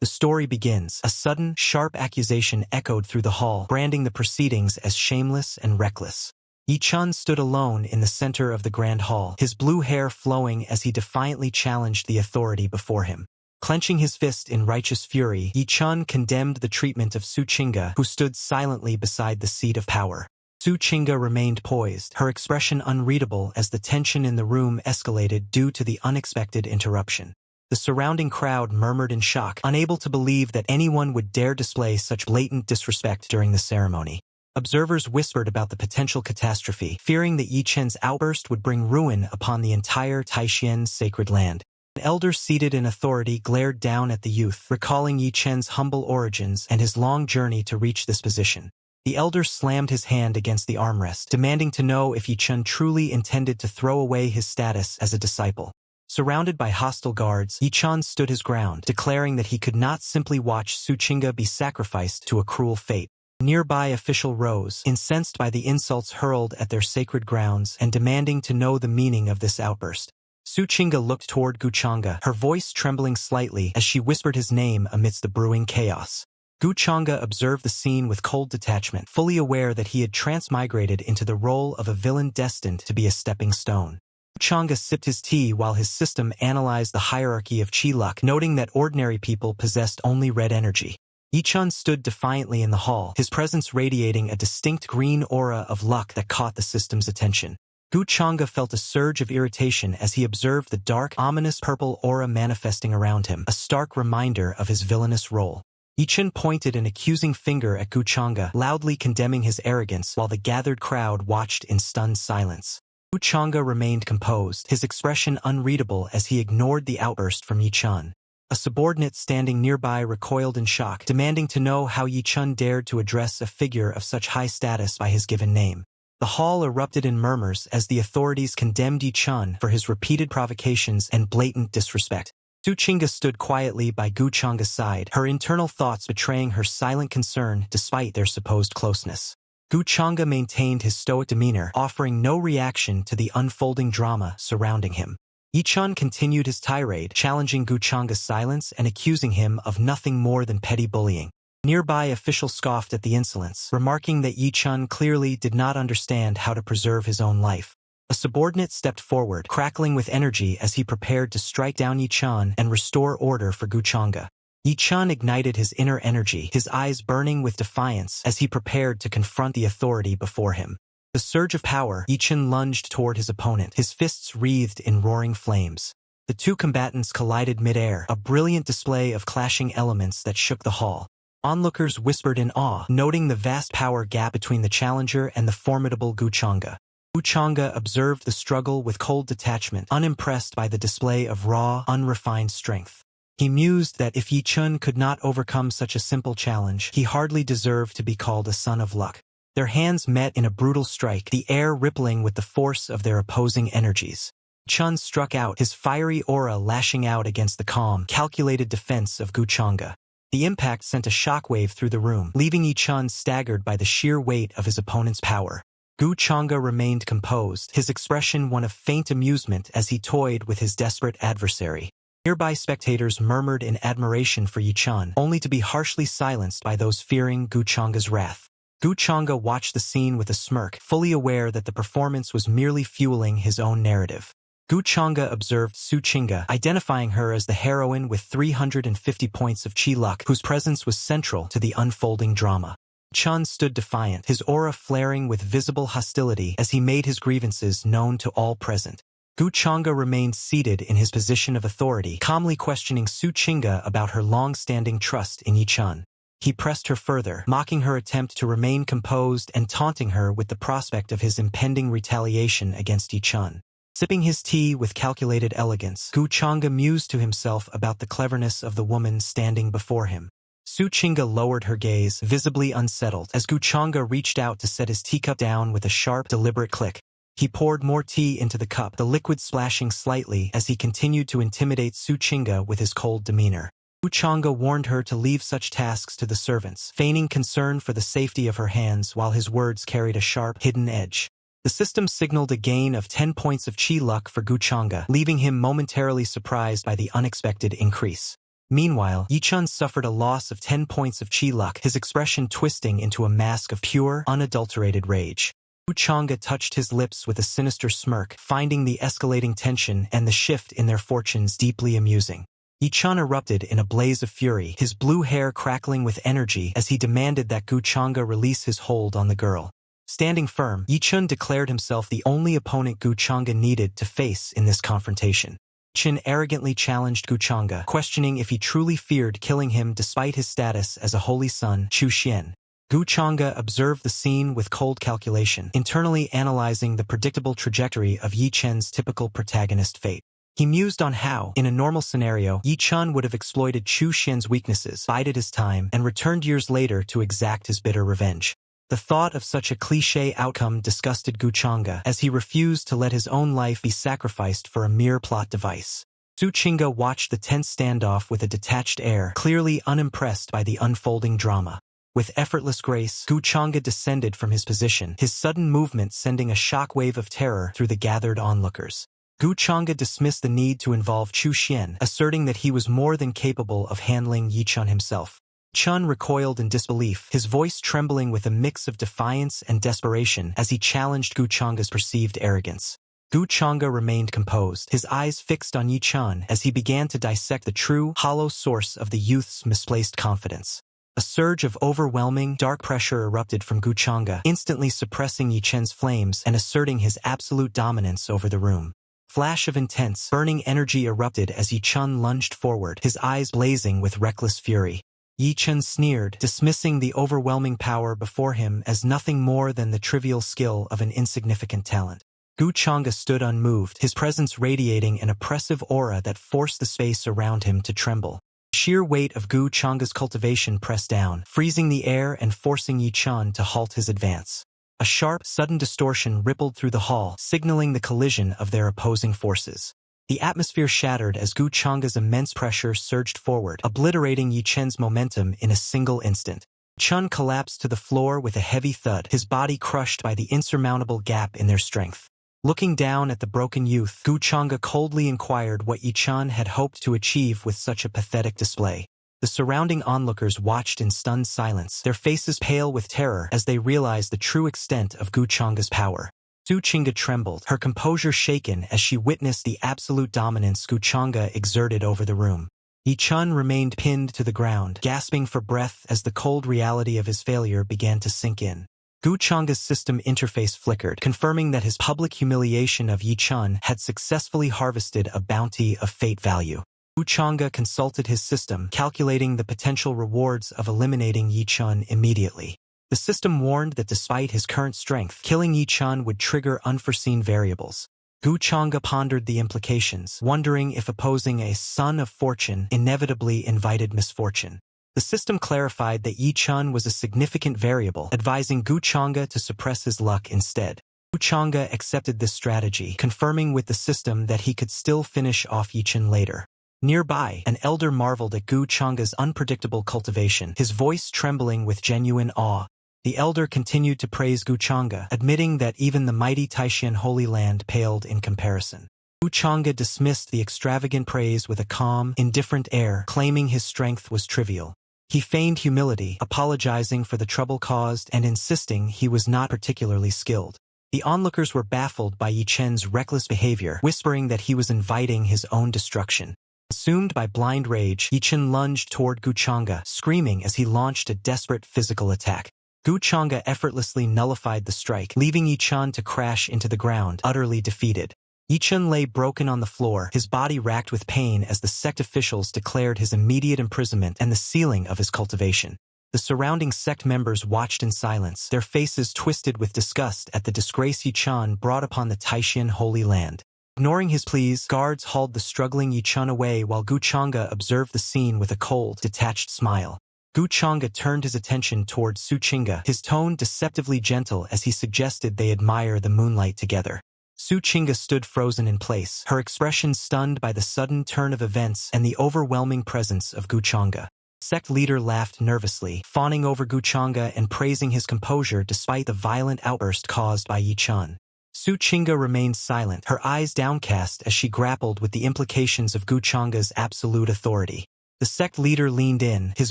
The story begins. A sudden, sharp accusation echoed through the hall, branding the proceedings as shameless and reckless. Ye Chen stood alone in the center of the grand hall, his blue hair flowing as he defiantly challenged the authority before him. Clenching his fist in righteous fury, Ye Chen condemned the treatment of Su Qingge, who stood silently beside the seat of power. Su Qingge remained poised, her expression unreadable as the tension in the room escalated due to the unexpected interruption. The surrounding crowd murmured in shock, unable to believe that anyone would dare display such blatant disrespect during the ceremony. Observers whispered about the potential catastrophe, fearing that Ye Chen's outburst would bring ruin upon the entire Taishien's sacred land. An elder seated in authority glared down at the youth, recalling Ye Chen's humble origins and his long journey to reach this position. The elder slammed his hand against the armrest, demanding to know if Ye Chen truly intended to throw away his status as a disciple. Surrounded by hostile guards, Ye Chen stood his ground, declaring that he could not simply watch Su Qingge be sacrificed to a cruel fate. A nearby official rose, incensed by the insults hurled at their sacred grounds and demanding to know the meaning of this outburst. Su Qingge looked toward Gu Changge, her voice trembling slightly as she whispered his name amidst the brewing chaos. Gu Changge observed the scene with cold detachment, fully aware that he had transmigrated into the role of a villain destined to be a stepping stone. Gu Changge sipped his tea while his system analyzed the hierarchy of chi luck, noting that ordinary people possessed only red energy. Ye Chen stood defiantly in the hall, his presence radiating a distinct green aura of luck that caught the system's attention. Gu Changge felt a surge of irritation as he observed the dark, ominous purple aura manifesting around him, a stark reminder of his villainous role. Ye Chen pointed an accusing finger at Gu Changge, loudly condemning his arrogance while the gathered crowd watched in stunned silence. Gu Changge remained composed, his expression unreadable as he ignored the outburst from Ye Chen. A subordinate standing nearby recoiled in shock, demanding to know how Ye Chen dared to address a figure of such high status by his given name. The hall erupted in murmurs as the authorities condemned Ye Chen for his repeated provocations and blatant disrespect. Su Qingge stood quietly by Gu Changge's side, her internal thoughts betraying her silent concern despite their supposed closeness. Gu Changge maintained his stoic demeanor, offering no reaction to the unfolding drama surrounding him. Ye Chen continued his tirade, challenging Gu Changge's silence and accusing him of nothing more than petty bullying. Nearby officials scoffed at the insolence, remarking that Ye Chen clearly did not understand how to preserve his own life. A subordinate stepped forward, crackling with energy as he prepared to strike down Ye Chen and restore order for Gu Changge. Ye Chen ignited his inner energy, his eyes burning with defiance as he prepared to confront the authority before him. The surge of power, Ye Chen lunged toward his opponent, his fists wreathed in roaring flames. The two combatants collided mid-air, a brilliant display of clashing elements that shook the hall. Onlookers whispered in awe, noting the vast power gap between the challenger and the formidable Gu Changge. Gu Changge observed the struggle with cold detachment, unimpressed by the display of raw, unrefined strength. He mused that if Ye Chen could not overcome such a simple challenge, he hardly deserved to be called a son of luck. Their hands met in a brutal strike, the air rippling with the force of their opposing energies. Chen struck out, his fiery aura lashing out against the calm, calculated defense of Gu Changge. The impact sent a shockwave through the room, leaving Ye Chen staggered by the sheer weight of his opponent's power. Gu Changge remained composed, his expression one of faint amusement as he toyed with his desperate adversary. Nearby spectators murmured in admiration for Ye Chen, only to be harshly silenced by those fearing Gu Changge's wrath. Gu Changge watched the scene with a smirk, fully aware that the performance was merely fueling his own narrative. Gu Changge observed Su Qingge, identifying her as the heroine with 350 points of chi luck, whose presence was central to the unfolding drama. Chen stood defiant, his aura flaring with visible hostility as he made his grievances known to all present. Gu Changge remained seated in his position of authority, calmly questioning Su Qingge about her long-standing trust in Ye Chen. He pressed her further, mocking her attempt to remain composed and taunting her with the prospect of his impending retaliation against Ye Chen. Sipping his tea with calculated elegance, Gu Changge mused to himself about the cleverness of the woman standing before him. Su Qingge lowered her gaze, visibly unsettled, as Gu Changge reached out to set his teacup down with a sharp, deliberate click. He poured more tea into the cup, the liquid splashing slightly as he continued to intimidate Su Qingge with his cold demeanor. Gu Changge warned her to leave such tasks to the servants, feigning concern for the safety of her hands while his words carried a sharp, hidden edge. The system signaled a gain of 10 points of chi luck for Gu Changge, leaving him momentarily surprised by the unexpected increase. Meanwhile, Ye Chen suffered a loss of 10 points of chi luck, his expression twisting into a mask of pure, unadulterated rage. Gu Changge touched his lips with a sinister smirk, finding the escalating tension and the shift in their fortunes deeply amusing. Ye Chen erupted in a blaze of fury, his blue hair crackling with energy as he demanded that Gu Changge release his hold on the girl. Standing firm, Ye Chen declared himself the only opponent Gu Changge needed to face in this confrontation. Ye Chen arrogantly challenged Gu Changge, questioning if he truly feared killing him despite his status as a holy son, Chu Xian. Gu Changge observed the scene with cold calculation, internally analyzing the predictable trajectory of Ye Chen's typical protagonist fate. He mused on how, in a normal scenario, Ye Chen would have exploited Chu Xian's weaknesses, bided his time, and returned years later to exact his bitter revenge. The thought of such a cliché outcome disgusted Gu Changge, as he refused to let his own life be sacrificed for a mere plot device. Su Qingge watched the tense standoff with a detached air, clearly unimpressed by the unfolding drama. With effortless grace, Gu Changge descended from his position, his sudden movement sending a shockwave of terror through the gathered onlookers. Gu Changge dismissed the need to involve Chu Xian, asserting that he was more than capable of handling Ye Chen himself. Chen recoiled in disbelief, his voice trembling with a mix of defiance and desperation as he challenged Gu Changge's perceived arrogance. Gu Changge remained composed, his eyes fixed on Ye Chen as he began to dissect the true, hollow source of the youth's misplaced confidence. A surge of overwhelming, dark pressure erupted from Gu Changge, instantly suppressing Ye Chen's flames and asserting his absolute dominance over the room. Flash of intense, burning energy erupted as Ye Chen lunged forward, his eyes blazing with reckless fury. Ye Chen sneered, dismissing the overwhelming power before him as nothing more than the trivial skill of an insignificant talent. Gu Changge stood unmoved, his presence radiating an oppressive aura that forced the space around him to tremble. The sheer weight of Gu Changge's cultivation pressed down, freezing the air and forcing Ye Chen to halt his advance. A sharp, sudden distortion rippled through the hall, signaling the collision of their opposing forces. The atmosphere shattered as Gu Changge's immense pressure surged forward, obliterating Ye Chen's momentum in a single instant. Chen collapsed to the floor with a heavy thud, his body crushed by the insurmountable gap in their strength. Looking down at the broken youth, Gu Changge coldly inquired what Ye Chen had hoped to achieve with such a pathetic display. The surrounding onlookers watched in stunned silence, their faces pale with terror as they realized the true extent of Gu Changge's power. Su Qingge trembled, her composure shaken as she witnessed the absolute dominance Gu Changge exerted over the room. Ye Chen remained pinned to the ground, gasping for breath as the cold reality of his failure began to sink in. Gu Changge's system interface flickered, confirming that his public humiliation of Ye Chen had successfully harvested a bounty of fate value. Gu Changge consulted his system, calculating the potential rewards of eliminating Ye Chen immediately. The system warned that despite his current strength, killing Ye Chen would trigger unforeseen variables. Gu Changge pondered the implications, wondering if opposing a son of fortune inevitably invited misfortune. The system clarified that Ye Chen was a significant variable, advising Gu Changge to suppress his luck instead. Gu Changge accepted this strategy, confirming with the system that he could still finish off Ye Chen later. Nearby, an elder marveled at Gu Changge's unpredictable cultivation, his voice trembling with genuine awe. The elder continued to praise Gu Changge, admitting that even the mighty Taishan Holy Land paled in comparison. Gu Changge dismissed the extravagant praise with a calm, indifferent air, claiming his strength was trivial. He feigned humility, apologizing for the trouble caused and insisting he was not particularly skilled. The onlookers were baffled by Ye Chen's reckless behavior, whispering that he was inviting his own destruction. Consumed by blind rage, Ye Chen lunged toward Gu Changge, screaming as he launched a desperate physical attack. Gu Changge effortlessly nullified the strike, leaving Ye Chen to crash into the ground, utterly defeated. Ye Chen lay broken on the floor, his body racked with pain as the sect officials declared his immediate imprisonment and the sealing of his cultivation. The surrounding sect members watched in silence, their faces twisted with disgust at the disgrace Ye Chen brought upon the Taishan Holy Land. Ignoring his pleas, guards hauled the struggling Ye Chen away while Gu Changge observed the scene with a cold, detached smile. Gu Changge turned his attention toward Su Qingge, his tone deceptively gentle as he suggested they admire the moonlight together. Su Qingge stood frozen in place, her expression stunned by the sudden turn of events and the overwhelming presence of Gu Changge. Sect leader laughed nervously, fawning over Gu Changge and praising his composure despite the violent outburst caused by Ye Chen. Su Qingge remained silent, her eyes downcast as she grappled with the implications of Gu Changge's absolute authority. The sect leader leaned in, his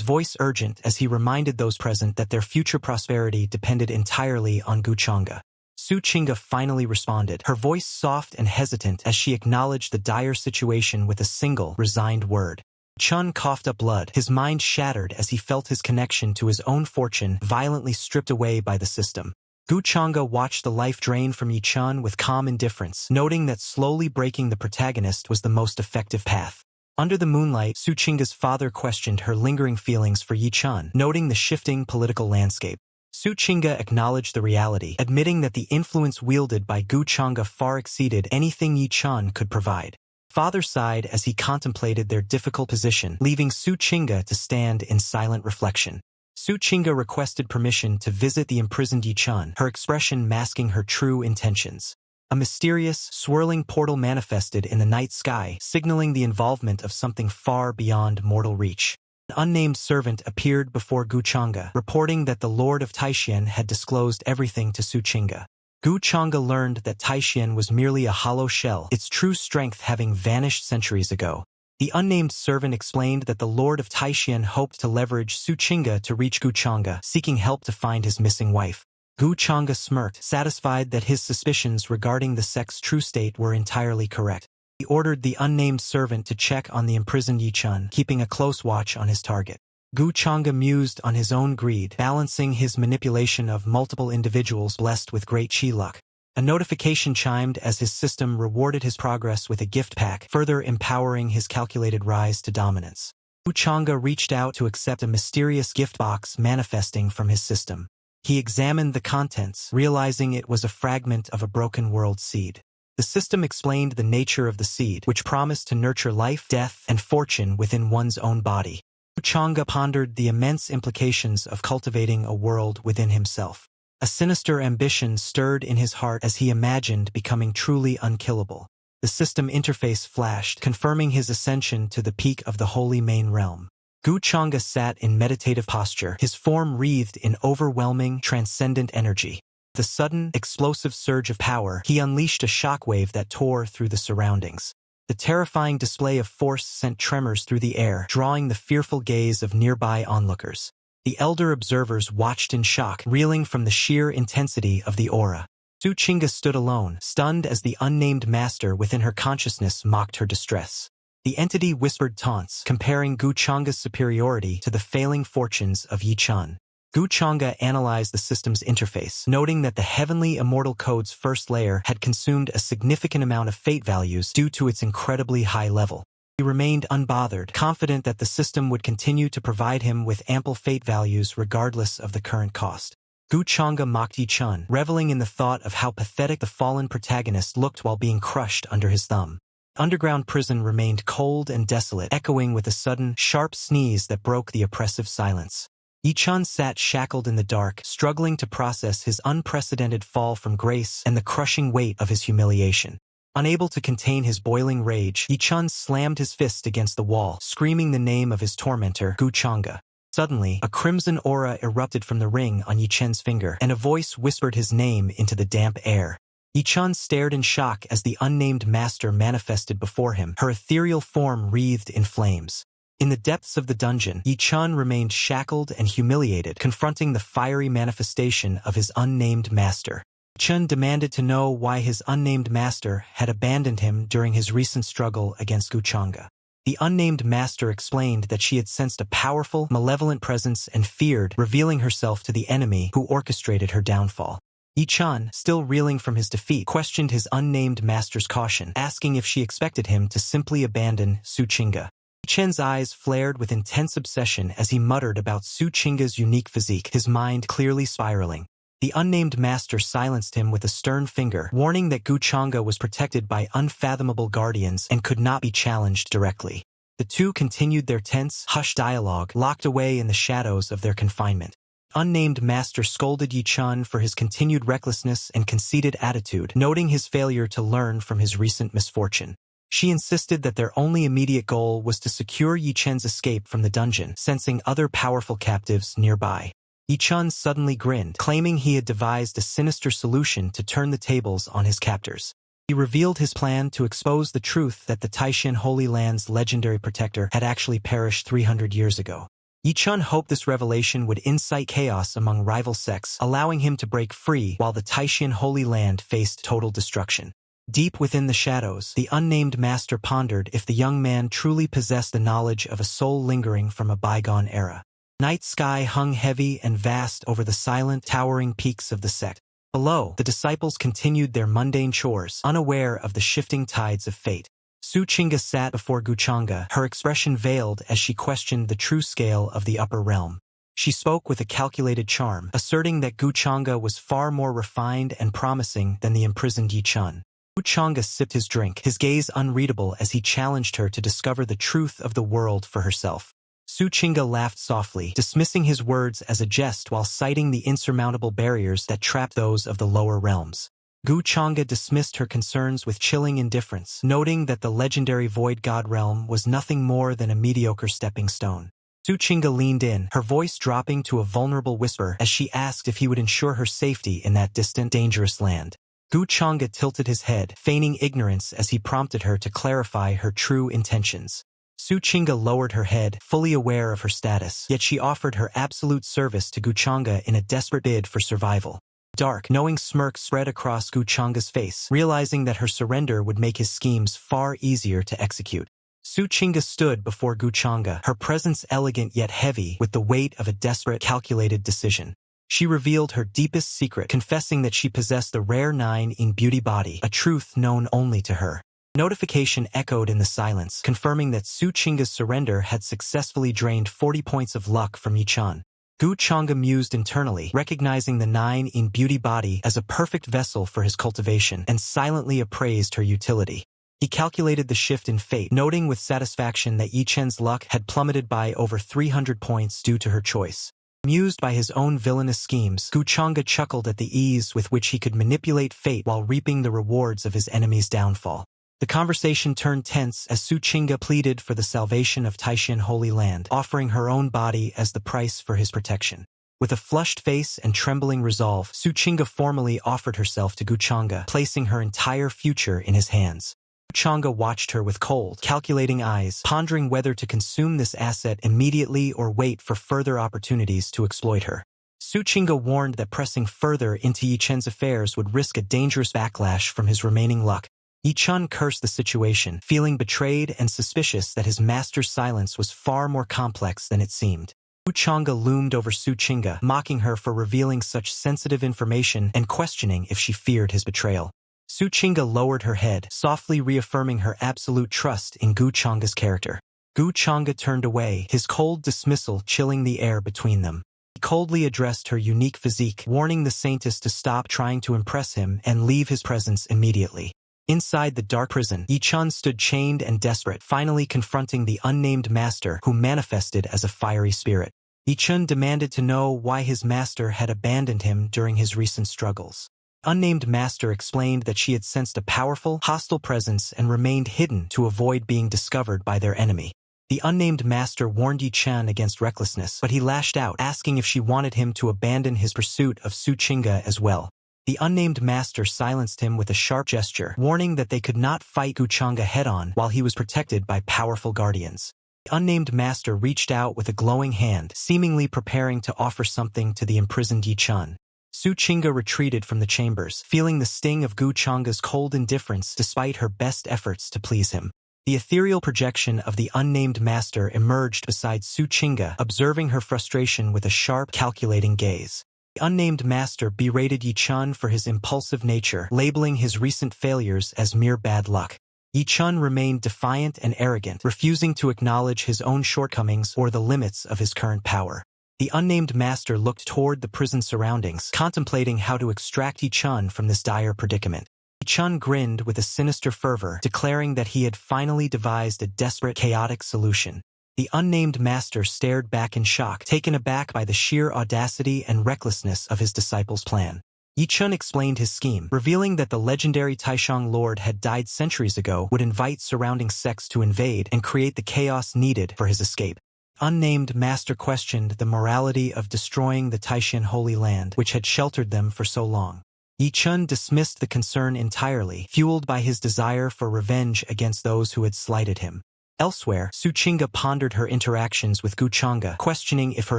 voice urgent as he reminded those present that their future prosperity depended entirely on Gu Changge. Su Qingge finally responded, her voice soft and hesitant as she acknowledged the dire situation with a single, resigned word. Chun coughed up blood, his mind shattered as he felt his connection to his own fortune violently stripped away by the system. Gu Changge watched the life drain from Ye Chen with calm indifference, noting that slowly breaking the protagonist was the most effective path. Under the moonlight, Su Qingge's father questioned her lingering feelings for Ye Chen, noting the shifting political landscape. Su Qingge acknowledged the reality, admitting that the influence wielded by Gu Changge far exceeded anything Ye Chen could provide. Father sighed as he contemplated their difficult position, leaving Su Qingge to stand in silent reflection. Su Qingge requested permission to visit the imprisoned Ye Chen, her expression masking her true intentions. A mysterious, swirling portal manifested in the night sky, signaling the involvement of something far beyond mortal reach. An unnamed servant appeared before Gu Changge, reporting that the Lord of Taishan had disclosed everything to Su Qingge. Gu Changge learned that Taishan was merely a hollow shell, its true strength having vanished centuries ago. The unnamed servant explained that the Lord of Taishan hoped to leverage Su Qingge to reach Gu Changge, seeking help to find his missing wife. Gu Changge smirked, satisfied that his suspicions regarding the sect's true state were entirely correct. He ordered the unnamed servant to check on the imprisoned Ye Chen, keeping a close watch on his target. Gu Changge mused on his own greed, balancing his manipulation of multiple individuals blessed with great chi luck. A notification chimed as his system rewarded his progress with a gift pack, further empowering his calculated rise to dominance. Gu Changge reached out to accept a mysterious gift box manifesting from his system. He examined the contents, realizing it was a fragment of a broken world seed. The system explained the nature of the seed, which promised to nurture life, death, and fortune within one's own body. Gu Changge pondered the immense implications of cultivating a world within himself. A sinister ambition stirred in his heart as he imagined becoming truly unkillable. The system interface flashed, confirming his ascension to the peak of the Holy Maiden realm. Gu Changge sat in meditative posture, his form wreathed in overwhelming, transcendent energy. With a sudden, explosive surge of power, he unleashed a shockwave that tore through the surroundings. The terrifying display of force sent tremors through the air, drawing the fearful gaze of nearby onlookers. The elder observers watched in shock, reeling from the sheer intensity of the aura. Su Qingge stood alone, stunned as the unnamed master within her consciousness mocked her distress. The entity whispered taunts, comparing Gu Changge's superiority to the failing fortunes of Ye Chen. Gu Changge analyzed the system's interface, noting that the Heavenly Immortal Code's first layer had consumed a significant amount of fate values due to its incredibly high level. He remained unbothered, confident that the system would continue to provide him with ample fate values regardless of the current cost. Gu Changge mocked Ye Chen, reveling in the thought of how pathetic the fallen protagonist looked while being crushed under his thumb. The underground prison remained cold and desolate, echoing with a sudden, sharp sneeze that broke the oppressive silence. Ye Chen sat shackled in the dark, struggling to process his unprecedented fall from grace and the crushing weight of his humiliation. Unable to contain his boiling rage, Ye Chen slammed his fist against the wall, screaming the name of his tormentor, Gu Changge. Suddenly, a crimson aura erupted from the ring on Ye Chen's finger, and a voice whispered his name into the damp air. Ye Chen stared in shock as the unnamed master manifested before him, her ethereal form wreathed in flames. In the depths of the dungeon, Ye Chen remained shackled and humiliated, confronting the fiery manifestation of his unnamed master. Ye Chen demanded to know why his unnamed master had abandoned him during his recent struggle against Gu Changge. The unnamed master explained that she had sensed a powerful, malevolent presence and feared revealing herself to the enemy who orchestrated her downfall. Ye Chen, still reeling from his defeat, questioned his unnamed master's caution, asking if she expected him to simply abandon Su Qingge. Ye Chen's eyes flared with intense obsession as he muttered about Su Qingge's unique physique, his mind clearly spiraling. The unnamed master silenced him with a stern finger, warning that Gu Changge was protected by unfathomable guardians and could not be challenged directly. The two continued their tense, hushed dialogue, locked away in the shadows of their confinement. Unnamed master scolded Ye Chen for his continued recklessness and conceited attitude, noting his failure to learn from his recent misfortune. She insisted that their only immediate goal was to secure Ye Chen's escape from the dungeon, sensing other powerful captives nearby. Ye Chen suddenly grinned, claiming he had devised a sinister solution to turn the tables on his captors. He revealed his plan to expose the truth that the Taishan Holy Land's legendary protector had actually perished 300 years ago. Ye Chen hoped this revelation would incite chaos among rival sects, allowing him to break free while the Taishan Holy Land faced total destruction. Deep within the shadows, the unnamed master pondered if the young man truly possessed the knowledge of a soul lingering from a bygone era. Night sky hung heavy and vast over the silent, towering peaks of the sect. Below, the disciples continued their mundane chores, unaware of the shifting tides of fate. Su Qingge sat before Gu Changge, her expression veiled as she questioned the true scale of the upper realm. She spoke with a calculated charm, asserting that Gu Changge was far more refined and promising than the imprisoned Ye Chen. Gu Changge sipped his drink, his gaze unreadable as he challenged her to discover the truth of the world for herself. Su Qingge laughed softly, dismissing his words as a jest while citing the insurmountable barriers that trapped those of the lower realms. Gu Changge dismissed her concerns with chilling indifference, noting that the legendary Void God realm was nothing more than a mediocre stepping stone. Su Qingge leaned in, her voice dropping to a vulnerable whisper as she asked if he would ensure her safety in that distant, dangerous land. Gu Changge tilted his head, feigning ignorance as he prompted her to clarify her true intentions. Su Qingge lowered her head, fully aware of her status, yet she offered her absolute service to Gu Changge in a desperate bid for survival. Dark, knowing smirk spread across Gu Changge's face, realizing that her surrender would make his schemes far easier to execute. Su Qingge stood before Gu Changge, her presence elegant yet heavy with the weight of a desperate, calculated decision. She revealed her deepest secret, confessing that she possessed the rare 9 in beauty body, a truth known only to her. Notification echoed in the silence, confirming that Su Qingge's surrender had successfully drained 40 points of luck from Ye Chen. Gu Changge mused internally, recognizing the 9 in beauty body as a perfect vessel for his cultivation, and silently appraised her utility. He calculated the shift in fate, noting with satisfaction that Ye Chen's luck had plummeted by over 300 points due to her choice. Amused by his own villainous schemes, Gu Changge chuckled at the ease with which he could manipulate fate while reaping the rewards of his enemy's downfall. The conversation turned tense as Su Qingge pleaded for the salvation of Taishan Holy Land, offering her own body as the price for his protection. With a flushed face and trembling resolve, Su Qingge formally offered herself to Gu Changge, placing her entire future in his hands. Gu Changge watched her with cold, calculating eyes, pondering whether to consume this asset immediately or wait for further opportunities to exploit her. Su Qingge warned that pressing further into Ye Chen's affairs would risk a dangerous backlash from his remaining luck. Ye Chen cursed the situation, feeling betrayed and suspicious that his master's silence was far more complex than it seemed. Gu Changge loomed over Su Qingge, mocking her for revealing such sensitive information and questioning if she feared his betrayal. Su Qingge lowered her head, softly reaffirming her absolute trust in Gu Changge's character. Gu Changge turned away, his cold dismissal chilling the air between them. He coldly addressed her unique physique, warning the saintess to stop trying to impress him and leave his presence immediately. Inside the dark prison, Ye Chen stood chained and desperate, finally confronting the unnamed master who manifested as a fiery spirit. Ye Chen demanded to know why his master had abandoned him during his recent struggles. The unnamed master explained that she had sensed a powerful, hostile presence and remained hidden to avoid being discovered by their enemy. The unnamed master warned Ye Chen against recklessness, but he lashed out, asking if she wanted him to abandon his pursuit of Su Qingge as well. The unnamed master silenced him with a sharp gesture, warning that they could not fight Gu Changge head-on while he was protected by powerful guardians. The unnamed master reached out with a glowing hand, seemingly preparing to offer something to the imprisoned Ye Chen. Su Qingge retreated from the chambers, feeling the sting of Gu Changge's cold indifference despite her best efforts to please him. The ethereal projection of the unnamed master emerged beside Su Qingge, observing her frustration with a sharp, calculating gaze. The unnamed master berated Ye Chen for his impulsive nature, labeling his recent failures as mere bad luck. Ye Chen remained defiant and arrogant, refusing to acknowledge his own shortcomings or the limits of his current power. The unnamed master looked toward the prison surroundings, contemplating how to extract Ye Chen from this dire predicament. Ye Chen grinned with a sinister fervor, declaring that he had finally devised a desperate, chaotic solution. The unnamed master stared back in shock, taken aback by the sheer audacity and recklessness of his disciple's plan. Ye Chen explained his scheme, revealing that the legendary Taishan Lord had died centuries ago, would invite surrounding sects to invade and create the chaos needed for his escape. Unnamed master questioned the morality of destroying the Taishan Holy Land, which had sheltered them for so long. Ye Chen dismissed the concern entirely, fueled by his desire for revenge against those who had slighted him. Elsewhere, Su Qingge pondered her interactions with Gu Changge, questioning if her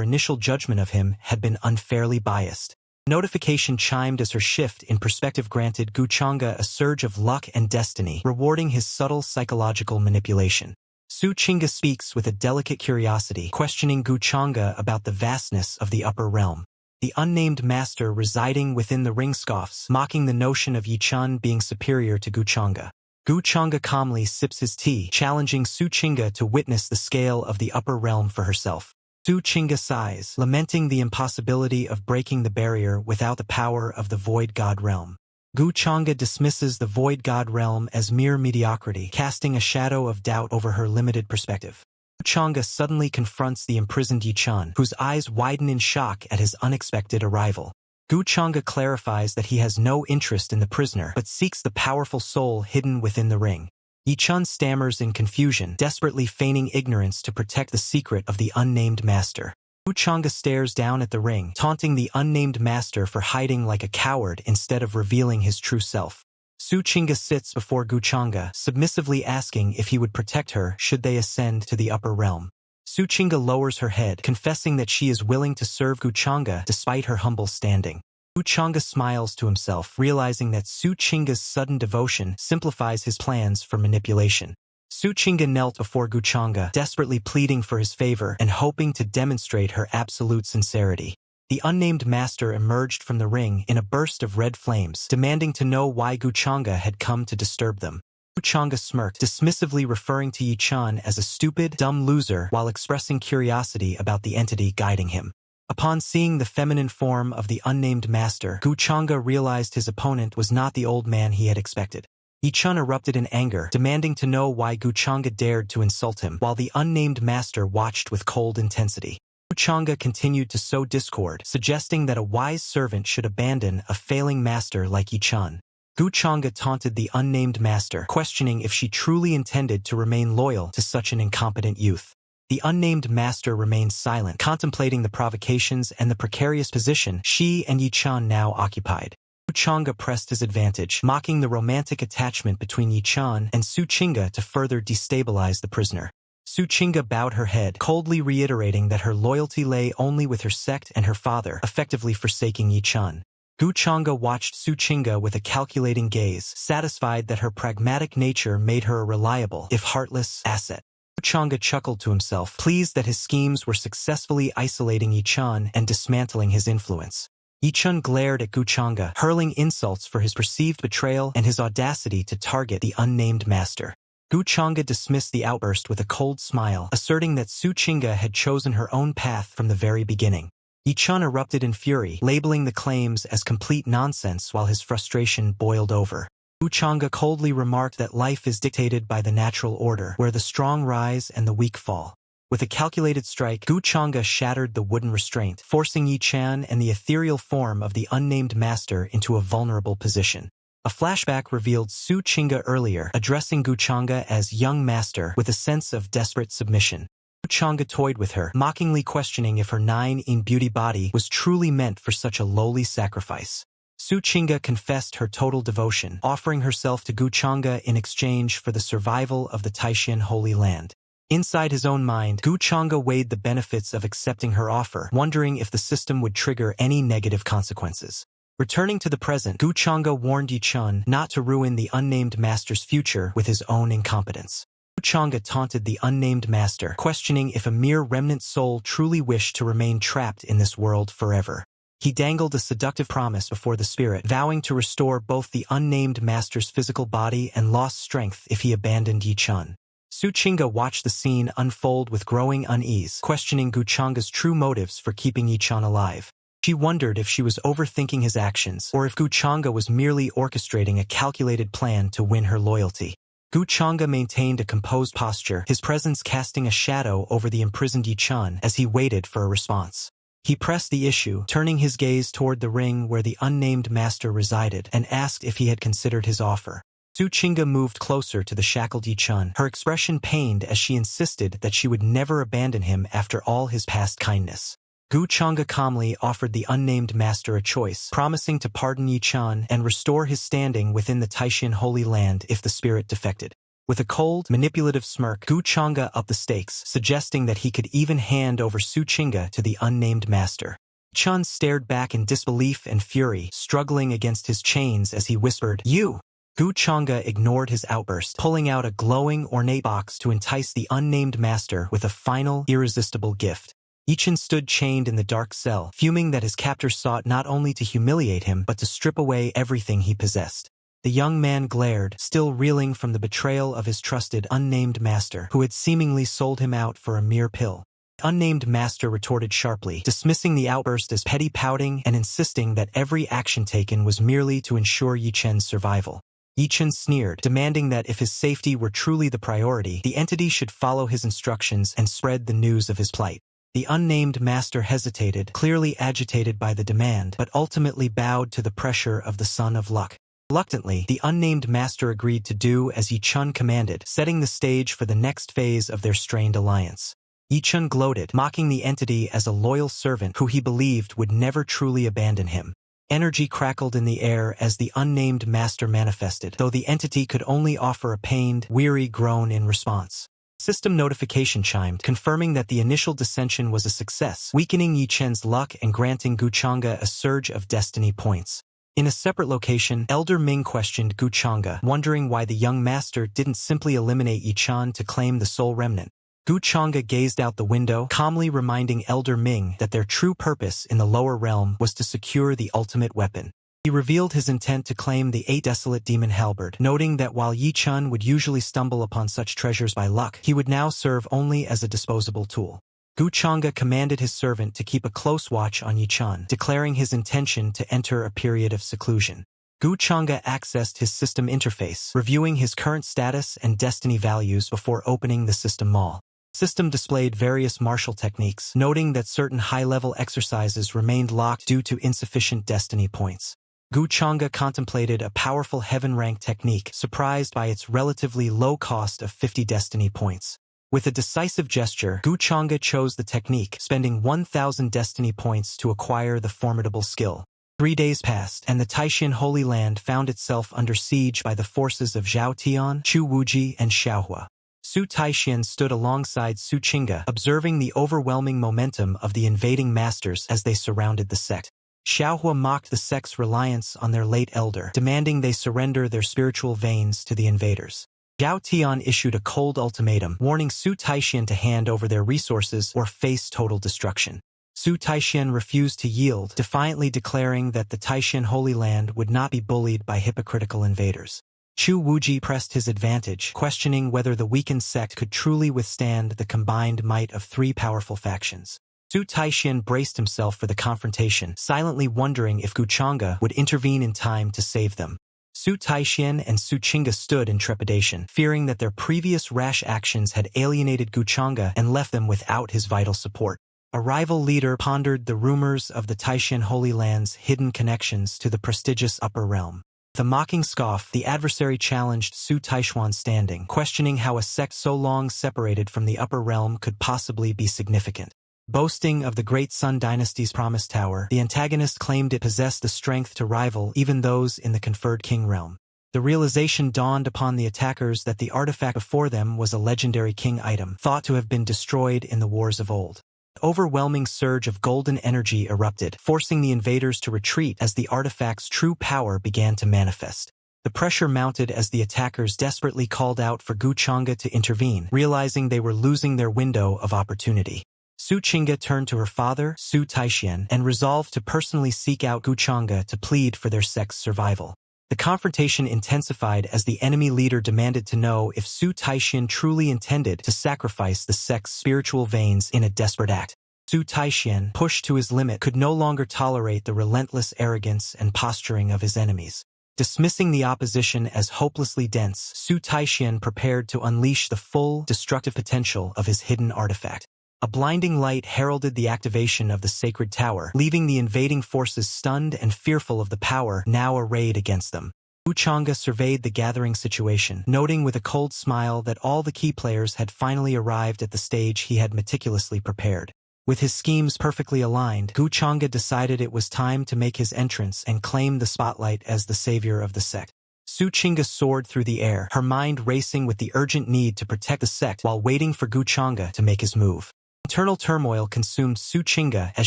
initial judgment of him had been unfairly biased. Notification chimed as her shift in perspective granted Gu Changge a surge of luck and destiny, rewarding his subtle psychological manipulation. Su Qingge speaks with a delicate curiosity, questioning Gu Changge about the vastness of the upper realm. The unnamed master residing within the ring scoffs, mocking the notion of Ye Chen being superior to Gu Changge. Gu Changge calmly sips his tea, challenging Su Qingge to witness the scale of the upper realm for herself. Su Qingge sighs, lamenting the impossibility of breaking the barrier without the power of the Void God realm. Gu Changge dismisses the Void God realm as mere mediocrity, casting a shadow of doubt over her limited perspective. Gu Changge suddenly confronts the imprisoned Ye Chen, whose eyes widen in shock at his unexpected arrival. Gu Changge clarifies that he has no interest in the prisoner, but seeks the powerful soul hidden within the ring. Ye Chen stammers in confusion, desperately feigning ignorance to protect the secret of the unnamed master. Gu Changge stares down at the ring, taunting the unnamed master for hiding like a coward instead of revealing his true self. Su Qingge sits before Gu Changge, submissively asking if he would protect her should they ascend to the upper realm. Su Qingge lowers her head, confessing that she is willing to serve Gu Changge despite her humble standing. Gu Changge smiles to himself, realizing that Su Qingge's sudden devotion simplifies his plans for manipulation. Su Qingge knelt before Gu Changge, desperately pleading for his favor and hoping to demonstrate her absolute sincerity. The unnamed master emerged from the ring in a burst of red flames, demanding to know why Gu Changge had come to disturb them. Gu Changge smirked, dismissively referring to Ye Chen as a stupid, dumb loser while expressing curiosity about the entity guiding him. Upon seeing the feminine form of the unnamed master, Gu Changge realized his opponent was not the old man he had expected. Ye Chen erupted in anger, demanding to know why Gu Changge dared to insult him, while the unnamed master watched with cold intensity. Gu Changge continued to sow discord, suggesting that a wise servant should abandon a failing master like Ye Chen. Gu Changge taunted the unnamed master, questioning if she truly intended to remain loyal to such an incompetent youth. The unnamed master remained silent, contemplating the provocations and the precarious position she and Ye Chen now occupied. Gu Changge pressed his advantage, mocking the romantic attachment between Ye Chen and Su Qingge to further destabilize the prisoner. Su Qingge bowed her head, coldly reiterating that her loyalty lay only with her sect and her father, effectively forsaking Ye Chen. Gu Changge watched Su Qingge with a calculating gaze, satisfied that her pragmatic nature made her a reliable, if heartless, asset. Gu Changge chuckled to himself, pleased that his schemes were successfully isolating Ye Chen and dismantling his influence. Ye Chen glared at Gu Changge, hurling insults for his perceived betrayal and his audacity to target the unnamed master. Gu Changge dismissed the outburst with a cold smile, asserting that Su Qingge had chosen her own path from the very beginning. Ye Chen erupted in fury, labeling the claims as complete nonsense while his frustration boiled over. Gu Changge coldly remarked that life is dictated by the natural order, where the strong rise and the weak fall. With a calculated strike, Gu Changge shattered the wooden restraint, forcing Ye Chen and the ethereal form of the unnamed master into a vulnerable position. A flashback revealed Su Qingge earlier, addressing Gu Changge as young master with a sense of desperate submission. Gu Changge toyed with her, mockingly questioning if her 9-in beauty body was truly meant for such a lowly sacrifice. Su Qingge confessed her total devotion, offering herself to Gu Changge in exchange for the survival of the Taishan Holy Land. Inside his own mind, Gu Changge weighed the benefits of accepting her offer, wondering if the system would trigger any negative consequences. Returning to the present, Gu Changge warned Ye Chen not to ruin the unnamed master's future with his own incompetence. Gu Changge taunted the unnamed master, questioning if a mere remnant soul truly wished to remain trapped in this world forever. He dangled a seductive promise before the spirit, vowing to restore both the unnamed master's physical body and lost strength if he abandoned Ye Chen. Su Qingge watched the scene unfold with growing unease, questioning Gu Changge's true motives for keeping Ye Chen alive. She wondered if she was overthinking his actions, or if Gu Changge was merely orchestrating a calculated plan to win her loyalty. Gu Changge maintained a composed posture, his presence casting a shadow over the imprisoned Ye Chen as he waited for a response. He pressed the issue, turning his gaze toward the ring where the unnamed master resided, and asked if he had considered his offer. Su Qingge moved closer to the shackled Ye Chen, her expression pained as she insisted that she would never abandon him after all his past kindness. Gu Changge calmly offered the unnamed master a choice, promising to pardon Ye Chen and restore his standing within the Taishan Holy Land if the spirit defected. With a cold, manipulative smirk, Gu Changge upped the stakes, suggesting that he could even hand over Su Qingge to the unnamed master. Chen stared back in disbelief and fury, struggling against his chains as he whispered, "You!" Gu Changge ignored his outburst, pulling out a glowing, ornate box to entice the unnamed master with a final, irresistible gift. Ye Chen stood chained in the dark cell, fuming that his captors sought not only to humiliate him but to strip away everything he possessed. The young man glared, still reeling from the betrayal of his trusted, unnamed master, who had seemingly sold him out for a mere pill. The unnamed master retorted sharply, dismissing the outburst as petty pouting and insisting that every action taken was merely to ensure Ye Chen's survival. Ye Chen sneered, demanding that if his safety were truly the priority, the entity should follow his instructions and spread the news of his plight. The unnamed master hesitated, clearly agitated by the demand, but ultimately bowed to the pressure of the Son of Luck. Reluctantly, the unnamed master agreed to do as Ye Chen commanded, setting the stage for the next phase of their strained alliance. Ye Chen gloated, mocking the entity as a loyal servant who he believed would never truly abandon him. Energy crackled in the air as the unnamed master manifested, though the entity could only offer a pained, weary groan in response. System notification chimed, confirming that the initial dissension was a success, weakening Ye Chen's luck and granting Gu Changge a surge of destiny points. In a separate location, Elder Ming questioned Gu Changge, wondering why the young master didn't simply eliminate Ye Chen to claim the sole remnant. Gu Changge gazed out the window, calmly reminding Elder Ming that their true purpose in the lower realm was to secure the ultimate weapon. He revealed his intent to claim the 8 desolate demon halberd, noting that while Ye Chen would usually stumble upon such treasures by luck, he would now serve only as a disposable tool. Gu Changge commanded his servant to keep a close watch on Ye Chen, declaring his intention to enter a period of seclusion. Gu Changge accessed his system interface, reviewing his current status and destiny values before opening the system mall. System displayed various martial techniques, noting that certain high-level exercises remained locked due to insufficient destiny points. Gu Changge contemplated a powerful heaven-rank technique, surprised by its relatively low cost of 50 destiny points. With a decisive gesture, Gu Changge chose the technique, spending 1,000 destiny points to acquire the formidable skill. 3 days passed, and the Taishan Holy Land found itself under siege by the forces of Zhao Tian, Chu Wuji, and Xiaohua. Su Taishan stood alongside Su Qingge, observing the overwhelming momentum of the invading masters as they surrounded the sect. Xiaohua mocked the sect's reliance on their late elder, demanding they surrender their spiritual veins to the invaders. Zhao Tian issued a cold ultimatum, warning Su Taishan to hand over their resources or face total destruction. Su Taishan refused to yield, defiantly declaring that the Taishan Holy Land would not be bullied by hypocritical invaders. Chu Wuji pressed his advantage, questioning whether the weakened sect could truly withstand the combined might of 3 powerful factions. Su Taishan braced himself for the confrontation, silently wondering if Gu Changge would intervene in time to save them. Su Taishan and Su Qingge stood in trepidation, fearing that their previous rash actions had alienated Gu Changge and left them without his vital support. A rival leader pondered the rumors of the Taishan Holy Land's hidden connections to the prestigious upper realm. With a mocking scoff, the adversary challenged Su Taishuan's standing, questioning how a sect so long separated from the upper realm could possibly be significant. Boasting of the Great Sun Dynasty's Promised Tower, the antagonist claimed it possessed the strength to rival even those in the conferred king realm. The realization dawned upon the attackers that the artifact before them was a legendary king item, thought to have been destroyed in the wars of old. An overwhelming surge of golden energy erupted, forcing the invaders to retreat as the artifact's true power began to manifest. The pressure mounted as the attackers desperately called out for Gu Changge to intervene, realizing they were losing their window of opportunity. Su Qingge turned to her father, Su Taishan, and resolved to personally seek out Gu Changge to plead for their sect's survival. The confrontation intensified as the enemy leader demanded to know if Su Taishan truly intended to sacrifice the sect's spiritual veins in a desperate act. Su Taishan, pushed to his limit, could no longer tolerate the relentless arrogance and posturing of his enemies. Dismissing the opposition as hopelessly dense, Su Taishan prepared to unleash the full, destructive potential of his hidden artifact. A blinding light heralded the activation of the sacred tower, leaving the invading forces stunned and fearful of the power now arrayed against them. Gu Changge surveyed the gathering situation, noting with a cold smile that all the key players had finally arrived at the stage he had meticulously prepared. With his schemes perfectly aligned, Gu Changge decided it was time to make his entrance and claim the spotlight as the savior of the sect. Su Qingge soared through the air, her mind racing with the urgent need to protect the sect while waiting for Gu Changge to make his move. Internal turmoil consumed Su Qingge as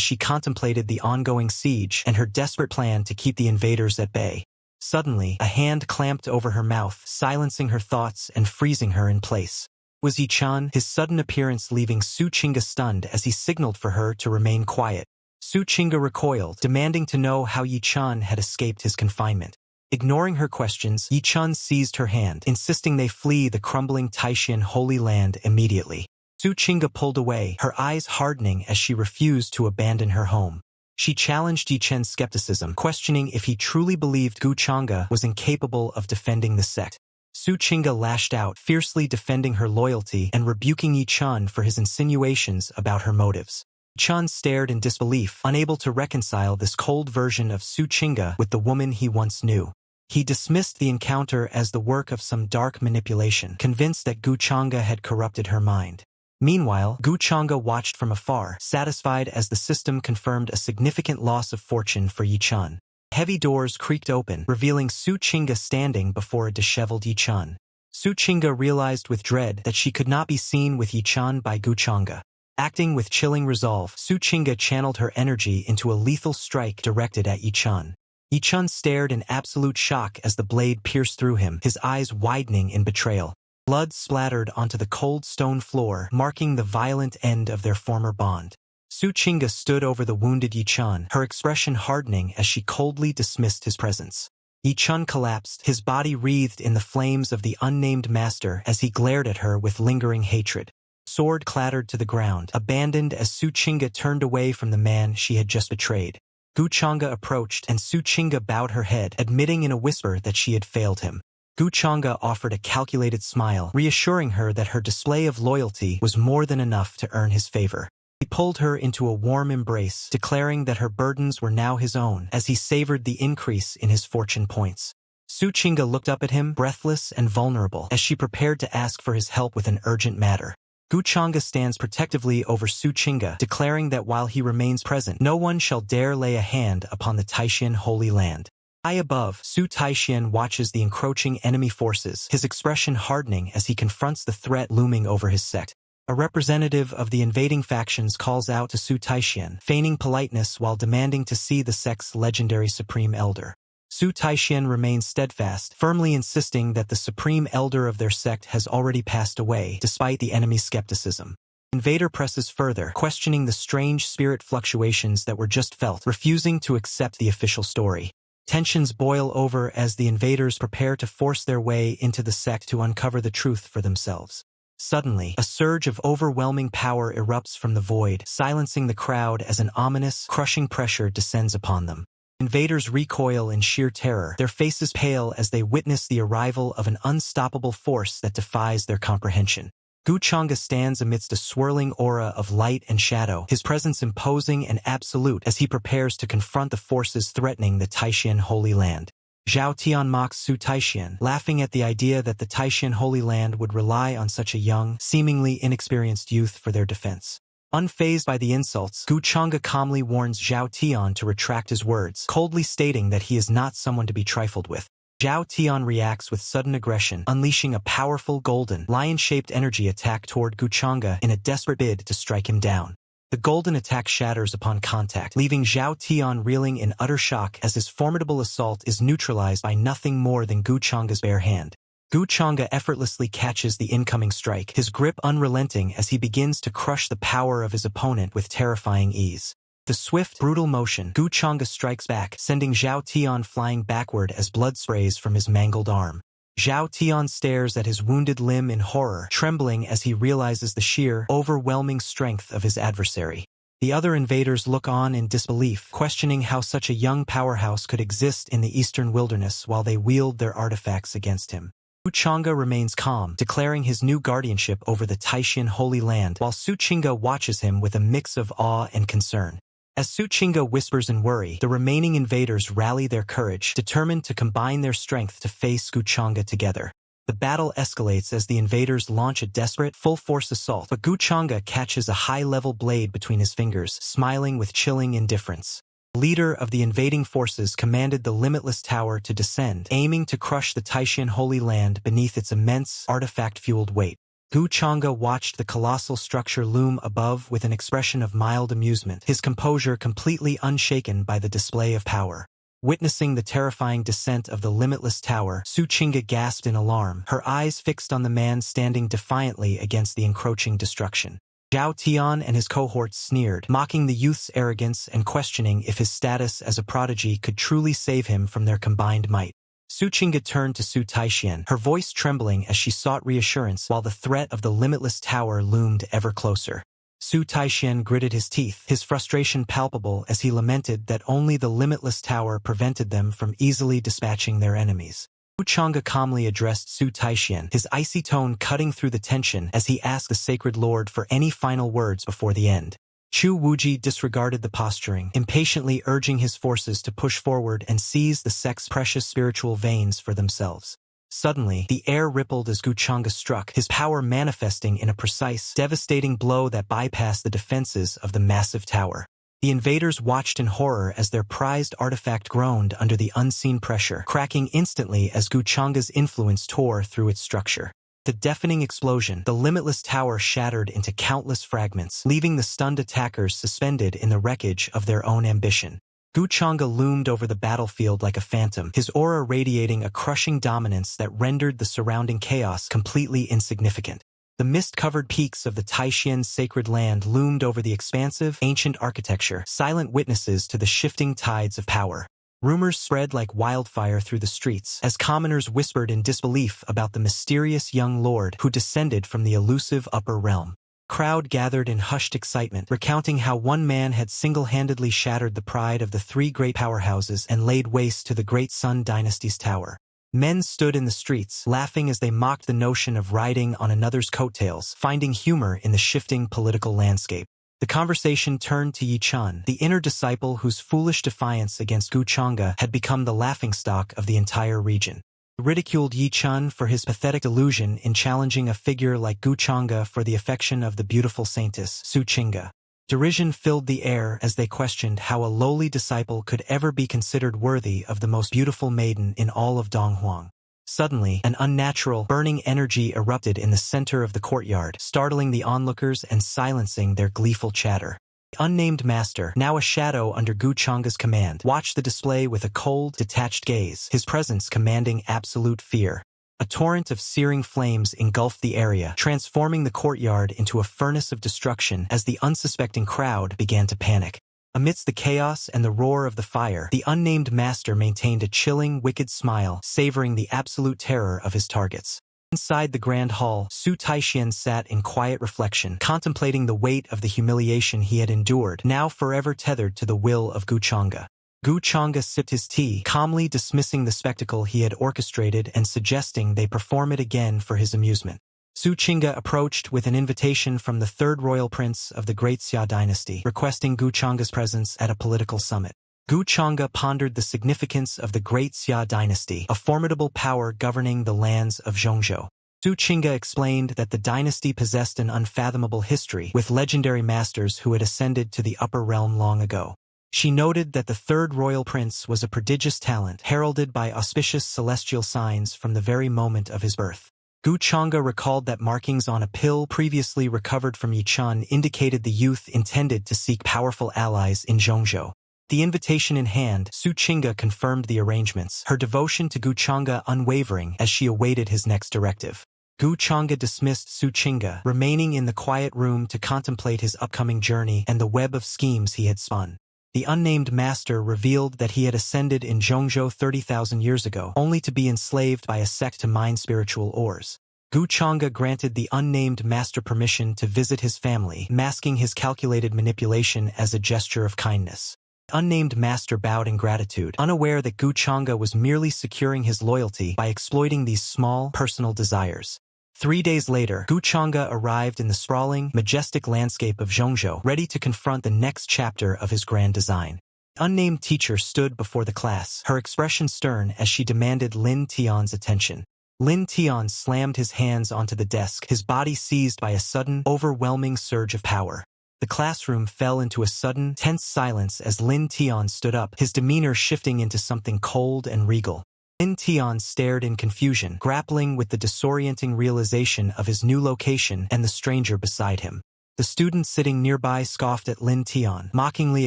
she contemplated the ongoing siege and her desperate plan to keep the invaders at bay. Suddenly, a hand clamped over her mouth, silencing her thoughts and freezing her in place. It was Ye Chen, his sudden appearance leaving Su Qingge stunned as he signaled for her to remain quiet. Su Qingge recoiled, demanding to know how Ye Chen had escaped his confinement. Ignoring her questions, Ye Chen seized her hand, insisting they flee the crumbling Taishan Holy Land immediately. Su Qingge pulled away, her eyes hardening as she refused to abandon her home. She challenged Ye Chen's skepticism, questioning if he truly believed Gu Changge was incapable of defending the sect. Su Qingge lashed out, fiercely defending her loyalty and rebuking Ye Chen for his insinuations about her motives. Ye Chen stared in disbelief, unable to reconcile this cold version of Su Qingge with the woman he once knew. He dismissed the encounter as the work of some dark manipulation, convinced that Gu Changge had corrupted her mind. Meanwhile, Gu Changge watched from afar, satisfied as the system confirmed a significant loss of fortune for Ye Chen. Heavy doors creaked open, revealing Su Qingge standing before a disheveled Ye Chen. Su Qingge realized with dread that she could not be seen with Ye Chen by Gu Changge. Acting with chilling resolve, Su Qingge channeled her energy into a lethal strike directed at Ye Chen. Ye Chen stared in absolute shock as the blade pierced through him, his eyes widening in betrayal. Blood splattered onto the cold stone floor, marking the violent end of their former bond. Su Qingge stood over the wounded Ye Chen, her expression hardening as she coldly dismissed his presence. Ye Chen collapsed, his body wreathed in the flames of the unnamed master as he glared at her with lingering hatred. Sword clattered to the ground, abandoned as Su Qingge turned away from the man she had just betrayed. Gu Changge approached and Su Qingge bowed her head, admitting in a whisper that she had failed him. Gu Changge offered a calculated smile, reassuring her that her display of loyalty was more than enough to earn his favor. He pulled her into a warm embrace, declaring that her burdens were now his own as he savored the increase in his fortune points. Su Qingge looked up at him, breathless and vulnerable, as she prepared to ask for his help with an urgent matter. Gu Changge stands protectively over Su Qingge, declaring that while he remains present, no one shall dare lay a hand upon the Taishan Holy Land. High above, Su Taishan watches the encroaching enemy forces, his expression hardening as he confronts the threat looming over his sect. A representative of the invading factions calls out to Su Taishan, feigning politeness while demanding to see the sect's legendary Supreme Elder. Su Taishan remains steadfast, firmly insisting that the Supreme Elder of their sect has already passed away, despite the enemy's skepticism. Invader presses further, questioning the strange spirit fluctuations that were just felt, refusing to accept the official story. Tensions boil over as the invaders prepare to force their way into the sect to uncover the truth for themselves. Suddenly, a surge of overwhelming power erupts from the void, silencing the crowd as an ominous, crushing pressure descends upon them. Invaders recoil in sheer terror, their faces pale as they witness the arrival of an unstoppable force that defies their comprehension. Gu Changge stands amidst a swirling aura of light and shadow, his presence imposing and absolute as he prepares to confront the forces threatening the Taishan Holy Land. Zhao Tian mocks Su Taishan, laughing at the idea that the Taishan Holy Land would rely on such a young, seemingly inexperienced youth for their defense. Unfazed by the insults, Gu Changge calmly warns Zhao Tian to retract his words, coldly stating that he is not someone to be trifled with. Zhao Tian reacts with sudden aggression, unleashing a powerful golden, lion-shaped energy attack toward Gu Changge in a desperate bid to strike him down. The golden attack shatters upon contact, leaving Zhao Tian reeling in utter shock as his formidable assault is neutralized by nothing more than Gu Changge's bare hand. Gu Changge effortlessly catches the incoming strike, his grip unrelenting as he begins to crush the power of his opponent with terrifying ease. The swift, brutal motion, Gu Changge strikes back, sending Zhao Tian flying backward as blood sprays from his mangled arm. Zhao Tian stares at his wounded limb in horror, trembling as he realizes the sheer, overwhelming strength of his adversary. The other invaders look on in disbelief, questioning how such a young powerhouse could exist in the eastern wilderness while they wield their artifacts against him. Gu Changge remains calm, declaring his new guardianship over the Taishan Holy Land, while Su Qingge watches him with a mix of awe and concern. As Su Qingge whispers in worry, the remaining invaders rally their courage, determined to combine their strength to face Gu Changge together. The battle escalates as the invaders launch a desperate, full-force assault, but Gu Changge catches a high-level blade between his fingers, smiling with chilling indifference. The leader of the invading forces commanded the limitless tower to descend, aiming to crush the Taishan Holy Land beneath its immense, artifact-fueled weight. Gu Changge watched the colossal structure loom above with an expression of mild amusement, his composure completely unshaken by the display of power. Witnessing the terrifying descent of the limitless tower, Su Qingge gasped in alarm, her eyes fixed on the man standing defiantly against the encroaching destruction. Zhao Tian and his cohorts sneered, mocking the youth's arrogance and questioning if his status as a prodigy could truly save him from their combined might. Su Qingge turned to Su Taixian, her voice trembling as she sought reassurance while the threat of the limitless tower loomed ever closer. Su Taixian gritted his teeth, his frustration palpable as he lamented that only the limitless tower prevented them from easily dispatching their enemies. Gu Changge calmly addressed Su Taixian, his icy tone cutting through the tension as he asked the sacred lord for any final words before the end. Chu Wuji disregarded the posturing, impatiently urging his forces to push forward and seize the sect's precious spiritual veins for themselves. Suddenly, the air rippled as Gu Changge struck, his power manifesting in a precise, devastating blow that bypassed the defenses of the massive tower. The invaders watched in horror as their prized artifact groaned under the unseen pressure, cracking instantly as Gu Changge's influence tore through its structure. The deafening explosion, the limitless tower shattered into countless fragments, leaving the stunned attackers suspended in the wreckage of their own ambition. Gu Changge loomed over the battlefield like a phantom, his aura radiating a crushing dominance that rendered the surrounding chaos completely insignificant. The mist-covered peaks of the Taishan's sacred land loomed over the expansive, ancient architecture, silent witnesses to the shifting tides of power. Rumors spread like wildfire through the streets, as commoners whispered in disbelief about the mysterious young lord who descended from the elusive upper realm. Crowd gathered in hushed excitement, recounting how one man had single-handedly shattered the pride of the three great powerhouses and laid waste to the Great Sun Dynasty's tower. Men stood in the streets, laughing as they mocked the notion of riding on another's coattails, finding humor in the shifting political landscape. The conversation turned to Ye Chen, the inner disciple whose foolish defiance against Gu Changge had become the laughingstock of the entire region. Ridiculed Ye Chen for his pathetic delusion in challenging a figure like Gu Changge for the affection of the beautiful saintess, Su Qingge. Derision filled the air as they questioned how a lowly disciple could ever be considered worthy of the most beautiful maiden in all of Donghuang. Suddenly, an unnatural, burning energy erupted in the center of the courtyard, startling the onlookers and silencing their gleeful chatter. The unnamed master, now a shadow under Gu Changge's command, watched the display with a cold, detached gaze, his presence commanding absolute fear. A torrent of searing flames engulfed the area, transforming the courtyard into a furnace of destruction as the unsuspecting crowd began to panic. Amidst the chaos and the roar of the fire, the unnamed master maintained a chilling, wicked smile, savoring the absolute terror of his targets. Inside the grand hall, Su Taixian sat in quiet reflection, contemplating the weight of the humiliation he had endured, now forever tethered to the will of Gu Changge. Gu Changge sipped his tea, calmly dismissing the spectacle he had orchestrated and suggesting they perform it again for his amusement. Su Qingge approached with an invitation from the third royal prince of the Great Xia dynasty, requesting Gu Changge's presence at a political summit. Gu Changge pondered the significance of the Great Xia dynasty, a formidable power governing the lands of Zhongzhou. Su Qingge explained that the dynasty possessed an unfathomable history, with legendary masters who had ascended to the upper realm long ago. She noted that the third royal prince was a prodigious talent, heralded by auspicious celestial signs from the very moment of his birth. Gu Changge recalled that markings on a pill previously recovered from Ye Chen indicated the youth intended to seek powerful allies in Zhongzhou. The invitation in hand, Su Qingge confirmed the arrangements, her devotion to Gu Changge unwavering as she awaited his next directive. Gu Changge dismissed Su Qingge, remaining in the quiet room to contemplate his upcoming journey and the web of schemes he had spun. The unnamed master revealed that he had ascended in Zhongzhou 30,000 years ago, only to be enslaved by a sect to mine spiritual ores. Gu Changge granted the unnamed master permission to visit his family, masking his calculated manipulation as a gesture of kindness. The unnamed master bowed in gratitude, unaware that Gu Changge was merely securing his loyalty by exploiting these small, personal desires. 3 days later, Gu Changge arrived in the sprawling, majestic landscape of Zhongzhou, ready to confront the next chapter of his grand design. The unnamed teacher stood before the class, her expression stern as she demanded Lin Tian's attention. Lin Tian slammed his hands onto the desk, his body seized by a sudden, overwhelming surge of power. The classroom fell into a sudden, tense silence as Lin Tian stood up, his demeanor shifting into something cold and regal. Lin Tian stared in confusion, grappling with the disorienting realization of his new location and the stranger beside him. The student sitting nearby scoffed at Lin Tian, mockingly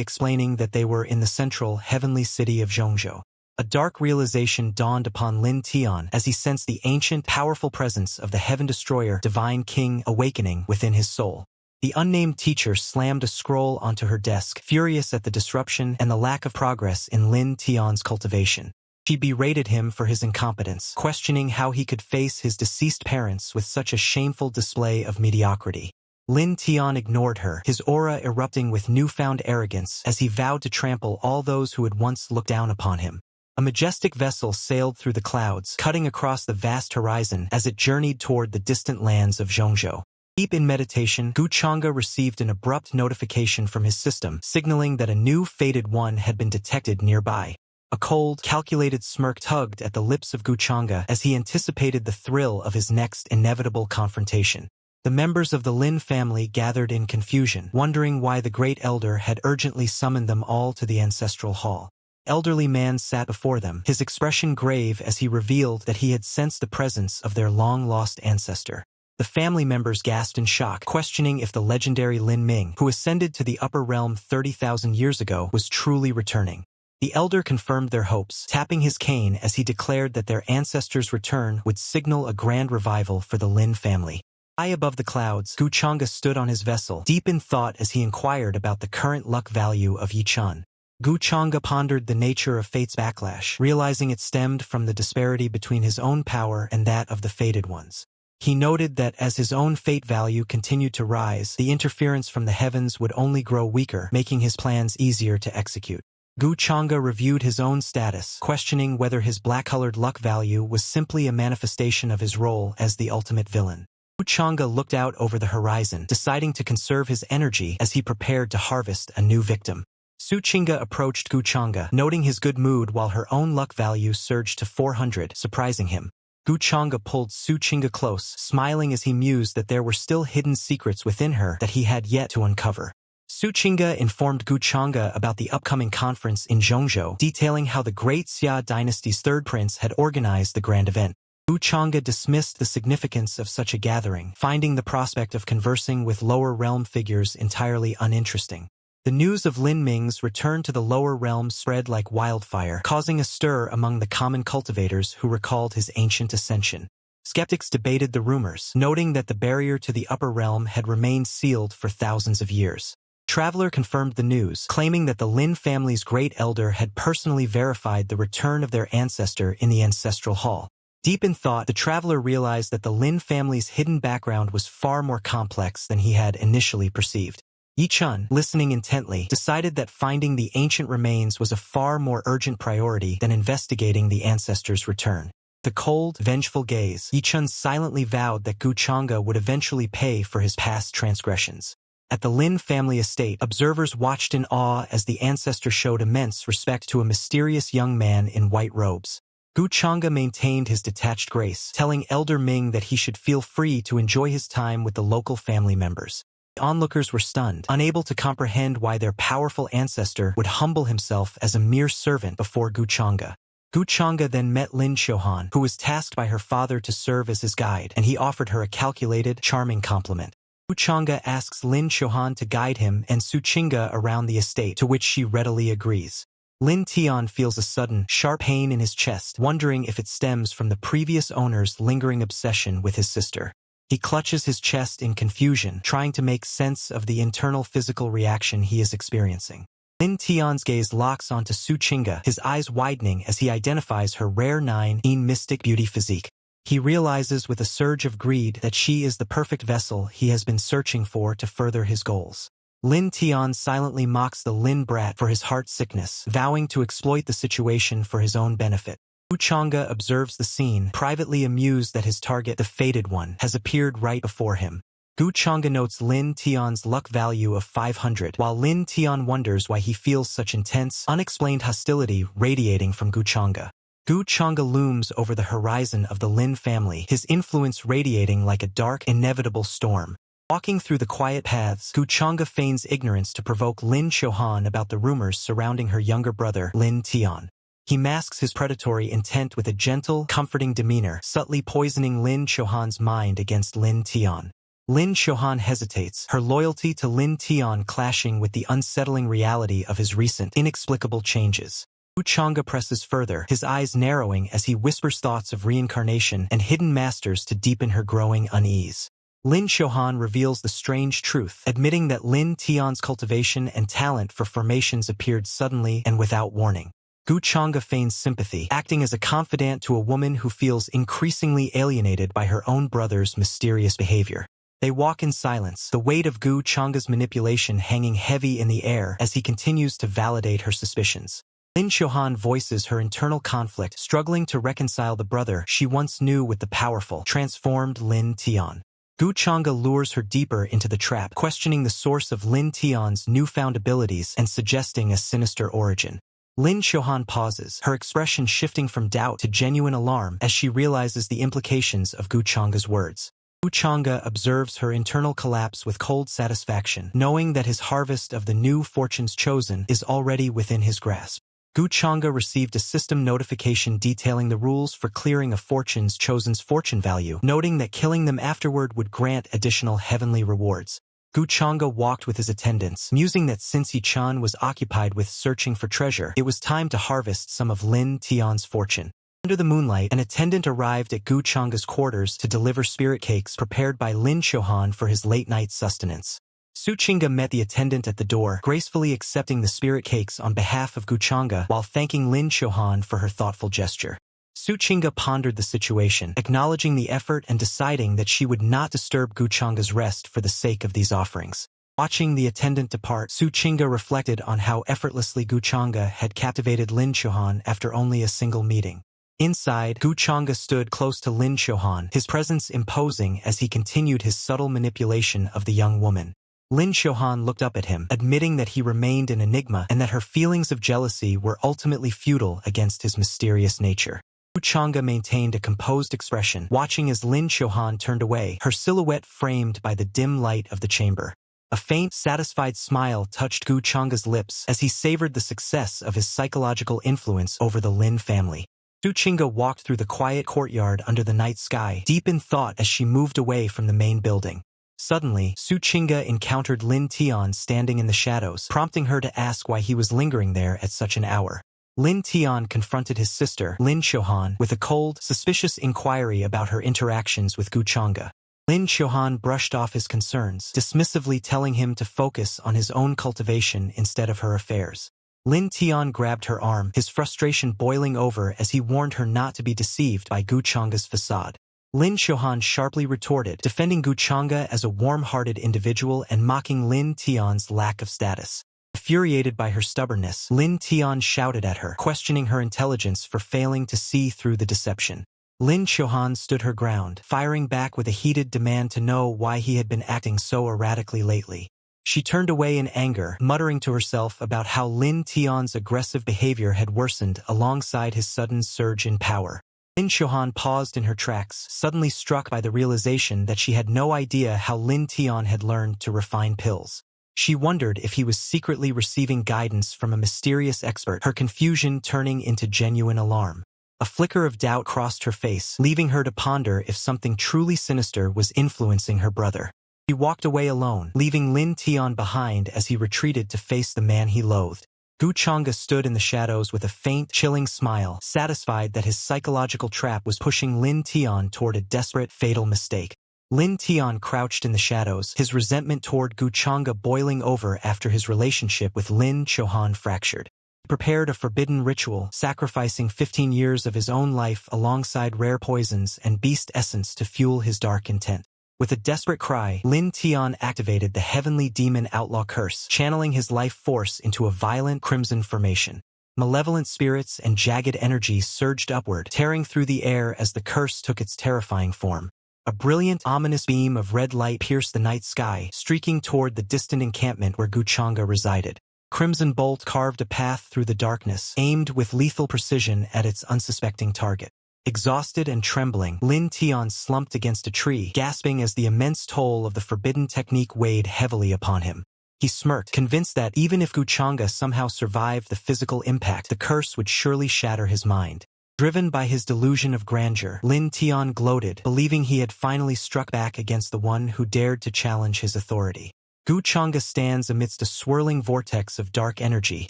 explaining that they were in the central, heavenly city of Zhongzhou. A dark realization dawned upon Lin Tian as he sensed the ancient, powerful presence of the Heaven Destroyer, Divine King, awakening within his soul. The unnamed teacher slammed a scroll onto her desk, furious at the disruption and the lack of progress in Lin Tian's cultivation. She berated him for his incompetence, questioning how he could face his deceased parents with such a shameful display of mediocrity. Lin Tian ignored her, his aura erupting with newfound arrogance as he vowed to trample all those who had once looked down upon him. A majestic vessel sailed through the clouds, cutting across the vast horizon as it journeyed toward the distant lands of Zhongzhou. Deep in meditation, Gu Changge received an abrupt notification from his system, signaling that a new fated one had been detected nearby. A cold, calculated smirk tugged at the lips of Gu Changge as he anticipated the thrill of his next inevitable confrontation. The members of the Lin family gathered in confusion, wondering why the Great Elder had urgently summoned them all to the ancestral hall. The elderly man sat before them, his expression grave as he revealed that he had sensed the presence of their long-lost ancestor. The family members gasped in shock, questioning if the legendary Lin Ming, who ascended to the upper realm 30,000 years ago, was truly returning. The elder confirmed their hopes, tapping his cane as he declared that their ancestor's return would signal a grand revival for the Lin family. High above the clouds, Gu Changge stood on his vessel, deep in thought as he inquired about the current luck value of Ye Chen. Gu Changge pondered the nature of fate's backlash, realizing it stemmed from the disparity between his own power and that of the fated ones. He noted that as his own fate value continued to rise, the interference from the heavens would only grow weaker, making his plans easier to execute. Gu Changge reviewed his own status, questioning whether his black-colored luck value was simply a manifestation of his role as the ultimate villain. Gu Changge looked out over the horizon, deciding to conserve his energy as he prepared to harvest a new victim. Su Qingge approached Gu Changge, noting his good mood while her own luck value surged to 400, surprising him. Gu Changge pulled Su Qingge close, smiling as he mused that there were still hidden secrets within her that he had yet to uncover. Su Qingge informed Gu Changge about the upcoming conference in Zhongzhou, detailing how the Great Xia dynasty's third prince had organized the grand event. Gu Changge dismissed the significance of such a gathering, finding the prospect of conversing with lower realm figures entirely uninteresting. The news of Lin Ming's return to the lower realms spread like wildfire, causing a stir among the common cultivators who recalled his ancient ascension. Skeptics debated the rumors, noting that the barrier to the upper realm had remained sealed for thousands of years. Traveler confirmed the news, claiming that the Lin family's great elder had personally verified the return of their ancestor in the ancestral hall. Deep in thought, the traveler realized that the Lin family's hidden background was far more complex than he had initially perceived. Ye Chen, listening intently, decided that finding the ancient remains was a far more urgent priority than investigating the ancestor's return. The cold, vengeful gaze, Ye Chen silently vowed that Gu Changge would eventually pay for his past transgressions. At the Lin family estate, observers watched in awe as the ancestor showed immense respect to a mysterious young man in white robes. Gu Changge maintained his detached grace, telling Elder Ming that he should feel free to enjoy his time with the local family members. The onlookers were stunned, unable to comprehend why their powerful ancestor would humble himself as a mere servant before Gu Changge. Gu Changge then met Lin Xiuhan, who was tasked by her father to serve as his guide, and he offered her a calculated, charming compliment. Gu Changge asks Lin Xiuhan to guide him and Su Qingge around the estate, to which she readily agrees. Lin Tian feels a sudden, sharp pain in his chest, wondering if it stems from the previous owner's lingering obsession with his sister. He clutches his chest in confusion, trying to make sense of the internal physical reaction he is experiencing. Lin Tian's gaze locks onto Su Qingge, his eyes widening as he identifies her rare 9-in mystic beauty physique. He realizes with a surge of greed that she is the perfect vessel he has been searching for to further his goals. Lin Tian silently mocks the Lin brat for his heart sickness, vowing to exploit the situation for his own benefit. Gu Changge observes the scene, privately amused that his target, the fated one, has appeared right before him. Gu Changge notes Lin Tian's luck value of 500, while Lin Tian wonders why he feels such intense, unexplained hostility radiating from Gu Changge. Gu Changge looms over the horizon of the Lin family, his influence radiating like a dark, inevitable storm. Walking through the quiet paths, Gu Changge feigns ignorance to provoke Lin Qiuhan about the rumors surrounding her younger brother, Lin Tian. He masks his predatory intent with a gentle, comforting demeanor, subtly poisoning Lin Qiuhan's mind against Lin Tian. Lin Qiuhan hesitates, her loyalty to Lin Tian clashing with the unsettling reality of his recent, inexplicable changes. Gu Changge presses further, his eyes narrowing as he whispers thoughts of reincarnation and hidden masters to deepen her growing unease. Lin Qiuhan reveals the strange truth, admitting that Lin Tian's cultivation and talent for formations appeared suddenly and without warning. Gu Changge feigns sympathy, acting as a confidant to a woman who feels increasingly alienated by her own brother's mysterious behavior. They walk in silence, the weight of Gu Changge's manipulation hanging heavy in the air as he continues to validate her suspicions. Lin Qiuhan voices her internal conflict, struggling to reconcile the brother she once knew with the powerful, transformed Lin Tian. Gu Changge lures her deeper into the trap, questioning the source of Lin Tian's newfound abilities and suggesting a sinister origin. Lin Qiuhan pauses, her expression shifting from doubt to genuine alarm as she realizes the implications of Gu Changge's words. Gu Changge observes her internal collapse with cold satisfaction, knowing that his harvest of the new fortunes chosen is already within his grasp. Gu Changge received a system notification detailing the rules for clearing a fortunes chosen's fortune value, noting that killing them afterward would grant additional heavenly rewards. Gu Changge walked with his attendants, musing that since Ye Chen was occupied with searching for treasure, it was time to harvest some of Lin Tian's fortune. Under the moonlight, an attendant arrived at Gu Changge's quarters to deliver spirit cakes prepared by Lin Qiuhan for his late-night sustenance. Su Qingge met the attendant at the door, gracefully accepting the spirit cakes on behalf of Gu Changge while thanking Lin Qiuhan for her thoughtful gesture. Su Qingge pondered the situation, acknowledging the effort and deciding that she would not disturb Gu Changge's rest for the sake of these offerings. Watching the attendant depart, Su Qingge reflected on how effortlessly Gu Changge had captivated Lin Qiuhan after only a single meeting. Inside, Gu Changge stood close to Lin Qiuhan, his presence imposing as he continued his subtle manipulation of the young woman. Lin Qiuhan looked up at him, admitting that he remained an enigma and that her feelings of jealousy were ultimately futile against his mysterious nature. Gu Changge maintained a composed expression, watching as Lin Qiuhan turned away, her silhouette framed by the dim light of the chamber. A faint, satisfied smile touched Gu Changge's lips as he savored the success of his psychological influence over the Lin family. Su Qingge walked through the quiet courtyard under the night sky, deep in thought as she moved away from the main building. Suddenly, Su Qingge encountered Lin Tian standing in the shadows, prompting her to ask why he was lingering there at such an hour. Lin Tian confronted his sister, Lin Qiuhan, with a cold, suspicious inquiry about her interactions with Gu Changge. Lin Qiuhan brushed off his concerns, dismissively telling him to focus on his own cultivation instead of her affairs. Lin Tian grabbed her arm, his frustration boiling over as he warned her not to be deceived by Gu Changge's facade. Lin Qiuhan sharply retorted, defending Gu Changge as a warm-hearted individual and mocking Lin Tian's lack of status. Infuriated by her stubbornness, Lin Tian shouted at her, questioning her intelligence for failing to see through the deception. Lin Qiuhan stood her ground, firing back with a heated demand to know why he had been acting so erratically lately. She turned away in anger, muttering to herself about how Lin Tian's aggressive behavior had worsened alongside his sudden surge in power. Lin Qiuhan paused in her tracks, suddenly struck by the realization that she had no idea how Lin Tian had learned to refine pills. She wondered if he was secretly receiving guidance from a mysterious expert, her confusion turning into genuine alarm. A flicker of doubt crossed her face, leaving her to ponder if something truly sinister was influencing her brother. He walked away alone, leaving Lin Tian behind as he retreated to face the man he loathed. Gu Changge stood in the shadows with a faint, chilling smile, satisfied that his psychological trap was pushing Lin Tian toward a desperate, fatal mistake. Lin Tian crouched in the shadows, his resentment toward Gu Changge boiling over after his relationship with Lin Qiuhan fractured. He prepared a forbidden ritual, sacrificing 15 years of his own life alongside rare poisons and beast essence to fuel his dark intent. With a desperate cry, Lin Tian activated the Heavenly Demon Outlaw Curse, channeling his life force into a violent crimson formation. Malevolent spirits and jagged energy surged upward, tearing through the air as the curse took its terrifying form. A brilliant, ominous beam of red light pierced the night sky, streaking toward the distant encampment where Gu Changge resided. Crimson bolt carved a path through the darkness, aimed with lethal precision at its unsuspecting target. Exhausted and trembling, Lin Tian slumped against a tree, gasping as the immense toll of the forbidden technique weighed heavily upon him. He smirked, convinced that even if Gu Changge somehow survived the physical impact, the curse would surely shatter his mind. Driven by his delusion of grandeur, Lin Tian gloated, believing he had finally struck back against the one who dared to challenge his authority. Gu Changge stands amidst a swirling vortex of dark energy,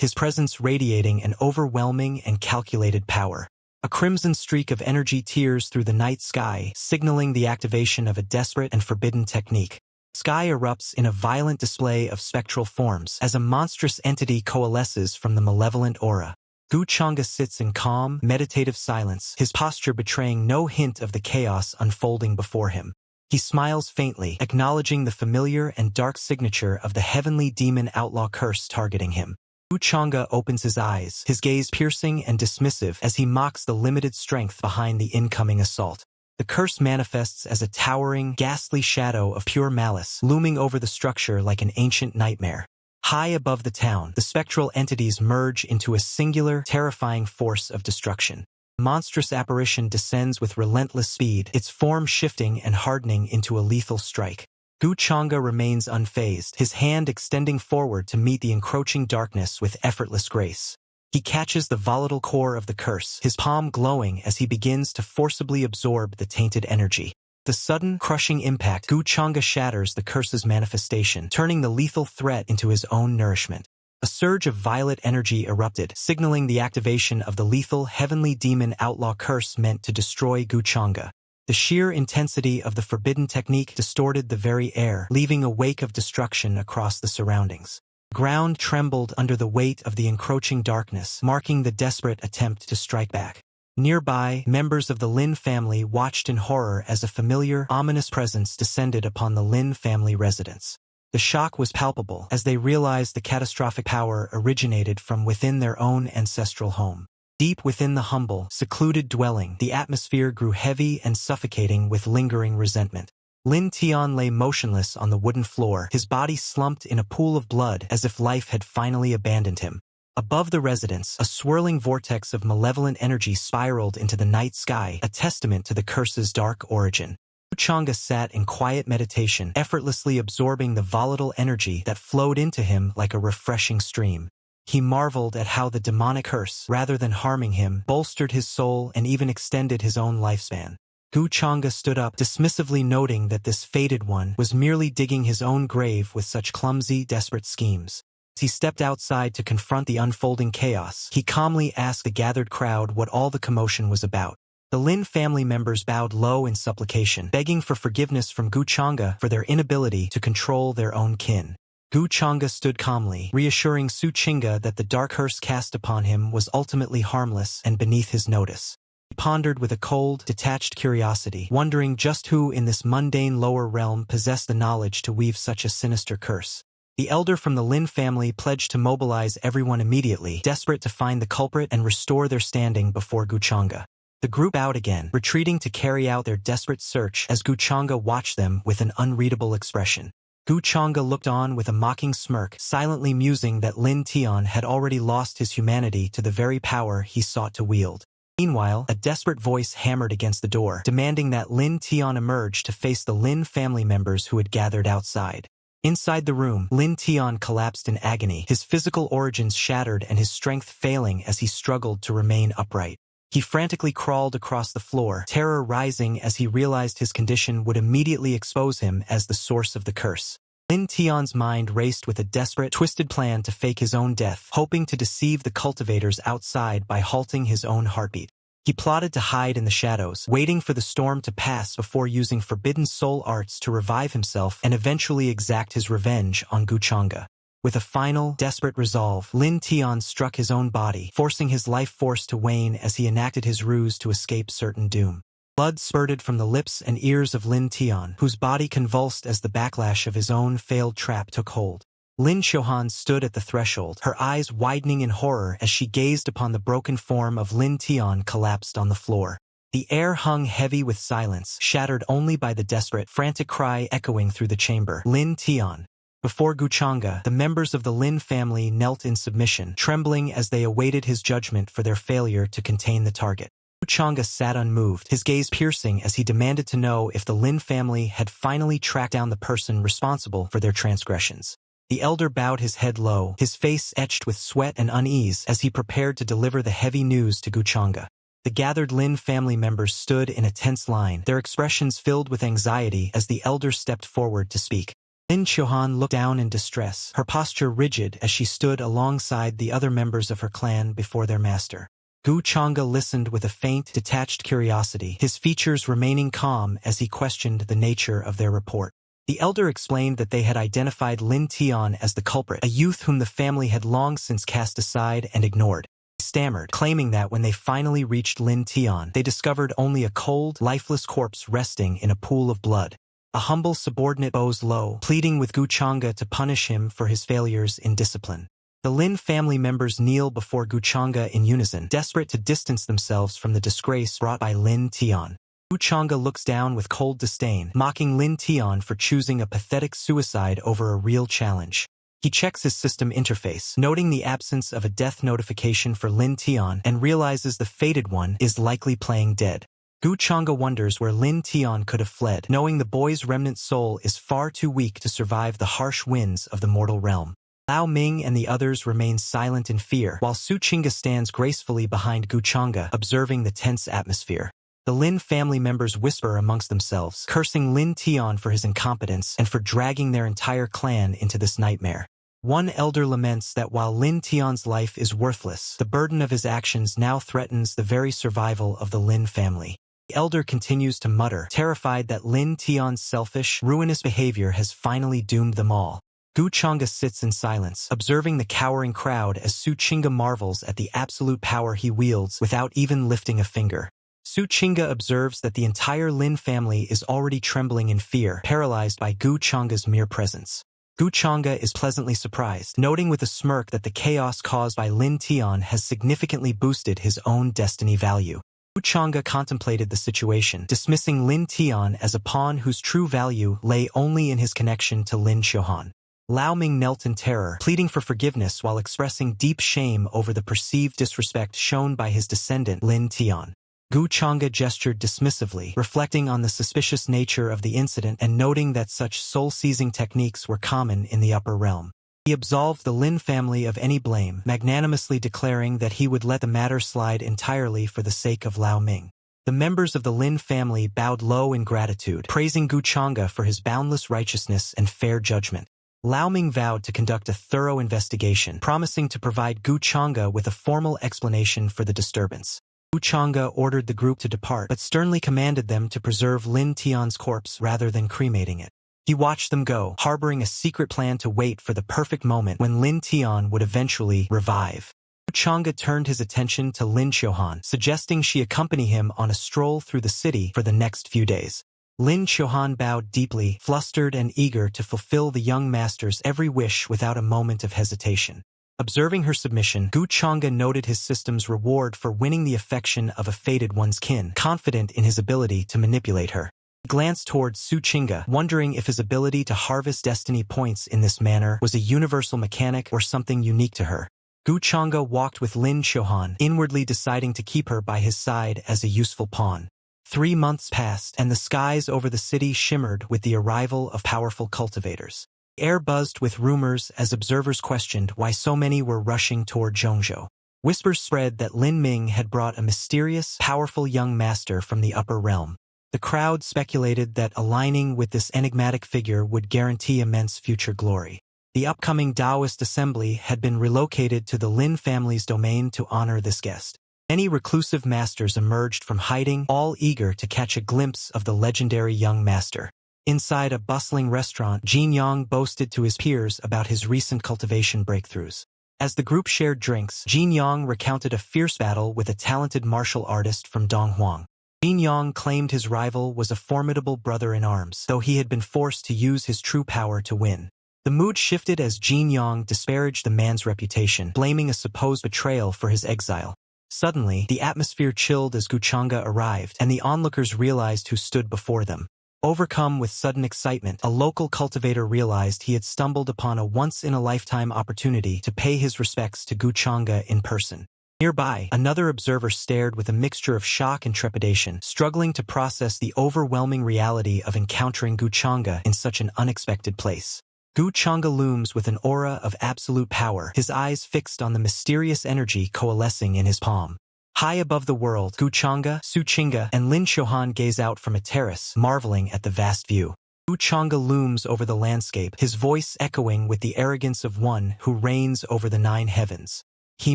his presence radiating an overwhelming and calculated power. A crimson streak of energy tears through the night sky, signaling the activation of a desperate and forbidden technique. Sky erupts in a violent display of spectral forms as a monstrous entity coalesces from the malevolent aura. Gu Changge sits in calm, meditative silence, his posture betraying no hint of the chaos unfolding before him. He smiles faintly, acknowledging the familiar and dark signature of the heavenly demon outlaw curse targeting him. Gu Changge opens his eyes, his gaze piercing and dismissive as he mocks the limited strength behind the incoming assault. The curse manifests as a towering, ghastly shadow of pure malice, looming over the structure like an ancient nightmare. High above the town, the spectral entities merge into a singular, terrifying force of destruction. The monstrous apparition descends with relentless speed, its form shifting and hardening into a lethal strike. Gu Changge remains unfazed, his hand extending forward to meet the encroaching darkness with effortless grace. He catches the volatile core of the curse, his palm glowing as he begins to forcibly absorb the tainted energy. The sudden, crushing impact, Gu Changge shatters the curse's manifestation, turning the lethal threat into his own nourishment. A surge of violet energy erupted, signaling the activation of the lethal heavenly demon outlaw curse meant to destroy Gu Changge. The sheer intensity of the forbidden technique distorted the very air, leaving a wake of destruction across the surroundings. The ground trembled under the weight of the encroaching darkness, marking the desperate attempt to strike back. Nearby, members of the Lin family watched in horror as a familiar, ominous presence descended upon the Lin family residence. The shock was palpable as they realized the catastrophic power originated from within their own ancestral home. Deep within the humble, secluded dwelling, the atmosphere grew heavy and suffocating with lingering resentment. Lin Tian lay motionless on the wooden floor, his body slumped in a pool of blood as if life had finally abandoned him. Above the residence, a swirling vortex of malevolent energy spiraled into the night sky, a testament to the curse's dark origin. Gu Changge sat in quiet meditation, effortlessly absorbing the volatile energy that flowed into him like a refreshing stream. He marveled at how the demonic curse, rather than harming him, bolstered his soul and even extended his own lifespan. Gu Changge stood up, dismissively noting that this fated one was merely digging his own grave with such clumsy, desperate schemes. As he stepped outside to confront the unfolding chaos, he calmly asked the gathered crowd what all the commotion was about. The Lin family members bowed low in supplication, begging for forgiveness from Gu Changge for their inability to control their own kin. Gu Changge stood calmly, reassuring Su Qingge that the dark curse cast upon him was ultimately harmless and beneath his notice. He pondered with a cold, detached curiosity, wondering just who in this mundane lower realm possessed the knowledge to weave such a sinister curse. The elder from the Lin family pledged to mobilize everyone immediately, desperate to find the culprit and restore their standing before Gu Changge. The group bowed again, retreating to carry out their desperate search as Gu Changge watched them with an unreadable expression. Gu Changge looked on with a mocking smirk, silently musing that Lin Tian had already lost his humanity to the very power he sought to wield. Meanwhile, a desperate voice hammered against the door, demanding that Lin Tian emerge to face the Lin family members who had gathered outside. Inside the room, Lin Tian collapsed in agony, his physical origins shattered and his strength failing as he struggled to remain upright. He frantically crawled across the floor, terror rising as he realized his condition would immediately expose him as the source of the curse. Lin Tian's mind raced with a desperate, twisted plan to fake his own death, hoping to deceive the cultivators outside by halting his own heartbeat. He plotted to hide in the shadows, waiting for the storm to pass before using forbidden soul arts to revive himself and eventually exact his revenge on Gu Changge. With a final, desperate resolve, Lin Tian struck his own body, forcing his life force to wane as he enacted his ruse to escape certain doom. Blood spurted from the lips and ears of Lin Tian, whose body convulsed as the backlash of his own failed trap took hold. Lin Xiaohan stood at the threshold, her eyes widening in horror as she gazed upon the broken form of Lin Tian collapsed on the floor. The air hung heavy with silence, shattered only by the desperate, frantic cry echoing through the chamber. Lin Tian. Before Gu Changge, the members of the Lin family knelt in submission, trembling as they awaited his judgment for their failure to contain the target. Gu Changge sat unmoved, his gaze piercing as he demanded to know if the Lin family had finally tracked down the person responsible for their transgressions. The elder bowed his head low, his face etched with sweat and unease as he prepared to deliver the heavy news to Gu Changge. The gathered Lin family members stood in a tense line, their expressions filled with anxiety as the elder stepped forward to speak. Lin Qiuhan looked down in distress, her posture rigid as she stood alongside the other members of her clan before their master. Gu Changge listened with a faint, detached curiosity, his features remaining calm as he questioned the nature of their report. The elder explained that they had identified Lin Tian as the culprit, a youth whom the family had long since cast aside and ignored. He stammered, claiming that when they finally reached Lin Tian, they discovered only a cold, lifeless corpse resting in a pool of blood. A humble subordinate bows low, pleading with Gu Changge to punish him for his failures in discipline. The Lin family members kneel before Gu Changge in unison, desperate to distance themselves from the disgrace brought by Lin Tian. Gu Changge looks down with cold disdain, mocking Lin Tian for choosing a pathetic suicide over a real challenge. He checks his system interface, noting the absence of a death notification for Lin Tian, and realizes the fated one is likely playing dead. Gu Changge wonders where Lin Tian could have fled, knowing the boy's remnant soul is far too weak to survive the harsh winds of the mortal realm. Lao Ming and the others remain silent in fear, while Su Qingge stands gracefully behind Gu Changge, observing the tense atmosphere. The Lin family members whisper amongst themselves, cursing Lin Tian for his incompetence and for dragging their entire clan into this nightmare. One elder laments that while Lin Tian's life is worthless, the burden of his actions now threatens the very survival of the Lin family. The elder continues to mutter, terrified that Lin Tian's selfish, ruinous behavior has finally doomed them all. Gu Changge sits in silence, observing the cowering crowd as Su Qingge marvels at the absolute power he wields without even lifting a finger. Su Qingge observes that the entire Lin family is already trembling in fear, paralyzed by Gu Changge's mere presence. Gu Changge is pleasantly surprised, noting with a smirk that the chaos caused by Lin Tian has significantly boosted his own destiny value. Gu Changge contemplated the situation, dismissing Lin Tian as a pawn whose true value lay only in his connection to Lin Qiuhan. Lao Ming knelt in terror, pleading for forgiveness while expressing deep shame over the perceived disrespect shown by his descendant Lin Tian. Gu Changge gestured dismissively, reflecting on the suspicious nature of the incident and noting that such soul-seizing techniques were common in the upper realm. He absolved the Lin family of any blame, magnanimously declaring that he would let the matter slide entirely for the sake of Lao Ming. The members of the Lin family bowed low in gratitude, praising Gu Changge for his boundless righteousness and fair judgment. Lao Ming vowed to conduct a thorough investigation, promising to provide Gu Changge with a formal explanation for the disturbance. Gu Changge ordered the group to depart, but sternly commanded them to preserve Lin Tian's corpse rather than cremating it. He watched them go, harboring a secret plan to wait for the perfect moment when Lin Tian would eventually revive. Gu Changge turned his attention to Lin Qiuhan, suggesting she accompany him on a stroll through the city for the next few days. Lin Qiuhan bowed deeply, flustered and eager to fulfill the young master's every wish without a moment of hesitation. Observing her submission, Gu Changge noted his system's reward for winning the affection of a fated one's kin, confident in his ability to manipulate her. He glanced towards Su Qingge, wondering if his ability to harvest destiny points in this manner was a universal mechanic or something unique to her. Gu Changge walked with Lin Qiuhan, inwardly deciding to keep her by his side as a useful pawn. 3 months passed, and the skies over the city shimmered with the arrival of powerful cultivators. The air buzzed with rumors as observers questioned why so many were rushing toward Zhongzhou. Whispers spread that Lin Ming had brought a mysterious, powerful young master from the upper realm. The crowd speculated that aligning with this enigmatic figure would guarantee immense future glory. The upcoming Taoist assembly had been relocated to the Lin family's domain to honor this guest. Many reclusive masters emerged from hiding, all eager to catch a glimpse of the legendary young master. Inside a bustling restaurant, Jin Yang boasted to his peers about his recent cultivation breakthroughs. As the group shared drinks, Jin Yang recounted a fierce battle with a talented martial artist from Donghuang. Jin Yang claimed his rival was a formidable brother-in-arms, though he had been forced to use his true power to win. The mood shifted as Jin Yang disparaged the man's reputation, blaming a supposed betrayal for his exile. Suddenly, the atmosphere chilled as Gu Changge arrived, and the onlookers realized who stood before them. Overcome with sudden excitement, a local cultivator realized he had stumbled upon a once-in-a-lifetime opportunity to pay his respects to Gu Changge in person. Nearby, another observer stared with a mixture of shock and trepidation, struggling to process the overwhelming reality of encountering Gu Changge in such an unexpected place. Gu Changge looms with an aura of absolute power, his eyes fixed on the mysterious energy coalescing in his palm. High above the world, Gu Changge, Su Qingge, and Lin Qiuhan gaze out from a terrace, marveling at the vast view. Gu Changge looms over the landscape, his voice echoing with the arrogance of one who reigns over the 9 heavens. He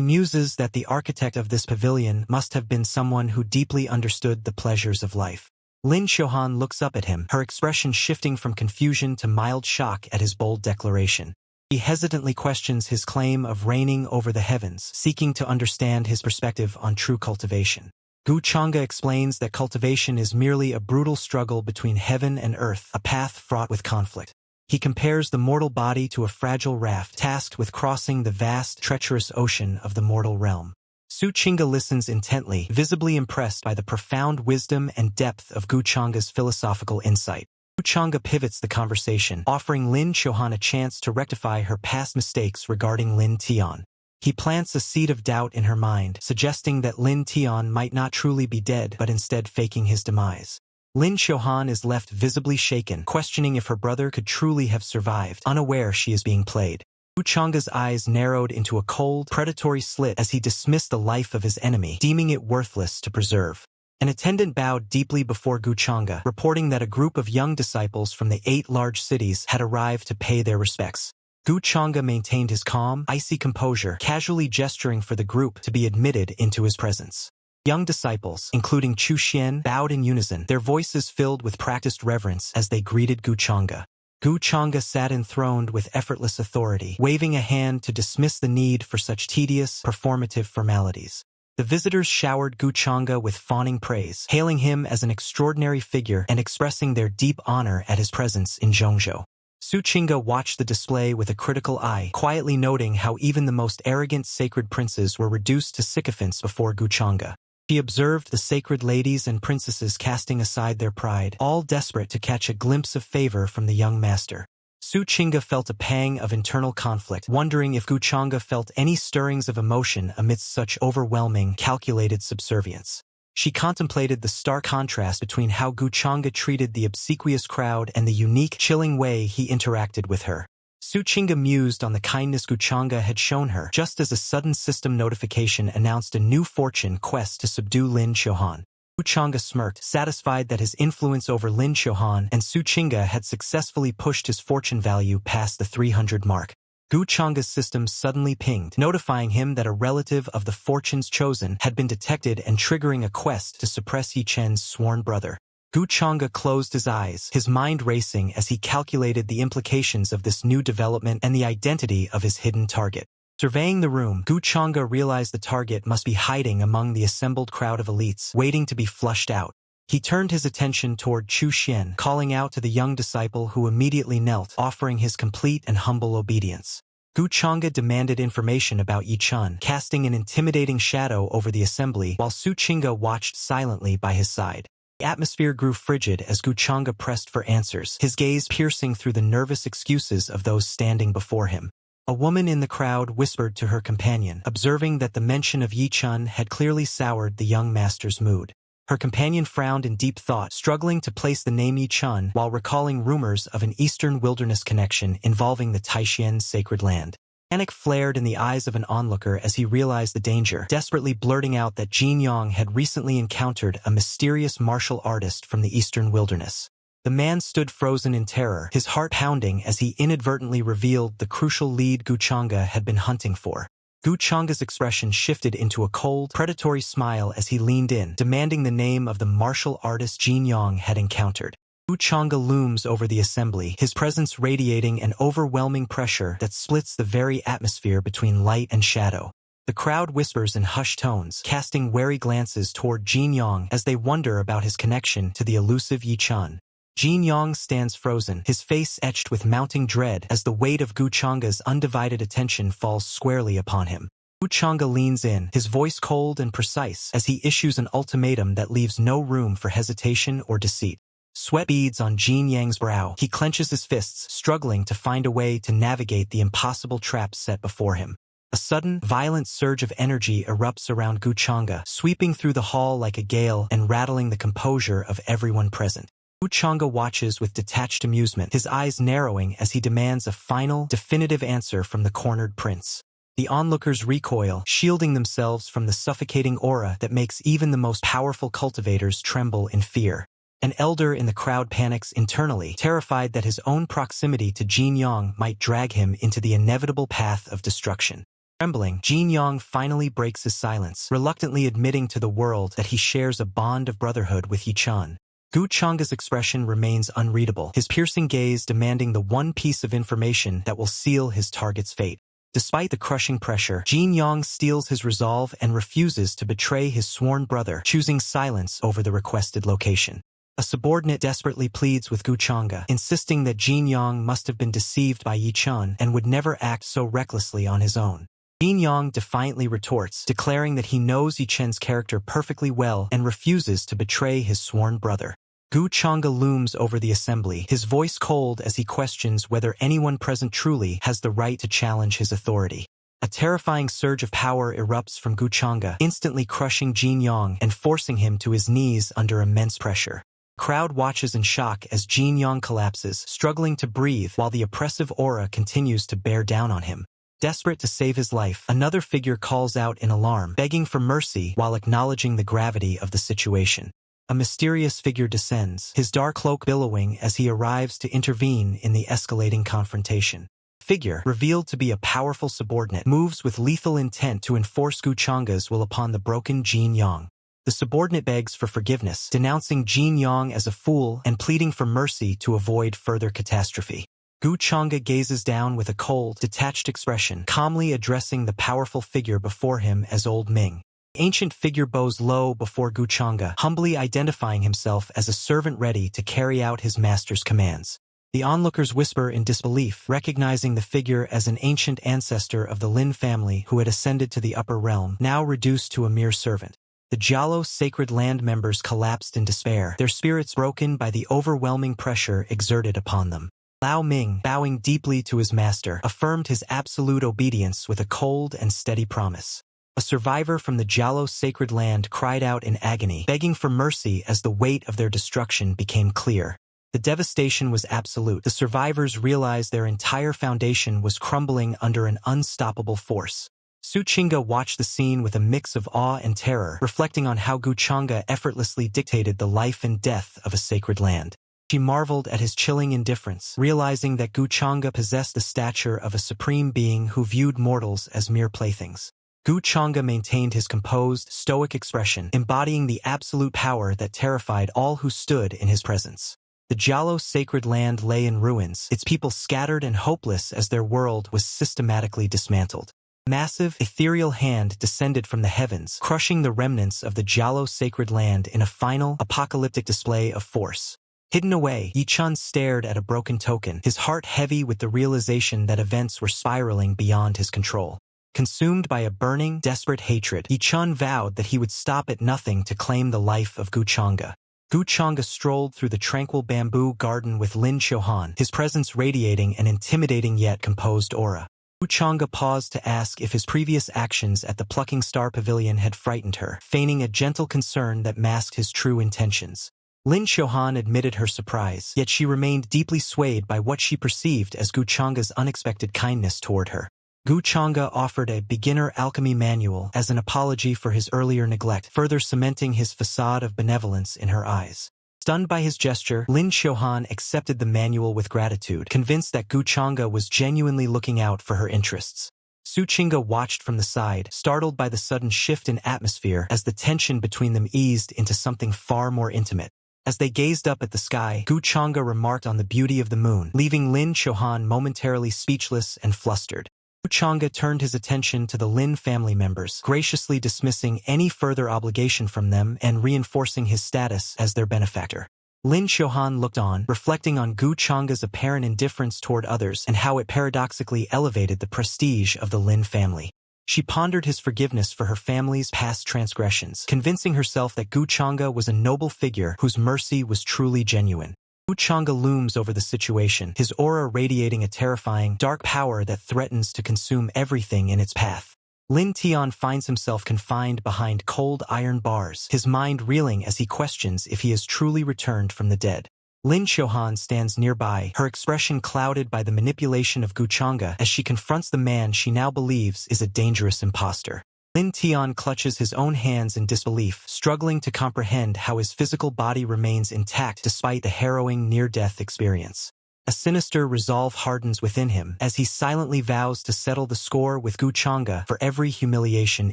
muses that the architect of this pavilion must have been someone who deeply understood the pleasures of life. Lin Qiuhan looks up at him, her expression shifting from confusion to mild shock at his bold declaration. He hesitantly questions his claim of reigning over the heavens, seeking to understand his perspective on true cultivation. Gu Changge explains that cultivation is merely a brutal struggle between heaven and earth, a path fraught with conflict. He compares the mortal body to a fragile raft tasked with crossing the vast, treacherous ocean of the mortal realm. Su Qingge listens intently, visibly impressed by the profound wisdom and depth of Gu Changge's philosophical insight. Gu Changge pivots the conversation, offering Lin Qiuhan a chance to rectify her past mistakes regarding Lin Tian. He plants a seed of doubt in her mind, suggesting that Lin Tian might not truly be dead but instead faking his demise. Lin Qiuhan is left visibly shaken, questioning if her brother could truly have survived, unaware she is being played. Gu Changge's eyes narrowed into a cold, predatory slit as he dismissed the life of his enemy, deeming it worthless to preserve. An attendant bowed deeply before Gu Changge, reporting that a group of young disciples from the 8 large cities had arrived to pay their respects. Gu Changge maintained his calm, icy composure, casually gesturing for the group to be admitted into his presence. Young disciples, including Chu Xian, bowed in unison, their voices filled with practiced reverence as they greeted Gu Changge. Gu Changge sat enthroned with effortless authority, waving a hand to dismiss the need for such tedious, performative formalities. The visitors showered Gu Changge with fawning praise, hailing him as an extraordinary figure and expressing their deep honor at his presence in Zhongzhou. Su Qingge watched the display with a critical eye, quietly noting how even the most arrogant sacred princes were reduced to sycophants before Gu Changge. She observed the sacred ladies and princesses casting aside their pride, all desperate to catch a glimpse of favor from the young master. Su Qingge felt a pang of internal conflict, wondering if Gu Changge felt any stirrings of emotion amidst such overwhelming, calculated subservience. She contemplated the stark contrast between how Gu Changge treated the obsequious crowd and the unique, chilling way he interacted with her. Su Qingge mused on the kindness Gu Changge had shown her, just as a sudden system notification announced a new fortune quest to subdue Lin Qiuhan. Gu Changge smirked, satisfied that his influence over Lin Qiuhan and Su Qingge had successfully pushed his fortune value past the 300 mark. Gu Changge's system suddenly pinged, notifying him that a relative of the fortunes chosen had been detected and triggering a quest to suppress Ye Chen's sworn brother. Gu Changge closed his eyes, his mind racing as he calculated the implications of this new development and the identity of his hidden target. Surveying the room, Gu Changge realized the target must be hiding among the assembled crowd of elites, waiting to be flushed out. He turned his attention toward Chu Xian, calling out to the young disciple who immediately knelt, offering his complete and humble obedience. Gu Changge demanded information about Ye Chen, casting an intimidating shadow over the assembly while Su Qingge watched silently by his side. The atmosphere grew frigid as Gu Changge pressed for answers, his gaze piercing through the nervous excuses of those standing before him. A woman in the crowd whispered to her companion, observing that the mention of Ye Chen had clearly soured the young master's mood. Her companion frowned in deep thought, struggling to place the name Ye Chen while recalling rumors of an eastern wilderness connection involving the Taishan sacred land. Panic flared in the eyes of an onlooker as he realized the danger, desperately blurting out that Jin Yang had recently encountered a mysterious martial artist from the eastern wilderness. The man stood frozen in terror, his heart pounding as he inadvertently revealed the crucial lead Gu Changge had been hunting for. Gu Changge's expression shifted into a cold, predatory smile as he leaned in, demanding the name of the martial artist Jin Yang had encountered. Gu Changge looms over the assembly, his presence radiating an overwhelming pressure that splits the very atmosphere between light and shadow. The crowd whispers in hushed tones, casting wary glances toward Jin Yang as they wonder about his connection to the elusive Ye Chen. Jin Yang stands frozen, his face etched with mounting dread as the weight of Gu Changge's undivided attention falls squarely upon him. Gu Changge leans in, his voice cold and precise, as he issues an ultimatum that leaves no room for hesitation or deceit. Sweat beads on Jin Yang's brow. He clenches his fists, struggling to find a way to navigate the impossible traps set before him. A sudden, violent surge of energy erupts around Gu Changge, sweeping through the hall like a gale and rattling the composure of everyone present. Gu Changge watches with detached amusement, his eyes narrowing as he demands a final, definitive answer from the cornered prince. The onlookers recoil, shielding themselves from the suffocating aura that makes even the most powerful cultivators tremble in fear. An elder in the crowd panics internally, terrified that his own proximity to Jin Yang might drag him into the inevitable path of destruction. Trembling, Jin Yang finally breaks his silence, reluctantly admitting to the world that he shares a bond of brotherhood with Ye Chen. Gu Changge's expression remains unreadable, his piercing gaze demanding the one piece of information that will seal his target's fate. Despite the crushing pressure, Jin Yang steels his resolve and refuses to betray his sworn brother, choosing silence over the requested location. A subordinate desperately pleads with Gu Changge, insisting that Jin Yang must have been deceived by Ye Chen and would never act so recklessly on his own. Jin Yang defiantly retorts, declaring that he knows Ye Chen's character perfectly well and refuses to betray his sworn brother. Gu Changge looms over the assembly, his voice cold as he questions whether anyone present truly has the right to challenge his authority. A terrifying surge of power erupts from Gu Changge, instantly crushing Jin Yang and forcing him to his knees under immense pressure. The crowd watches in shock as Jin Yang collapses, struggling to breathe while the oppressive aura continues to bear down on him. Desperate to save his life, another figure calls out in alarm, begging for mercy while acknowledging the gravity of the situation. A mysterious figure descends, his dark cloak billowing as he arrives to intervene in the escalating confrontation. The figure, revealed to be a powerful subordinate, moves with lethal intent to enforce Gu Changge's will upon the broken Jin Yang. The subordinate begs for forgiveness, denouncing Jin Yang as a fool and pleading for mercy to avoid further catastrophe. Gu Changge gazes down with a cold, detached expression, calmly addressing the powerful figure before him as Old Ming. The ancient figure bows low before Gu Changge, humbly identifying himself as a servant ready to carry out his master's commands. The onlookers whisper in disbelief, recognizing the figure as an ancient ancestor of the Lin family who had ascended to the upper realm, now reduced to a mere servant. The Jialo sacred land members collapsed in despair, their spirits broken by the overwhelming pressure exerted upon them. Lao Ming, bowing deeply to his master, affirmed his absolute obedience with a cold and steady promise. A survivor from the Jialo sacred land cried out in agony, begging for mercy as the weight of their destruction became clear. The devastation was absolute. The survivors realized their entire foundation was crumbling under an unstoppable force. Su Qingge watched the scene with a mix of awe and terror, reflecting on how Gu Changge effortlessly dictated the life and death of a sacred land. She marveled at his chilling indifference, realizing that Gu Changge possessed the stature of a supreme being who viewed mortals as mere playthings. Gu Changge maintained his composed, stoic expression, embodying the absolute power that terrified all who stood in his presence. The Jialo sacred land lay in ruins, its people scattered and hopeless as their world was systematically dismantled. A massive, ethereal hand descended from the heavens, crushing the remnants of the Jialo sacred land in a final, apocalyptic display of force. Hidden away, Ye Chen stared at a broken token, his heart heavy with the realization that events were spiraling beyond his control. Consumed by a burning, desperate hatred, Ye Chen vowed that he would stop at nothing to claim the life of Gu Changge. Gu Changge strolled through the tranquil bamboo garden with Lin Qiuhan, his presence radiating an intimidating yet composed aura. Gu Changge paused to ask if his previous actions at the Plucking Star Pavilion had frightened her, feigning a gentle concern that masked his true intentions. Lin Qiuhan admitted her surprise, yet she remained deeply swayed by what she perceived as Gu Changge's unexpected kindness toward her. Gu Changge offered a beginner alchemy manual as an apology for his earlier neglect, further cementing his facade of benevolence in her eyes. Stunned by his gesture, Lin Qiuhan accepted the manual with gratitude, convinced that Gu Changge was genuinely looking out for her interests. Su Qingge watched from the side, startled by the sudden shift in atmosphere as the tension between them eased into something far more intimate. As they gazed up at the sky, Gu Changge remarked on the beauty of the moon, leaving Lin Qiuhan momentarily speechless and flustered. Gu Changge turned his attention to the Lin family members, graciously dismissing any further obligation from them and reinforcing his status as their benefactor. Lin Qiuhan looked on, reflecting on Gu Changge's apparent indifference toward others and how it paradoxically elevated the prestige of the Lin family. She pondered his forgiveness for her family's past transgressions, convincing herself that Gu Changge was a noble figure whose mercy was truly genuine. Gu Changge looms over the situation, his aura radiating a terrifying, dark power that threatens to consume everything in its path. Lin Tian finds himself confined behind cold iron bars, his mind reeling as he questions if he has truly returned from the dead. Lin Xiaohan stands nearby, her expression clouded by the manipulation of Gu Changge as she confronts the man she now believes is a dangerous imposter. Lin Tian clutches his own hands in disbelief, struggling to comprehend how his physical body remains intact despite the harrowing near-death experience. A sinister resolve hardens within him as he silently vows to settle the score with Gu Changge for every humiliation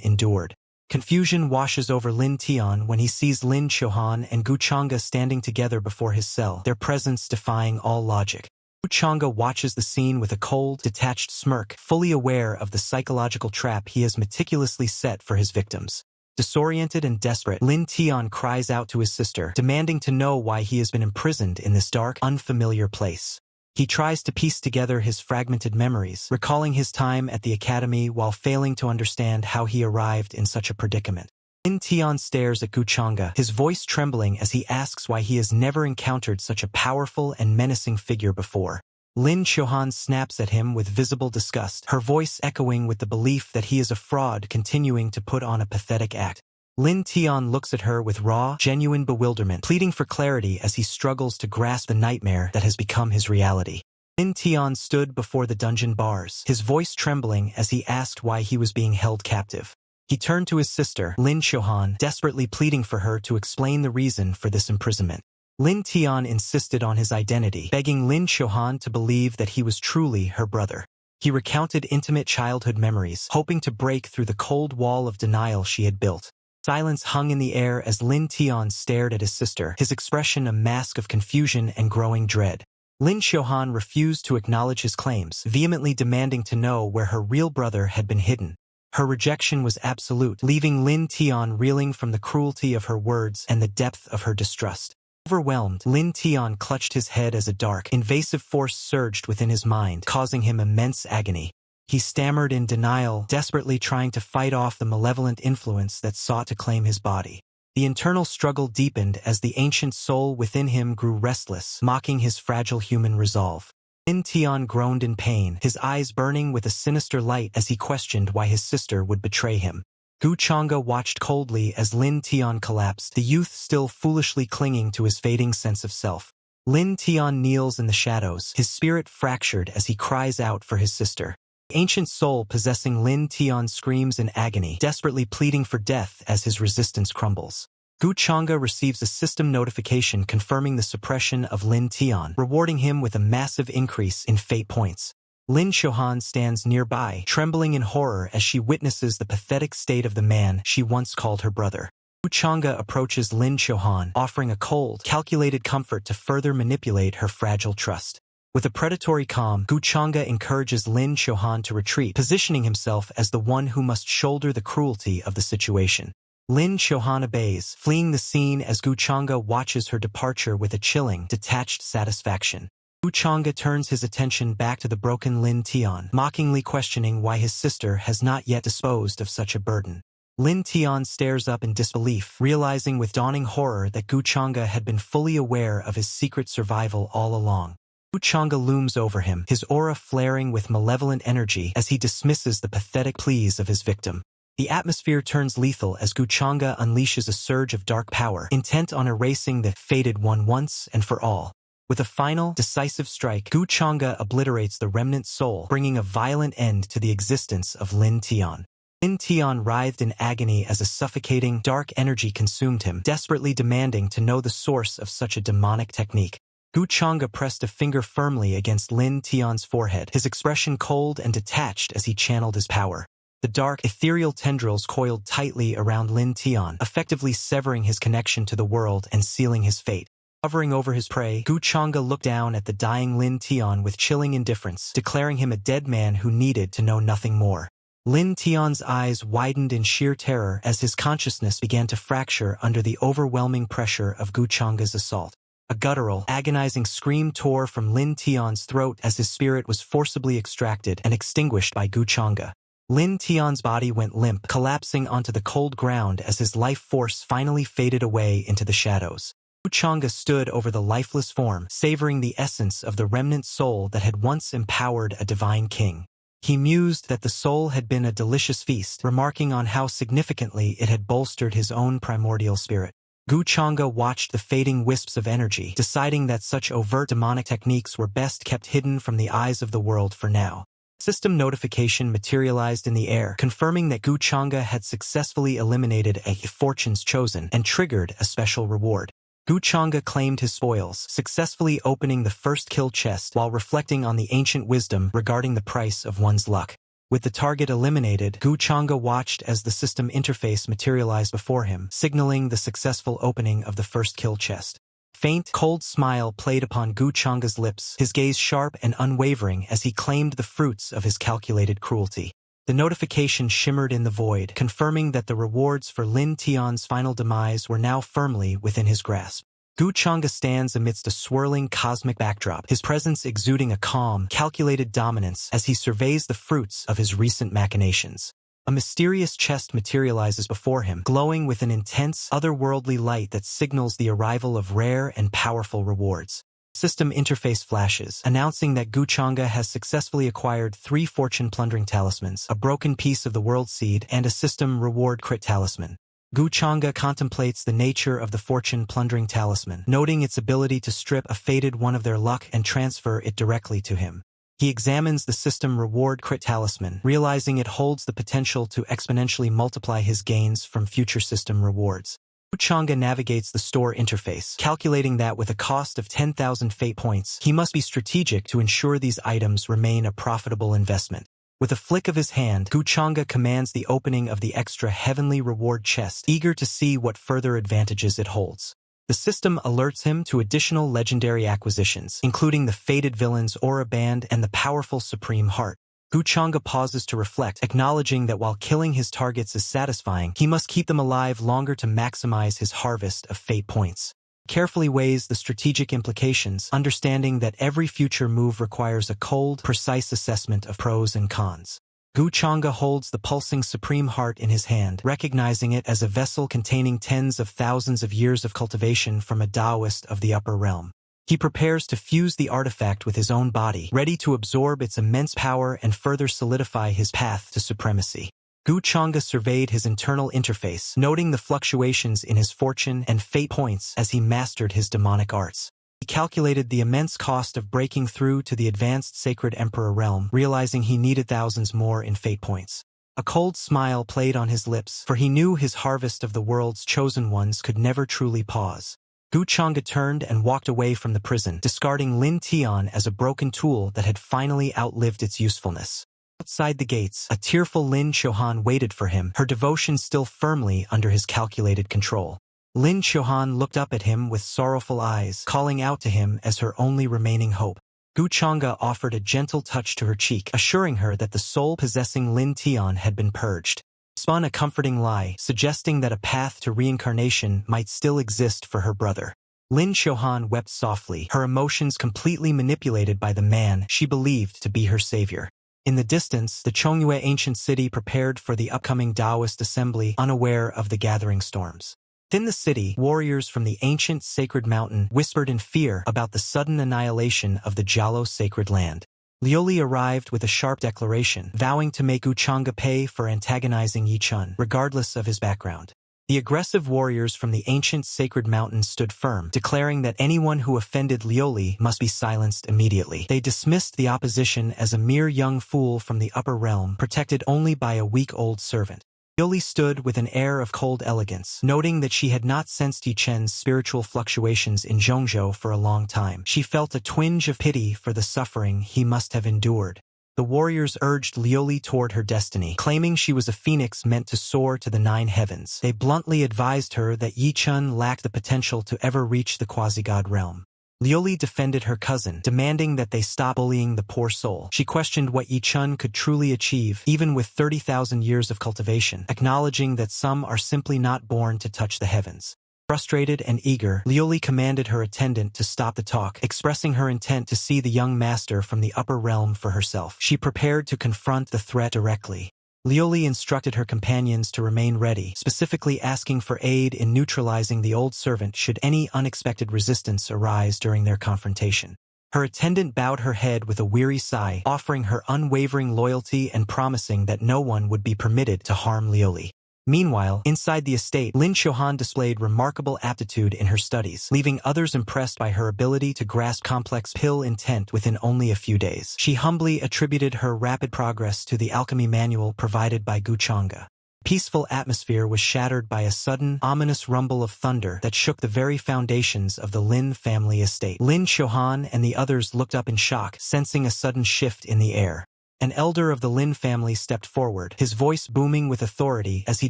endured. Confusion washes over Lin Tian when he sees Lin Xiaohan and Gu Changge standing together before his cell, their presence defying all logic. Gu Changge watches the scene with a cold, detached smirk, fully aware of the psychological trap he has meticulously set for his victims. Disoriented and desperate, Lin Tian cries out to his sister, demanding to know why he has been imprisoned in this dark, unfamiliar place. He tries to piece together his fragmented memories, recalling his time at the academy while failing to understand how he arrived in such a predicament. Lin Tian stares at Gu Changge, his voice trembling as he asks why he has never encountered such a powerful and menacing figure before. Lin Xiaohan snaps at him with visible disgust, her voice echoing with the belief that he is a fraud continuing to put on a pathetic act. Lin Tian looks at her with raw, genuine bewilderment, pleading for clarity as he struggles to grasp the nightmare that has become his reality. Lin Tian stood before the dungeon bars, his voice trembling as he asked why he was being held captive. He turned to his sister, Lin Xiaohan, desperately pleading for her to explain the reason for this imprisonment. Lin Tian insisted on his identity, begging Lin Xiaohan to believe that he was truly her brother. He recounted intimate childhood memories, hoping to break through the cold wall of denial she had built. Silence hung in the air as Lin Tian stared at his sister, his expression a mask of confusion and growing dread. Lin Xiaohan refused to acknowledge his claims, vehemently demanding to know where her real brother had been hidden. Her rejection was absolute, leaving Lin Tian reeling from the cruelty of her words and the depth of her distrust. Overwhelmed, Lin Tian clutched his head as a dark, invasive force surged within his mind, causing him immense agony. He stammered in denial, desperately trying to fight off the malevolent influence that sought to claim his body. The internal struggle deepened as the ancient soul within him grew restless, mocking his fragile human resolve. Lin Tian groaned in pain, his eyes burning with a sinister light as he questioned why his sister would betray him. Gu Changge watched coldly as Lin Tian collapsed, the youth still foolishly clinging to his fading sense of self. Lin Tian kneels in the shadows, his spirit fractured as he cries out for his sister. The ancient soul possessing Lin Tian screams in agony, desperately pleading for death as his resistance crumbles. Gu Changge receives a system notification confirming the suppression of Lin Tian, rewarding him with a massive increase in fate points. Lin Xiaohan stands nearby, trembling in horror as she witnesses the pathetic state of the man she once called her brother. Gu Changge approaches Lin Xiaohan, offering a cold, calculated comfort to further manipulate her fragile trust. With a predatory calm, Gu Changge encourages Lin Xiaohan to retreat, positioning himself as the one who must shoulder the cruelty of the situation. Lin Xiaohan obeys, fleeing the scene as Gu Changge watches her departure with a chilling, detached satisfaction. Gu Changge turns his attention back to the broken Lin Tian, mockingly questioning why his sister has not yet disposed of such a burden. Lin Tian stares up in disbelief, realizing with dawning horror that Gu Changge had been fully aware of his secret survival all along. Gu Changge looms over him, his aura flaring with malevolent energy as he dismisses the pathetic pleas of his victim. The atmosphere turns lethal as Gu Changge unleashes a surge of dark power, intent on erasing the fated one once and for all. With a final, decisive strike, Gu Changge obliterates the remnant soul, bringing a violent end to the existence of Lin Tian. Lin Tian writhed in agony as a suffocating, dark energy consumed him, desperately demanding to know the source of such a demonic technique. Gu Changge pressed a finger firmly against Lin Tian's forehead, his expression cold and detached as he channeled his power. The dark, ethereal tendrils coiled tightly around Lin Tian, effectively severing his connection to the world and sealing his fate. Hovering over his prey, Gu Changge looked down at the dying Lin Tian with chilling indifference, declaring him a dead man who needed to know nothing more. Lin Tian's eyes widened in sheer terror as his consciousness began to fracture under the overwhelming pressure of Gu Changge's assault. A guttural, agonizing scream tore from Lin Tian's throat as his spirit was forcibly extracted and extinguished by Gu Changge. Lin Tian's body went limp, collapsing onto the cold ground as his life force finally faded away into the shadows. Gu Changge stood over the lifeless form, savoring the essence of the remnant soul that had once empowered a divine king. He mused that the soul had been a delicious feast, remarking on how significantly it had bolstered his own primordial spirit. Gu Changge watched the fading wisps of energy, deciding that such overt demonic techniques were best kept hidden from the eyes of the world for now. System notification materialized in the air, confirming that Gu Changge had successfully eliminated a Fortune's Chosen and triggered a special reward. Gu Changge claimed his spoils, successfully opening the first kill chest while reflecting on the ancient wisdom regarding the price of one's luck. With the target eliminated, Gu Changge watched as the system interface materialized before him, signaling the successful opening of the first kill chest. Faint, cold smile played upon Gu Changge's lips, his gaze sharp and unwavering as he claimed the fruits of his calculated cruelty. The notification shimmered in the void, confirming that the rewards for Lin Tian's final demise were now firmly within his grasp. Gu Changge stands amidst a swirling cosmic backdrop, his presence exuding a calm, calculated dominance as he surveys the fruits of his recent machinations. A mysterious chest materializes before him, glowing with an intense, otherworldly light that signals the arrival of rare and powerful rewards. System interface flashes, announcing that Gu Changge has successfully acquired 3 fortune-plundering talismans, a broken piece of the world seed, and a system reward crit talisman. Gu Changge contemplates the nature of the fortune-plundering talisman, noting its ability to strip a faded one of their luck and transfer it directly to him. He examines the system reward crit talisman, realizing it holds the potential to exponentially multiply his gains from future system rewards. Gu Changge navigates the store interface, calculating that with a cost of 10,000 fate points, he must be strategic to ensure these items remain a profitable investment. With a flick of his hand, Gu Changge commands the opening of the extra heavenly reward chest, eager to see what further advantages it holds. The system alerts him to additional legendary acquisitions, including the faded villain's aura band and the powerful supreme heart. Gu Changge pauses to reflect, acknowledging that while killing his targets is satisfying, he must keep them alive longer to maximize his harvest of fate points. He carefully weighs the strategic implications, understanding that every future move requires a cold, precise assessment of pros and cons. Gu Changge holds the pulsing supreme heart in his hand, recognizing it as a vessel containing tens of thousands of years of cultivation from a Taoist of the upper realm. He prepares to fuse the artifact with his own body, ready to absorb its immense power and further solidify his path to supremacy. Gu Changge surveyed his internal interface, noting the fluctuations in his fortune and fate points as he mastered his demonic arts. He calculated the immense cost of breaking through to the advanced Sacred Emperor realm, realizing he needed thousands more in fate points. A cold smile played on his lips, for he knew his harvest of the world's chosen ones could never truly pause. Gu Changge turned and walked away from the prison, discarding Lin Tian as a broken tool that had finally outlived its usefulness. Outside the gates, a tearful Lin Qiuhan waited for him, her devotion still firmly under his calculated control. Lin Qiuhan looked up at him with sorrowful eyes, calling out to him as her only remaining hope. Gu Changge offered a gentle touch to her cheek, assuring her that the soul possessing Lin Tian had been purged. Spun a comforting lie, suggesting that a path to reincarnation might still exist for her brother. Lin Qiuhan wept softly, her emotions completely manipulated by the man she believed to be her savior. In the distance, the Chongyue ancient city prepared for the upcoming Taoist assembly, unaware of the gathering storms. Within the city, warriors from the ancient sacred mountain whispered in fear about the sudden annihilation of the Jialo sacred land. Lioli arrived with a sharp declaration, vowing to make Gu Changge pay for antagonizing Ye Chen, regardless of his background. The aggressive warriors from the ancient sacred mountain stood firm, declaring that anyone who offended Lioli must be silenced immediately. They dismissed the opposition as a mere young fool from the upper realm, protected only by a weak-old servant. Lioli stood with an air of cold elegance, noting that she had not sensed Ye Chen's spiritual fluctuations in Zhongzhou for a long time. She felt a twinge of pity for the suffering he must have endured. The warriors urged Lioli toward her destiny, claiming she was a phoenix meant to soar to the 9 heavens. They bluntly advised her that Ye Chen lacked the potential to ever reach the quasi-god realm. Lioli defended her cousin, demanding that they stop bullying the poor soul. She questioned what Ye Chen could truly achieve, even with 30,000 years of cultivation, acknowledging that some are simply not born to touch the heavens. Frustrated and eager, Lioli commanded her attendant to stop the talk, expressing her intent to see the young master from the upper realm for herself. She prepared to confront the threat directly. Lioli instructed her companions to remain ready, specifically asking for aid in neutralizing the old servant should any unexpected resistance arise during their confrontation. Her attendant bowed her head with a weary sigh, offering her unwavering loyalty and promising that no one would be permitted to harm Lioli. Meanwhile, inside the estate, Lin Xiaohan displayed remarkable aptitude in her studies, leaving others impressed by her ability to grasp complex pill intent within only a few days. She humbly attributed her rapid progress to the alchemy manual provided by Gu Changge. Peaceful atmosphere was shattered by a sudden, ominous rumble of thunder that shook the very foundations of the Lin family estate. Lin Xiaohan and the others looked up in shock, sensing a sudden shift in the air. An elder of the Lin family stepped forward, his voice booming with authority as he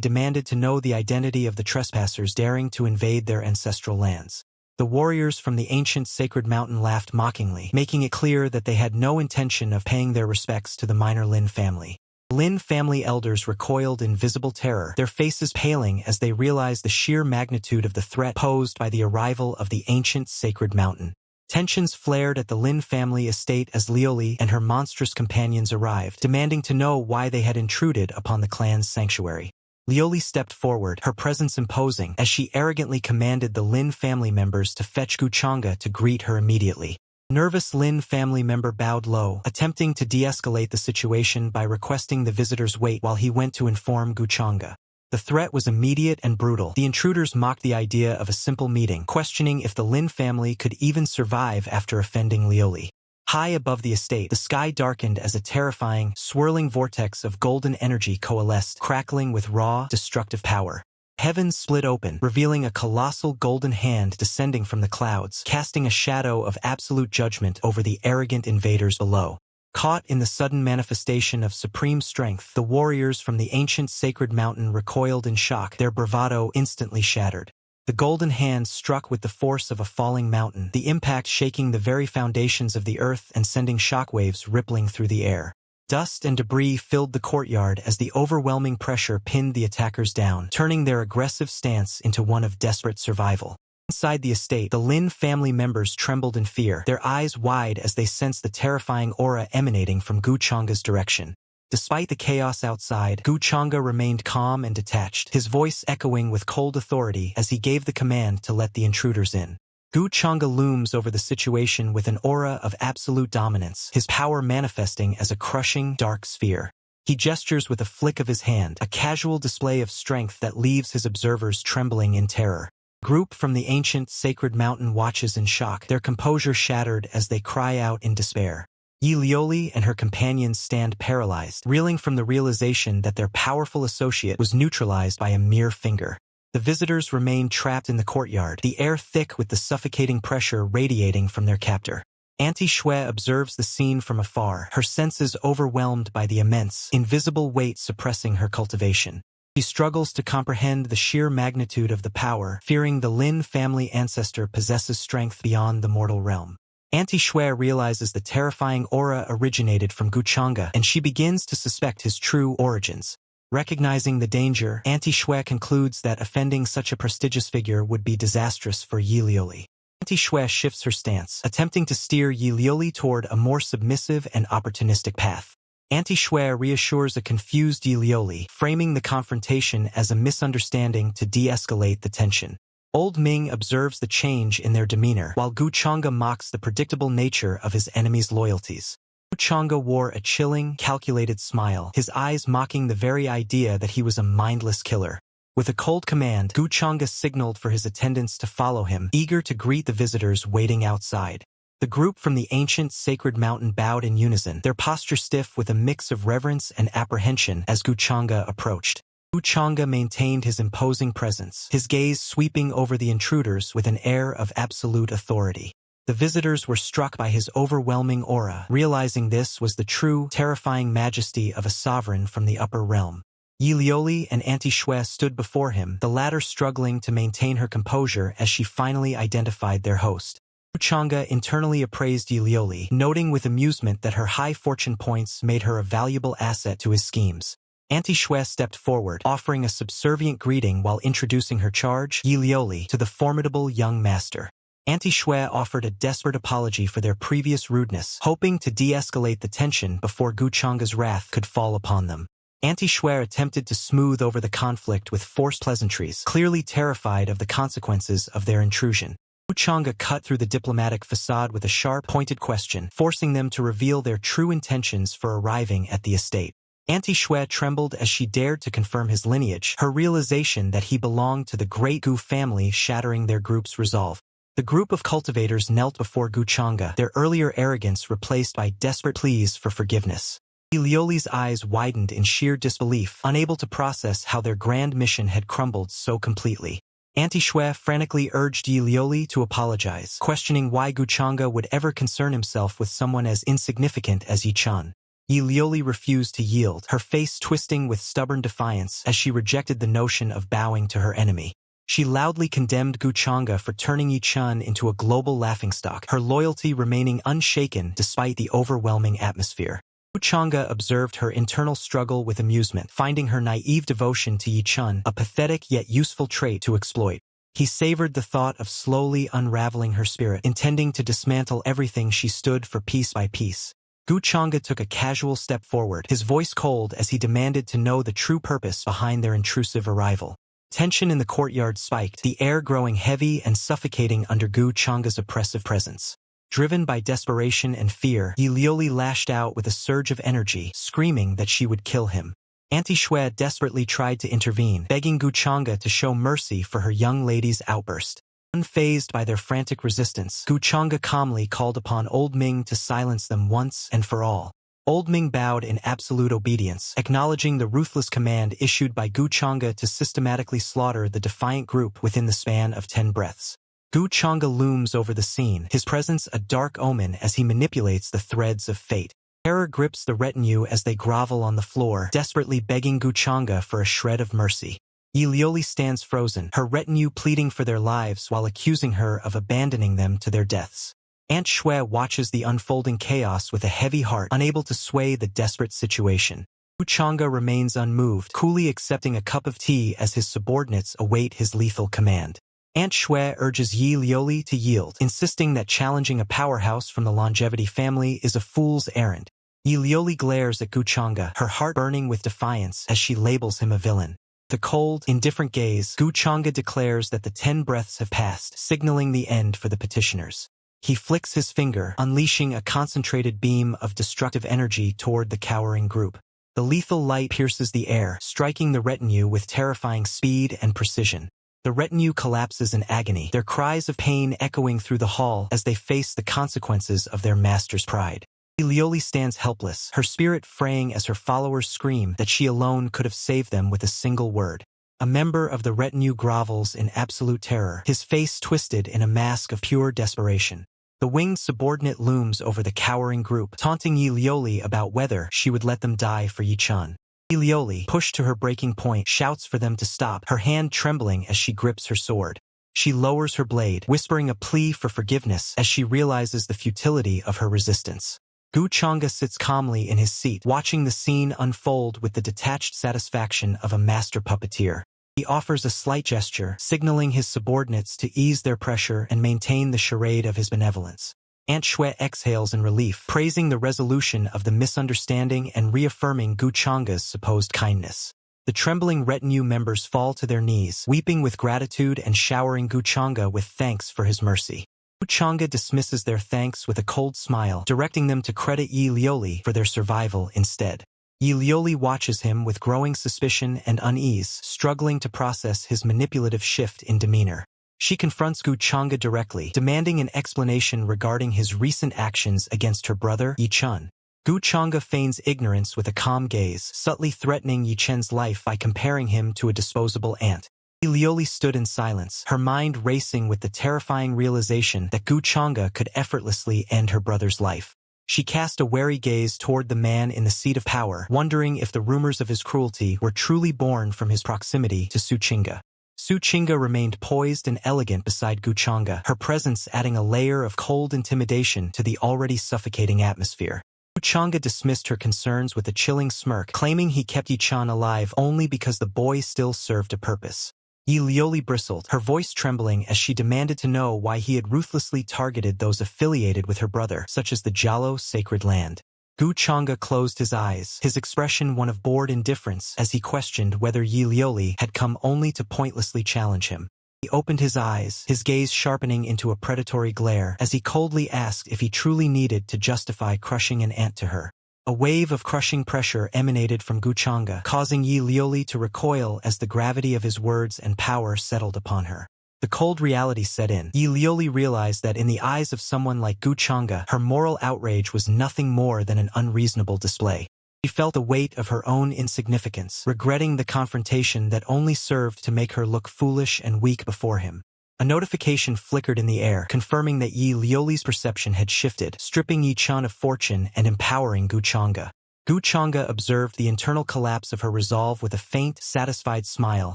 demanded to know the identity of the trespassers daring to invade their ancestral lands. The warriors from the ancient sacred mountain laughed mockingly, making it clear that they had no intention of paying their respects to the minor Lin family. Lin family elders recoiled in visible terror, their faces paling as they realized the sheer magnitude of the threat posed by the arrival of the ancient sacred mountain. Tensions flared at the Lin family estate as Lioli and her monstrous companions arrived, demanding to know why they had intruded upon the clan's sanctuary. Lioli stepped forward, her presence imposing, as she arrogantly commanded the Lin family members to fetch Gu Changge to greet her immediately. Nervous Lin family member bowed low, attempting to de-escalate the situation by requesting the visitors wait while he went to inform Gu Changge. The threat was immediate and brutal. The intruders mocked the idea of a simple meeting, questioning if the Lin family could even survive after offending Lioli. High above the estate, the sky darkened as a terrifying, swirling vortex of golden energy coalesced, crackling with raw, destructive power. Heavens split open, revealing a colossal golden hand descending from the clouds, casting a shadow of absolute judgment over the arrogant invaders below. Caught in the sudden manifestation of supreme strength, the warriors from the ancient sacred mountain recoiled in shock, their bravado instantly shattered. The golden hand struck with the force of a falling mountain, the impact shaking the very foundations of the earth and sending shockwaves rippling through the air. Dust and debris filled the courtyard as the overwhelming pressure pinned the attackers down, turning their aggressive stance into one of desperate survival. Inside the estate, the Lin family members trembled in fear, their eyes wide as they sensed the terrifying aura emanating from Gu Changge's direction. Despite the chaos outside, Gu Changge remained calm and detached, his voice echoing with cold authority as he gave the command to let the intruders in. Gu Changge looms over the situation with an aura of absolute dominance, his power manifesting as a crushing, dark sphere. He gestures with a flick of his hand, a casual display of strength that leaves his observers trembling in terror. Group from the ancient sacred mountain watches in shock, their composure shattered as they cry out in despair. Ye Lioli and her companions stand paralyzed, reeling from the realization that their powerful associate was neutralized by a mere finger. The visitors remain trapped in the courtyard, the air thick with the suffocating pressure radiating from their captor. Auntie Xue observes the scene from afar, her senses overwhelmed by the immense, invisible weight suppressing her cultivation. She struggles to comprehend the sheer magnitude of the power, fearing the Lin family ancestor possesses strength beyond the mortal realm. Auntie Xue realizes the terrifying aura originated from Gu Changge, and she begins to suspect his true origins. Recognizing the danger, Auntie Xue concludes that offending such a prestigious figure would be disastrous for Ye Lioli. Auntie Xue shifts her stance, attempting to steer Ye Lioli toward a more submissive and opportunistic path. Auntie Xue reassures a confused Ye Lioli, framing the confrontation as a misunderstanding to de-escalate the tension. Old Ming observes the change in their demeanor, while Gu Changge mocks the predictable nature of his enemy's loyalties. Gu Changge wore a chilling, calculated smile, his eyes mocking the very idea that he was a mindless killer. With a cold command, Gu Changge signaled for his attendants to follow him, eager to greet the visitors waiting outside. The group from the ancient sacred mountain bowed in unison, their posture stiff with a mix of reverence and apprehension as Gu Changge approached. Gu Changge maintained his imposing presence, his gaze sweeping over the intruders with an air of absolute authority. The visitors were struck by his overwhelming aura, realizing this was the true, terrifying majesty of a sovereign from the upper realm. Ye Lioli and Auntie Xue stood before him, the latter struggling to maintain her composure as she finally identified their host. Gu Changge internally appraised Ye Lioli, noting with amusement that her high fortune points made her a valuable asset to his schemes. Auntie Xue stepped forward, offering a subservient greeting while introducing her charge, Ye Lioli, to the formidable young master. Auntie Xue offered a desperate apology for their previous rudeness, hoping to de-escalate the tension before Gu Changge's wrath could fall upon them. Auntie Shui attempted to smooth over the conflict with forced pleasantries, clearly terrified of the consequences of their intrusion. Gu Changge cut through the diplomatic facade with a sharp, pointed question, forcing them to reveal their true intentions for arriving at the estate. Auntie Shui trembled as she dared to confirm his lineage, her realization that he belonged to the great Gu family shattering their group's resolve. The group of cultivators knelt before Gu Changge, their earlier arrogance replaced by desperate pleas for forgiveness. Ye Liuli's eyes widened in sheer disbelief, unable to process how their grand mission had crumbled so completely. Auntie Shui frantically urged Ye Liuli to apologize, questioning why Gu Changge would ever concern himself with someone as insignificant as Ye Chen. Ye Liuli refused to yield, her face twisting with stubborn defiance as she rejected the notion of bowing to her enemy. She loudly condemned Gu Changge for turning Ye Chen into a global laughingstock, her loyalty remaining unshaken despite the overwhelming atmosphere. Gu Changge observed her internal struggle with amusement, finding her naive devotion to Ye Chen a pathetic yet useful trait to exploit. He savored the thought of slowly unraveling her spirit, intending to dismantle everything she stood for piece by piece. Gu Changge took a casual step forward, his voice cold as he demanded to know the true purpose behind their intrusive arrival. Tension in the courtyard spiked, the air growing heavy and suffocating under Gu Changge's oppressive presence. Driven by desperation and fear, Ye Liuli lashed out with a surge of energy, screaming that she would kill him. Auntie Shui desperately tried to intervene, begging Gu Changge to show mercy for her young lady's outburst. Unfazed by their frantic resistance, Gu Changge calmly called upon Old Ming to silence them once and for all. Old Ming bowed in absolute obedience, acknowledging the ruthless command issued by Gu Changge to systematically slaughter the defiant group within the span of 10 breaths. Gu Changge looms over the scene, his presence a dark omen as he manipulates the threads of fate. Terror grips the retinue as they grovel on the floor, desperately begging Gu Changge for a shred of mercy. Ye Liuli stands frozen, her retinue pleading for their lives while accusing her of abandoning them to their deaths. Aunt Shui watches the unfolding chaos with a heavy heart, unable to sway the desperate situation. Gu Changge remains unmoved, coolly accepting a cup of tea as his subordinates await his lethal command. Aunt Shui urges Ye Liuli to yield, insisting that challenging a powerhouse from the longevity family is a fool's errand. Ye Liuli glares at Gu Changge, her heart burning with defiance as she labels him a villain. The cold, indifferent gaze, Gu Changge declares that the 10 breaths have passed, signaling the end for the petitioners. He flicks his finger, unleashing a concentrated beam of destructive energy toward the cowering group. The lethal light pierces the air, striking the retinue with terrifying speed and precision. The retinue collapses in agony, their cries of pain echoing through the hall as they face the consequences of their master's pride. Ye Liuli stands helpless, her spirit fraying as her followers scream that she alone could have saved them with a single word. A member of the retinue grovels in absolute terror, his face twisted in a mask of pure desperation. The winged subordinate looms over the cowering group, taunting Ye Liuli about whether she would let them die for Ye Chen. Ye Liuli, pushed to her breaking point, shouts for them to stop, her hand trembling as she grips her sword. She lowers her blade, whispering a plea for forgiveness as she realizes the futility of her resistance. Gu Changge sits calmly in his seat, watching the scene unfold with the detached satisfaction of a master puppeteer. He offers a slight gesture, signaling his subordinates to ease their pressure and maintain the charade of his benevolence. Aunt Shui exhales in relief, praising the resolution of the misunderstanding and reaffirming Gu Changge's supposed kindness. The trembling retinue members fall to their knees, weeping with gratitude and showering Gu Changge with thanks for his mercy. Gu Changge dismisses their thanks with a cold smile, directing them to credit Ye Liuli for their survival instead. Ye Liuli watches him with growing suspicion and unease, struggling to process his manipulative shift in demeanor. She confronts Gu Changge directly, demanding an explanation regarding his recent actions against her brother, Ye Chen. Gu Changge feigns ignorance with a calm gaze, subtly threatening Ye Chen's life by comparing him to a disposable ant. Ye Liuli stood in silence, her mind racing with the terrifying realization that Gu Changge could effortlessly end her brother's life. She cast a wary gaze toward the man in the seat of power, wondering if the rumors of his cruelty were truly born from his proximity to Su Qingge. Su Qingge remained poised and elegant beside Gu Changge, her presence adding a layer of cold intimidation to the already suffocating atmosphere. Gu Changge dismissed her concerns with a chilling smirk, claiming he kept Ye Chen alive only because the boy still served a purpose. Ye Liuli bristled, her voice trembling as she demanded to know why he had ruthlessly targeted those affiliated with her brother, such as the Jialo sacred land. Gu Changge closed his eyes, his expression one of bored indifference as he questioned whether Ye Lioli had come only to pointlessly challenge him. He opened his eyes, his gaze sharpening into a predatory glare as he coldly asked if he truly needed to justify crushing an ant to her. A wave of crushing pressure emanated from Gu Changge, causing Ye Lioli to recoil as the gravity of his words and power settled upon her. The cold reality set in. Ye Lioli realized that in the eyes of someone like Gu Changge, her moral outrage was nothing more than an unreasonable display. She felt the weight of her own insignificance, regretting the confrontation that only served to make her look foolish and weak before him. A notification flickered in the air, confirming that Ye Lioli's perception had shifted, stripping Ye Chen of fortune and empowering Gu Changge. Gu Changge observed the internal collapse of her resolve with a faint, satisfied smile,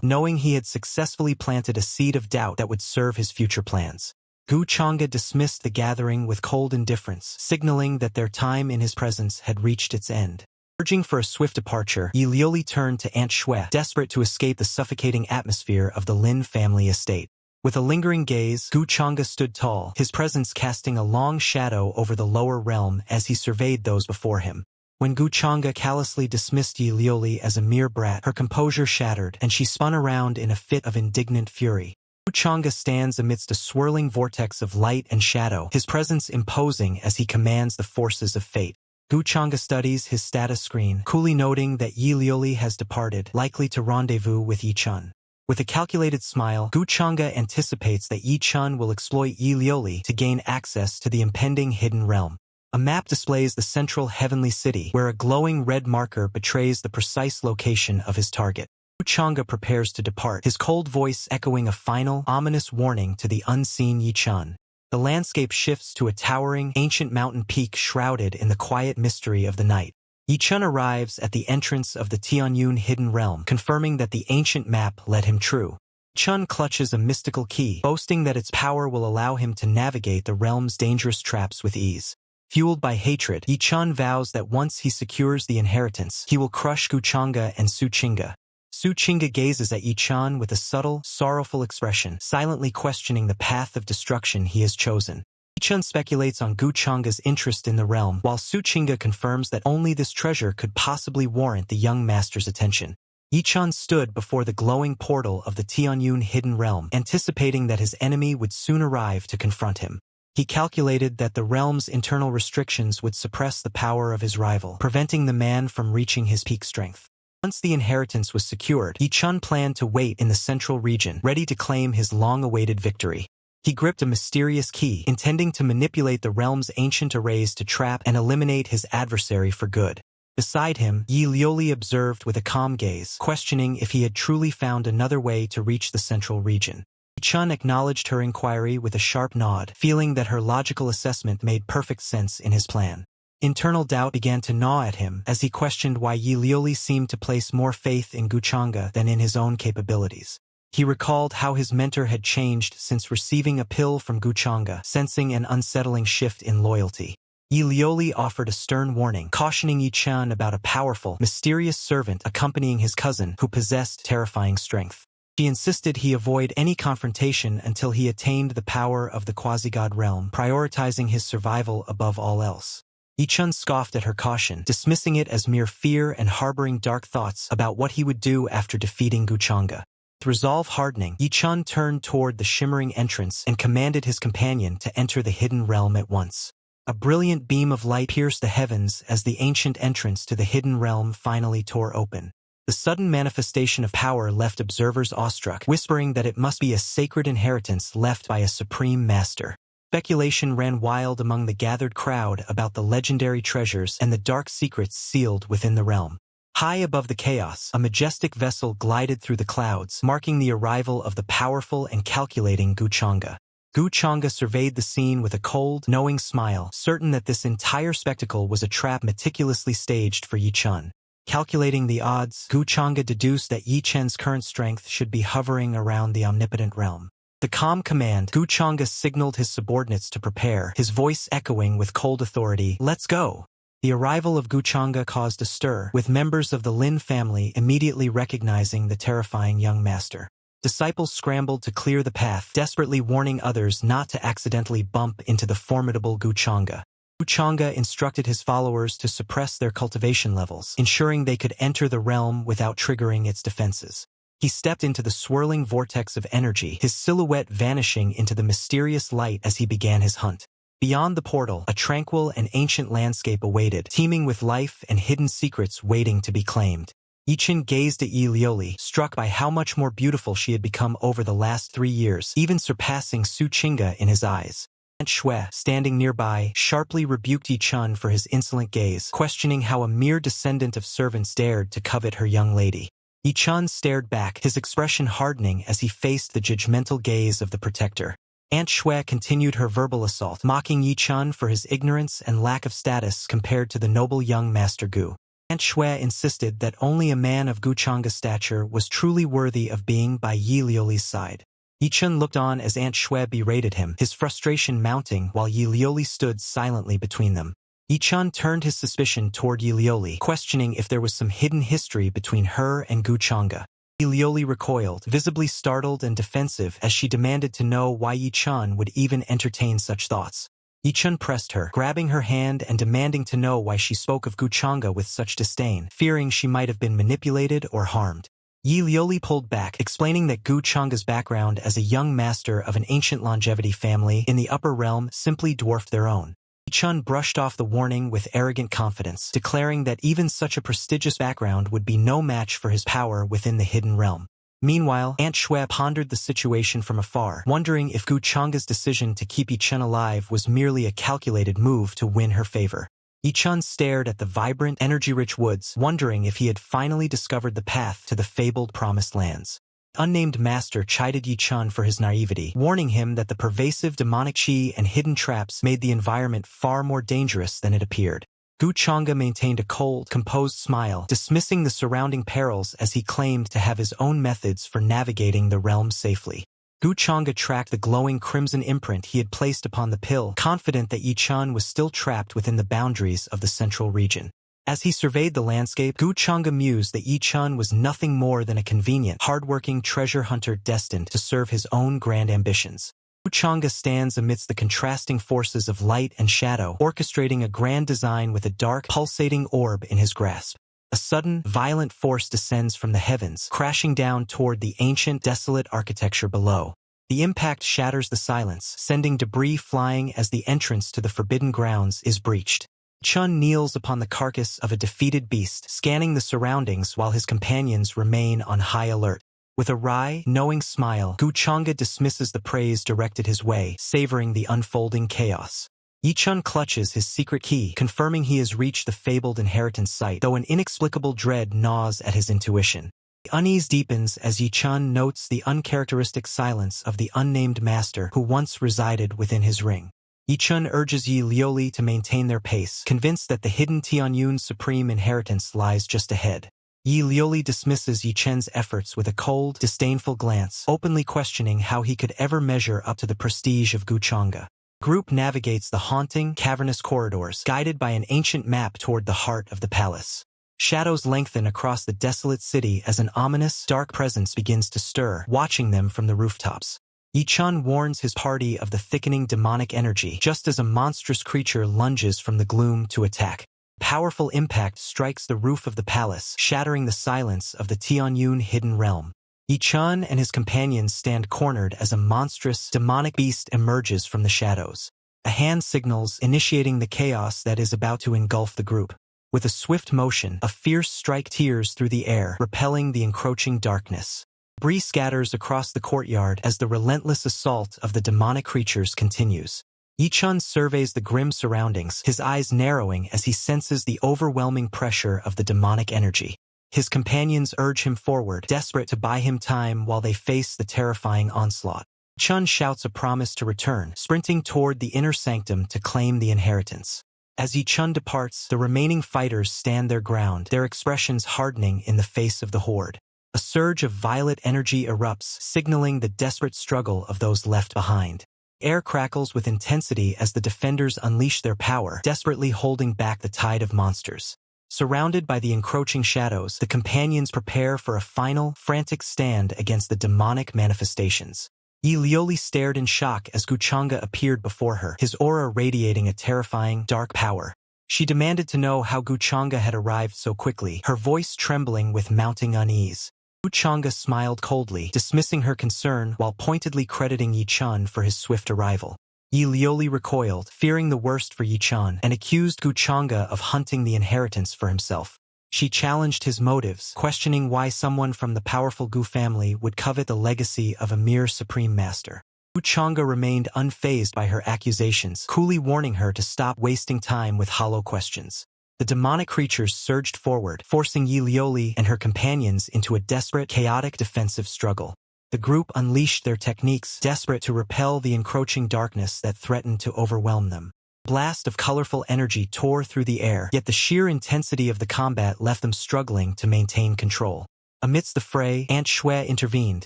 knowing he had successfully planted a seed of doubt that would serve his future plans. Gu Changge dismissed the gathering with cold indifference, signaling that their time in his presence had reached its end. Urging for a swift departure, Ye Lioli turned to Aunt Shui, desperate to escape the suffocating atmosphere of the Lin family estate. With a lingering gaze, Gu Changge stood tall, his presence casting a long shadow over the lower realm as he surveyed those before him. When Gu Changge callously dismissed Ye Lioli as a mere brat, her composure shattered, and she spun around in a fit of indignant fury. Gu Changge stands amidst a swirling vortex of light and shadow, his presence imposing as he commands the forces of fate. Gu Changge studies his status screen, coolly noting that Ye Lioli has departed, likely to rendezvous with Ye Chen. With a calculated smile, Gu Changge anticipates that Ye Chen will exploit Ye Lioli to gain access to the impending hidden realm. A map displays the central heavenly city, where a glowing red marker betrays the precise location of his target. Gu Changge prepares to depart, his cold voice echoing a final, ominous warning to the unseen Ye Chen. The landscape shifts to a towering, ancient mountain peak shrouded in the quiet mystery of the night. Ye Chen arrives at the entrance of the Tianyun hidden realm, confirming that the ancient map led him true. Chen clutches a mystical key, boasting that its power will allow him to navigate the realm's dangerous traps with ease. Fueled by hatred, Ye Chen vows that once he secures the inheritance, he will crush Gu Changge and Su Qingge. Su Qingge gazes at Ye Chen with a subtle, sorrowful expression, silently questioning the path of destruction he has chosen. Ye Chen speculates on Gu Changge's interest in the realm, while Su Qingge confirms that only this treasure could possibly warrant the young master's attention. Ye Chen stood before the glowing portal of the Tianyun hidden realm, anticipating that his enemy would soon arrive to confront him. He calculated that the realm's internal restrictions would suppress the power of his rival, preventing the man from reaching his peak strength. Once the inheritance was secured, Ye Chen planned to wait in the central region, ready to claim his long-awaited victory. He gripped a mysterious key, intending to manipulate the realm's ancient arrays to trap and eliminate his adversary for good. Beside him, Ye Lioli observed with a calm gaze, questioning if he had truly found another way to reach the central region. Ye Chen acknowledged her inquiry with a sharp nod, feeling that her logical assessment made perfect sense in his plan. Internal doubt began to gnaw at him as he questioned why Ye Lioli seemed to place more faith in Gu Changge than in his own capabilities. He recalled how his mentor had changed since receiving a pill from Gu Changge, sensing an unsettling shift in loyalty. Ye Lioli offered a stern warning, cautioning Ye Chen about a powerful, mysterious servant accompanying his cousin who possessed terrifying strength. She insisted he avoid any confrontation until he attained the power of the quasi-god realm, prioritizing his survival above all else. Ye Chen scoffed at her caution, dismissing it as mere fear and harboring dark thoughts about what he would do after defeating Gu Changge. With resolve hardening, Ye Chen turned toward the shimmering entrance and commanded his companion to enter the hidden realm at once. A brilliant beam of light pierced the heavens as the ancient entrance to the hidden realm finally tore open. The sudden manifestation of power left observers awestruck, whispering that it must be a sacred inheritance left by a supreme master. Speculation ran wild among the gathered crowd about the legendary treasures and the dark secrets sealed within the realm. High above the chaos, a majestic vessel glided through the clouds, marking the arrival of the powerful and calculating Gu Changge. Gu Changge surveyed the scene with a cold, knowing smile, certain that this entire spectacle was a trap meticulously staged for Ye Chen. Calculating the odds, Gu Changge deduced that Ye Chen's current strength should be hovering around the omnipotent realm. The calm command, Gu Changge signaled his subordinates to prepare, his voice echoing with cold authority, "Let's go!" The arrival of Gu Changge caused a stir, with members of the Lin family immediately recognizing the terrifying young master. Disciples scrambled to clear the path, desperately warning others not to accidentally bump into the formidable Gu Changge. Gu Changge instructed his followers to suppress their cultivation levels, ensuring they could enter the realm without triggering its defenses. He stepped into the swirling vortex of energy, his silhouette vanishing into the mysterious light as he began his hunt. Beyond the portal, a tranquil and ancient landscape awaited, teeming with life and hidden secrets waiting to be claimed. Ye Chen gazed at Ye, struck by how much more beautiful she had become over the last 3 years, even surpassing Su Qingge in his eyes. Aunt Shui, standing nearby, sharply rebuked Ye Chen for his insolent gaze, questioning how a mere descendant of servants dared to covet her young lady. Ye Chen stared back, his expression hardening as he faced the judgmental gaze of the protector. Aunt Shui continued her verbal assault, mocking Ye Chen for his ignorance and lack of status compared to the noble young Master Gu. Aunt Shui insisted that only a man of Gu Changge's stature was truly worthy of being by Ye Liuli's side. Ye Chen looked on as Aunt Shui berated him, his frustration mounting while Ye Liuli stood silently between them. Ye Chen turned his suspicion toward Ye Liuli, questioning if there was some hidden history between her and Gu Changge. Ye Liuli recoiled, visibly startled and defensive as she demanded to know why Ye Chen would even entertain such thoughts. Ye Chen pressed her, grabbing her hand and demanding to know why she spoke of Gu Changge with such disdain, fearing she might have been manipulated or harmed. Ye Liuli pulled back, explaining that Gu Changge's background as a young master of an ancient longevity family in the upper realm simply dwarfed their own. Ye Chen brushed off the warning with arrogant confidence, declaring that even such a prestigious background would be no match for his power within the hidden realm. Meanwhile, Aunt Shui pondered the situation from afar, wondering if Gu Changge's decision to keep Ye Chen alive was merely a calculated move to win her favor. Ye Chen stared at the vibrant, energy-rich woods, wondering if he had finally discovered the path to the fabled Promised Lands. The unnamed master chided Ye Chen for his naivety, warning him that the pervasive demonic qi and hidden traps made the environment far more dangerous than it appeared. Gu Changge maintained a cold, composed smile, dismissing the surrounding perils as he claimed to have his own methods for navigating the realm safely. Gu Changge tracked the glowing crimson imprint he had placed upon the pill, confident that Ye Chen was still trapped within the boundaries of the central region. As he surveyed the landscape, Gu Changge mused that Ye Chen was nothing more than a convenient, hard-working treasure hunter destined to serve his own grand ambitions. Gu Changge stands amidst the contrasting forces of light and shadow, orchestrating a grand design with a dark, pulsating orb in his grasp. A sudden, violent force descends from the heavens, crashing down toward the ancient, desolate architecture below. The impact shatters the silence, sending debris flying as the entrance to the forbidden grounds is breached. Chen kneels upon the carcass of a defeated beast, scanning the surroundings while his companions remain on high alert. With a wry, knowing smile, Gu Changge dismisses the praise directed his way, savoring the unfolding chaos. Ye Chen clutches his secret key, confirming he has reached the fabled inheritance site, though an inexplicable dread gnaws at his intuition. The unease deepens as Ye Chen notes the uncharacteristic silence of the unnamed master who once resided within his ring. Ye Chen urges Ye Liuli to maintain their pace, convinced that the hidden Tianyun's supreme inheritance lies just ahead. Ye Liuli dismisses Ye Chen's efforts with a cold, disdainful glance, openly questioning how he could ever measure up to the prestige of Gu Changge. The group navigates the haunting, cavernous corridors, guided by an ancient map toward the heart of the palace. Shadows lengthen across the desolate city as an ominous, dark presence begins to stir, watching them from the rooftops. Ye Chen warns his party of the thickening demonic energy, just as a monstrous creature lunges from the gloom to attack. Powerful impact strikes the roof of the palace, shattering the silence of the Tianyun hidden realm. Ye Chen and his companions stand cornered as a monstrous, demonic beast emerges from the shadows. A hand signals, initiating the chaos that is about to engulf the group. With a swift motion, a fierce strike tears through the air, repelling the encroaching darkness. Debris scatters across the courtyard as the relentless assault of the demonic creatures continues. Ye Chen surveys the grim surroundings, his eyes narrowing as he senses the overwhelming pressure of the demonic energy. His companions urge him forward, desperate to buy him time while they face the terrifying onslaught. Chen shouts a promise to return, sprinting toward the inner sanctum to claim the inheritance. As Ye Chen departs, the remaining fighters stand their ground, their expressions hardening in the face of the horde. A surge of violet energy erupts, signaling the desperate struggle of those left behind. Air crackles with intensity as the defenders unleash their power, desperately holding back the tide of monsters. Surrounded by the encroaching shadows, the companions prepare for a final, frantic stand against the demonic manifestations. Ye Lioli stared in shock as Gu Changge appeared before her, his aura radiating a terrifying, dark power. She demanded to know how Gu Changge had arrived so quickly, her voice trembling with mounting unease. Gu Changge smiled coldly, dismissing her concern while pointedly crediting Ye Chen for his swift arrival. Ye Lioli recoiled, fearing the worst for Ye Chen, and accused Gu Changge of hunting the inheritance for himself. She challenged his motives, questioning why someone from the powerful Gu family would covet the legacy of a mere supreme master. Gu Changge remained unfazed by her accusations, coolly warning her to stop wasting time with hollow questions. The demonic creatures surged forward, forcing Ye Lioli and her companions into a desperate, chaotic defensive struggle. The group unleashed their techniques, desperate to repel the encroaching darkness that threatened to overwhelm them. A blast of colorful energy tore through the air, yet the sheer intensity of the combat left them struggling to maintain control. Amidst the fray, Aunt Shui intervened,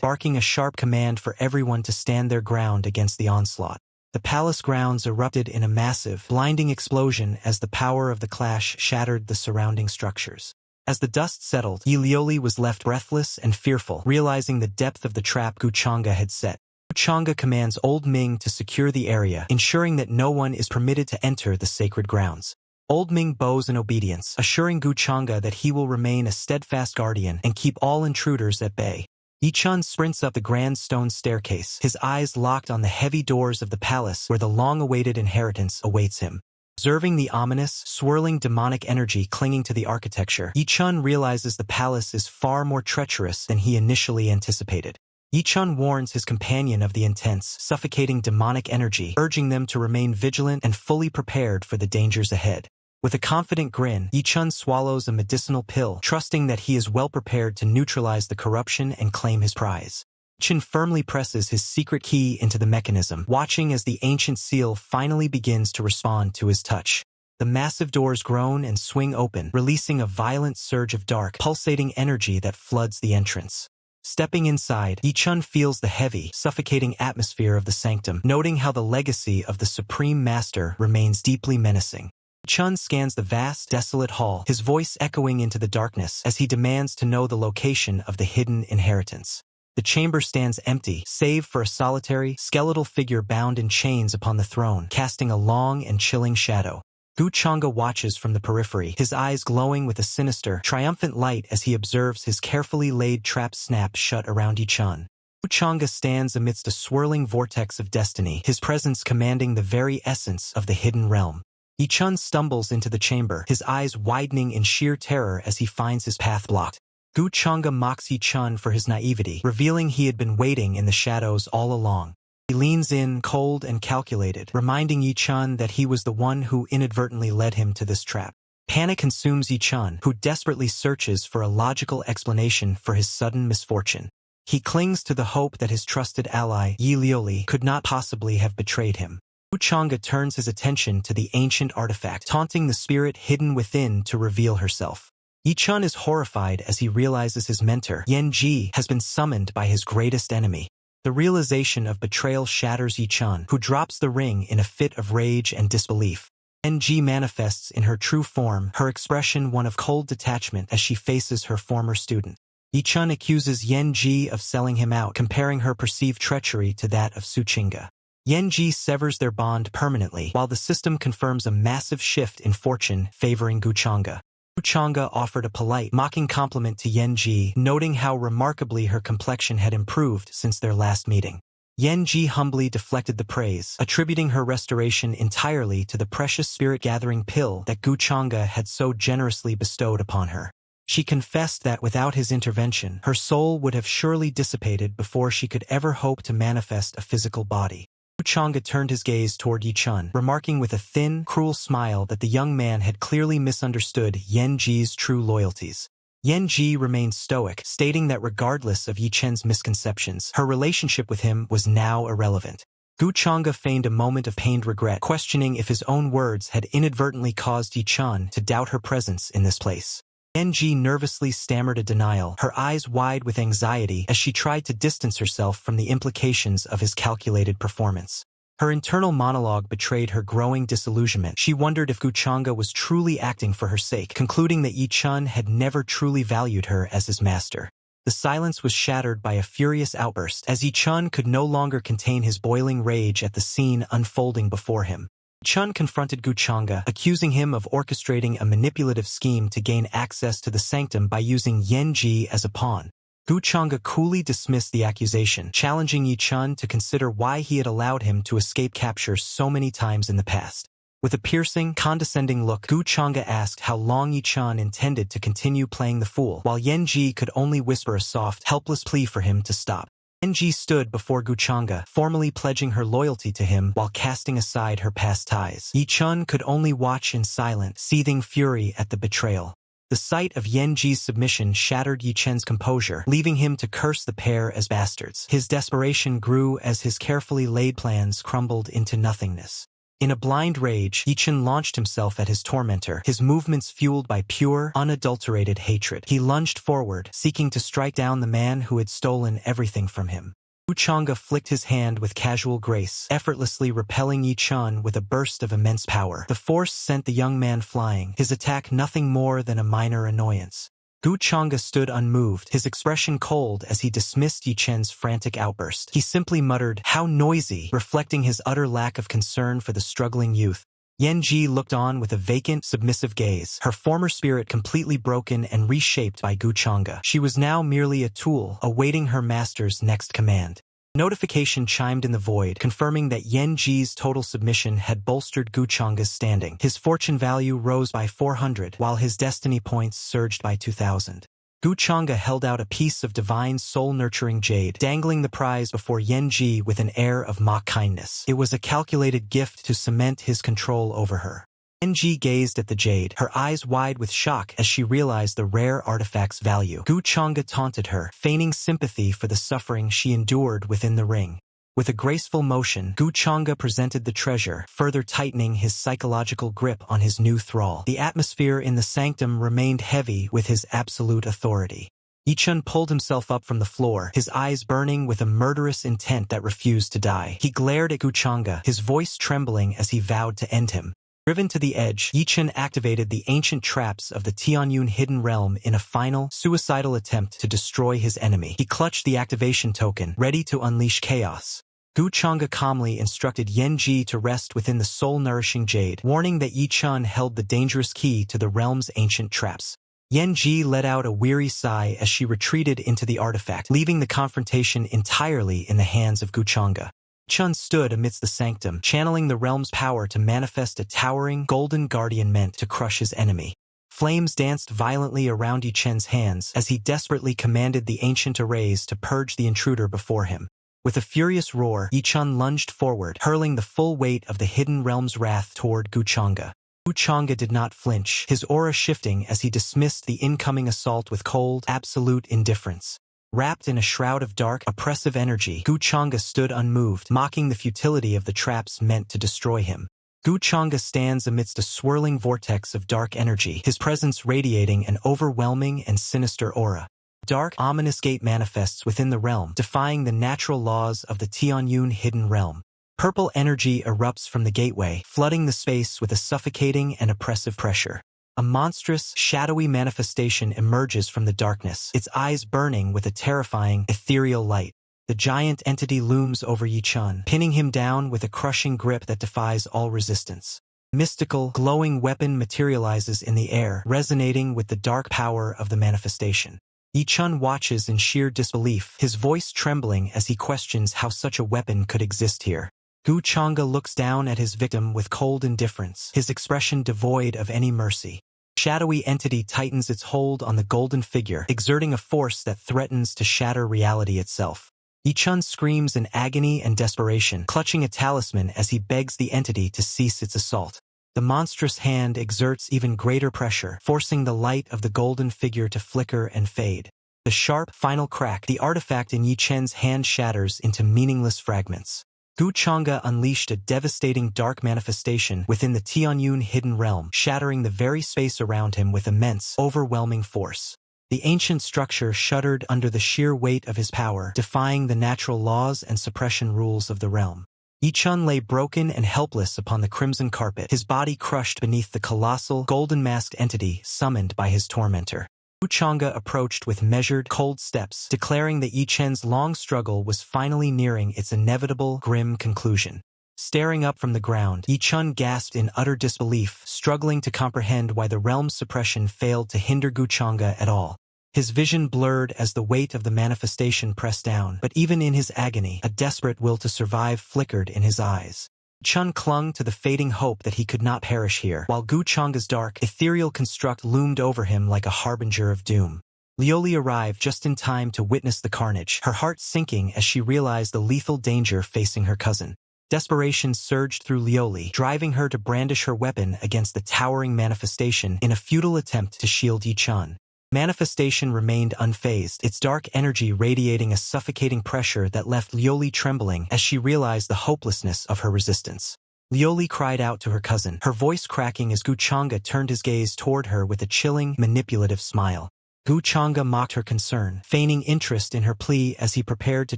barking a sharp command for everyone to stand their ground against the onslaught. The palace grounds erupted in a massive, blinding explosion as the power of the clash shattered the surrounding structures. As the dust settled, Ye Lioli was left breathless and fearful, realizing the depth of the trap Gu Changge had set. Gu Changge commands Old Ming to secure the area, ensuring that no one is permitted to enter the sacred grounds. Old Ming bows in obedience, assuring Gu Changge that he will remain a steadfast guardian and keep all intruders at bay. Ye Chen sprints up the grand stone staircase, his eyes locked on the heavy doors of the palace where the long-awaited inheritance awaits him. Observing the ominous, swirling demonic energy clinging to the architecture, Ye Chen realizes the palace is far more treacherous than he initially anticipated. Ye Chen warns his companion of the intense, suffocating demonic energy, urging them to remain vigilant and fully prepared for the dangers ahead. With a confident grin, Ye Chen swallows a medicinal pill, trusting that he is well prepared to neutralize the corruption and claim his prize. Ye Chen firmly presses his secret key into the mechanism, watching as the ancient seal finally begins to respond to his touch. The massive doors groan and swing open, releasing a violent surge of dark, pulsating energy that floods the entrance. Stepping inside, Ye Chen feels the heavy, suffocating atmosphere of the sanctum, noting how the legacy of the Supreme Master remains deeply menacing. Ye Chen scans the vast, desolate hall, his voice echoing into the darkness as he demands to know the location of the hidden inheritance. The chamber stands empty, save for a solitary, skeletal figure bound in chains upon the throne, casting a long and chilling shadow. Gu Changge watches from the periphery, his eyes glowing with a sinister, triumphant light as he observes his carefully laid trap snap shut around Ye Chen. Gu Changge stands amidst a swirling vortex of destiny, his presence commanding the very essence of the hidden realm. Ye Chen stumbles into the chamber, his eyes widening in sheer terror as he finds his path blocked. Gu Changge mocks Ye Chen for his naivety, revealing he had been waiting in the shadows all along. He leans in, cold and calculated, reminding Ye Chen that he was the one who inadvertently led him to this trap. Panic consumes Ye Chen, who desperately searches for a logical explanation for his sudden misfortune. He clings to the hope that his trusted ally, Ye Lioli, could not possibly have betrayed him. Gu Changge turns his attention to the ancient artifact, taunting the spirit hidden within to reveal herself. Ye Chen is horrified as he realizes his mentor, Yen Ji, has been summoned by his greatest enemy. The realization of betrayal shatters Ye Chen, who drops the ring in a fit of rage and disbelief. Yen Ji manifests in her true form, her expression one of cold detachment as she faces her former student. Ye Chen accuses Yen Ji of selling him out, comparing her perceived treachery to that of Su Qingge. Yen Ji severs their bond permanently, while the system confirms a massive shift in fortune favoring Gu Changge. Gu Changge offered a polite, mocking compliment to Yen Ji, noting how remarkably her complexion had improved since their last meeting. Yen Ji humbly deflected the praise, attributing her restoration entirely to the precious spirit-gathering pill that Gu Changge had so generously bestowed upon her. She confessed that without his intervention, her soul would have surely dissipated before she could ever hope to manifest a physical body. Gu Changge turned his gaze toward Ye Chen, remarking with a thin, cruel smile that the young man had clearly misunderstood Yen Ji's true loyalties. Yen Ji remained stoic, stating that regardless of Ye Chen's misconceptions, her relationship with him was now irrelevant. Gu Changge feigned a moment of pained regret, questioning if his own words had inadvertently caused Ye Chen to doubt her presence in this place. Yen Ji nervously stammered a denial, her eyes wide with anxiety as she tried to distance herself from the implications of his calculated performance. Her internal monologue betrayed her growing disillusionment. She wondered if Gu Changge was truly acting for her sake, concluding that Ye Chen had never truly valued her as his master. The silence was shattered by a furious outburst as Ye Chen could no longer contain his boiling rage at the scene unfolding before him. Ye Chen confronted Gu Changge, accusing him of orchestrating a manipulative scheme to gain access to the sanctum by using Ye Chen as a pawn. Gu Changge coolly dismissed the accusation, challenging Ye Chen to consider why he had allowed him to escape capture so many times in the past. With a piercing, condescending look, Gu Changge asked how long Ye Chen intended to continue playing the fool, while Ye Chen could only whisper a soft, helpless plea for him to stop. Ye Chen stood before Gu Changge, formally pledging her loyalty to him while casting aside her past ties. Ye Chen could only watch in silent, seething fury at the betrayal. The sight of Ye Chen's submission shattered Ye Chen's composure, leaving him to curse the pair as bastards. His desperation grew as his carefully laid plans crumbled into nothingness. In a blind rage, Ye Chen launched himself at his tormentor, his movements fueled by pure, unadulterated hatred. He lunged forward, seeking to strike down the man who had stolen everything from him. Gu Changge flicked his hand with casual grace, effortlessly repelling Ye Chen with a burst of immense power. The force sent the young man flying, his attack nothing more than a minor annoyance. Gu Changge stood unmoved, his expression cold as he dismissed Ye Chen's frantic outburst. He simply muttered, "How noisy," reflecting his utter lack of concern for the struggling youth. Ye Chen looked on with a vacant, submissive gaze, her former spirit completely broken and reshaped by Gu Changge. She was now merely a tool, awaiting her master's next command. Notification chimed in the void, confirming that Ye Chen's total submission had bolstered Gu Changge's standing. His fortune value rose by 400, while his destiny points surged by 2,000. Gu Changge held out a piece of divine soul-nurturing jade, dangling the prize before Ye Chen with an air of mock kindness. It was a calculated gift to cement his control over her. Ye Chen gazed at the jade, her eyes wide with shock as she realized the rare artifact's value. Gu Changge taunted her, feigning sympathy for the suffering she endured within the ring. With a graceful motion, Gu Changge presented the treasure, further tightening his psychological grip on his new thrall. The atmosphere in the sanctum remained heavy with his absolute authority. Ye Chen pulled himself up from the floor, his eyes burning with a murderous intent that refused to die. He glared at Gu Changge, his voice trembling as he vowed to end him. Driven to the edge, Ye Chen activated the ancient traps of the Tianyun hidden realm in a final, suicidal attempt to destroy his enemy. He clutched the activation token, ready to unleash chaos. Gu Changge calmly instructed Ye Chen to rest within the soul-nourishing jade, warning that Ye Chen held the dangerous key to the realm's ancient traps. Ye Chen let out a weary sigh as she retreated into the artifact, leaving the confrontation entirely in the hands of Gu Changge. Ye Chen stood amidst the sanctum, channeling the realm's power to manifest a towering, golden guardian meant to crush his enemy. Flames danced violently around Ye Chen's hands as he desperately commanded the ancient arrays to purge the intruder before him. With a furious roar, Ye Chen lunged forward, hurling the full weight of the hidden realm's wrath toward Gu Changge. Gu Changge did not flinch, his aura shifting as he dismissed the incoming assault with cold, absolute indifference. Wrapped in a shroud of dark, oppressive energy, Gu Changge stood unmoved, mocking the futility of the traps meant to destroy him. Gu Changge stands amidst a swirling vortex of dark energy, his presence radiating an overwhelming and sinister aura. Dark, ominous gate manifests within the realm, defying the natural laws of the Tianyun hidden realm. Purple energy erupts from the gateway, flooding the space with a suffocating and oppressive pressure. A monstrous, shadowy manifestation emerges from the darkness, its eyes burning with a terrifying, ethereal light. The giant entity looms over Ye Chen, pinning him down with a crushing grip that defies all resistance. A mystical, glowing weapon materializes in the air, resonating with the dark power of the manifestation. Ye Chen watches in sheer disbelief, his voice trembling as he questions how such a weapon could exist here. Gu Changge looks down at his victim with cold indifference, his expression devoid of any mercy. Shadowy entity tightens its hold on the golden figure, exerting a force that threatens to shatter reality itself. Ye Chen screams in agony and desperation, clutching a talisman as he begs the entity to cease its assault. The monstrous hand exerts even greater pressure, forcing the light of the golden figure to flicker and fade. The sharp, final crack, the artifact in Ye Chen's hand shatters into meaningless fragments. Gu Changge unleashed a devastating dark manifestation within the Tianyun hidden realm, shattering the very space around him with immense, overwhelming force. The ancient structure shuddered under the sheer weight of his power, defying the natural laws and suppression rules of the realm. Ye Chen lay broken and helpless upon the crimson carpet, his body crushed beneath the colossal, golden-masked entity summoned by his tormentor. Gu Changge approached with measured, cold steps, declaring that Ye Chen's long struggle was finally nearing its inevitable, grim conclusion. Staring up from the ground, Ye Chen gasped in utter disbelief, struggling to comprehend why the realm's suppression failed to hinder Gu Changge at all. His vision blurred as the weight of the manifestation pressed down, but even in his agony, a desperate will to survive flickered in his eyes. Chen clung to the fading hope that he could not perish here, while Gu Changge's dark, ethereal construct loomed over him like a harbinger of doom. Lioli arrived just in time to witness the carnage, her heart sinking as she realized the lethal danger facing her cousin. Desperation surged through Lioli, driving her to brandish her weapon against the towering manifestation in a futile attempt to shield Ye Chen. Manifestation remained unfazed, its dark energy radiating a suffocating pressure that left Lioli trembling as she realized the hopelessness of her resistance. Lioli cried out to her cousin, her voice cracking as Gu Changge turned his gaze toward her with a chilling, manipulative smile. Gu Changge mocked her concern, feigning interest in her plea as he prepared to